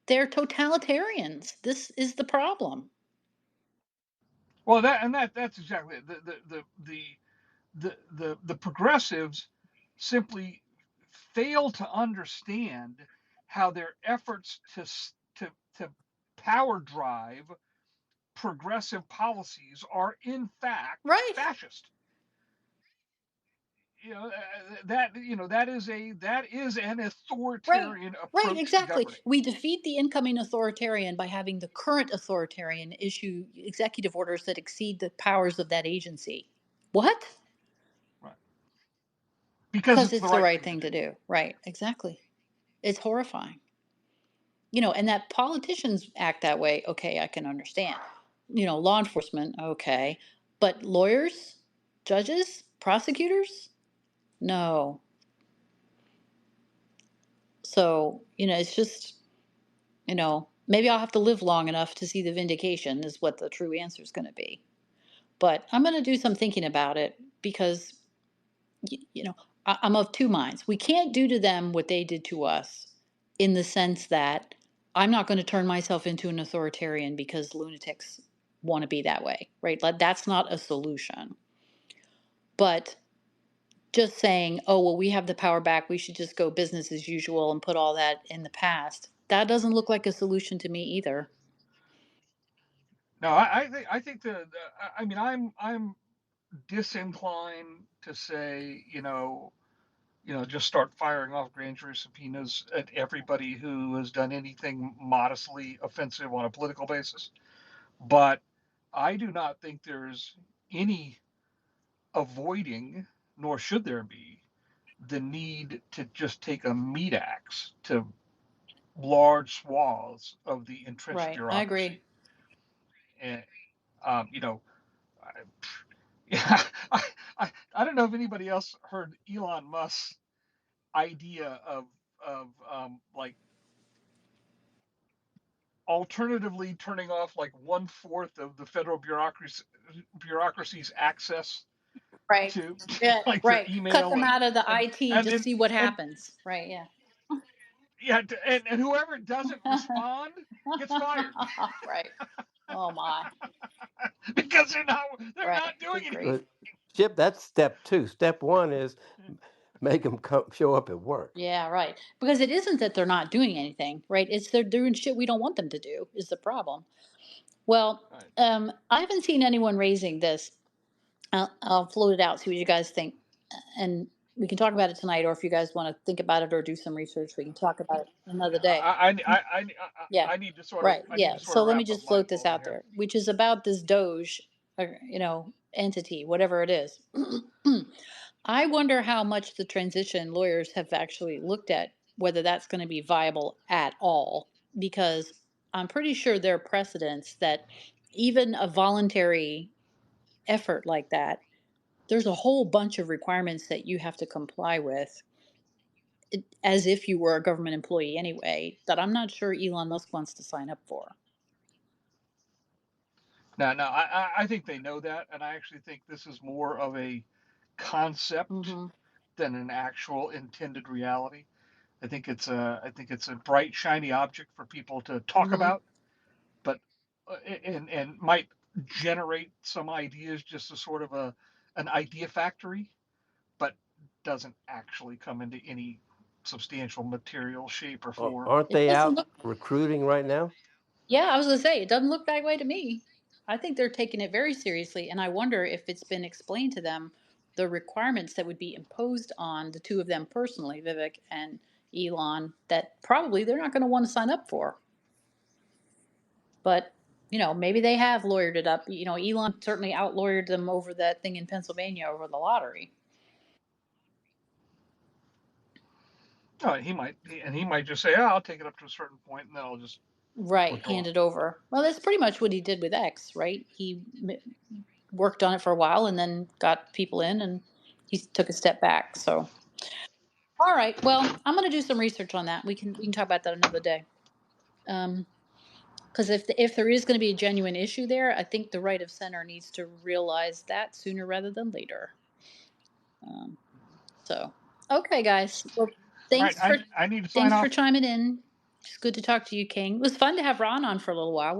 they're totalitarians. This is the problem. Well, that's exactly it. The progressives simply fail to understand how their efforts to power drive progressive policies are in fact Right. fascist. That is an Right. authoritarian Right, approach to exactly. governing. We defeat the incoming authoritarian by having the current authoritarian issue executive orders that exceed the powers of that agency. What? Right. Because Because it's the it's the right right thing to thing to do. do. Right, exactly. It's horrifying. And that politicians act that way, okay, I can understand. Law enforcement, okay. But lawyers, judges, prosecutors? No. So, it's just, maybe I'll have to live long enough to see the vindication, is what the true answer is going to be. But I'm going to do some thinking about it because, I'm of two minds. We can't do to them what they did to us, in the sense that I'm not going to turn myself into an authoritarian because lunatics want to be that way, right? Like, that's not a solution. But just saying, oh, well, we have the power back, we should just go business as usual and put all that in the past, that doesn't look like a solution to me either. No, I think I mean, I'm disinclined to say, just start firing off grand jury subpoenas at everybody who has done anything modestly offensive on a political basis. But I do not think there's any avoiding, nor should there be, the need to just take a meat axe to large swaths of the entrenched Right, I bureaucracy. agree. And, you know, yeah, I don't know if anybody else heard Elon Musk's idea of like alternatively turning off like 1/4 of the federal bureaucracy's access Right. to Yeah, like their right. Cut email them out of the IT, and just and see what and happens. Right, yeah. yeah, and whoever doesn't respond gets fired Right. Oh my. because they're Right. not doing Good anything. grief. But Chip, that's step two. Step one is make them show up at work. Yeah, right. Because it isn't that they're not doing anything, right? It's they're doing shit we don't want them to do is the problem. Well, Right. I haven't seen anyone raising this. I'll float it out, see what you guys think, and we can talk about it tonight. Or if you guys want to think about it or do some research, we can talk about it another Yeah, day. Yeah, I need to sort of right. Yeah. So let me wrap up just my float this opponent out here. there, which is about this Doge, entity, whatever it is. I wonder how much the transition lawyers have actually looked at whether that's going to be viable at all, because I'm pretty sure there are precedents that even a voluntary effort like that, there's a whole bunch of requirements that you have to comply with, as if you were a government employee anyway, that I'm not sure Elon Musk wants to sign up for. No, I think they know that, and I actually think this is more of a concept Mm-hmm. than an actual intended reality. I think it's a bright shiny object for people to talk Mm-hmm. about, but and might generate some ideas, just as sort of an idea factory, but doesn't actually come into any substantial material shape or form. Aren't It they doesn't out look. recruiting right now? Yeah, I was gonna say it doesn't look that way to me. I think they're taking it very seriously, and I wonder if it's been explained to them the requirements that would be imposed on the two of them personally, Vivek and Elon, that probably they're not going to want to sign up for. But maybe they have lawyered it up. Elon certainly out lawyered them over that thing in Pennsylvania over the lottery. Oh, he might just say, "Oh, I'll take it up to a certain point, and then I'll just Right, withdraw." hand it over. Well, that's pretty much what he did with X, right? He worked on it for a while and then got people in, and he took a step back. So, all right. Well, I'm going to do some research on that. We can talk about that another day. Because if there is going to be a genuine issue there, I think the right of center needs to realize that sooner rather than later. Um, so, okay, guys. Well, All right, thanks for I need to sign thanks for off. chiming in. It's good to talk to you, King. It was fun to have Ron on for a little while.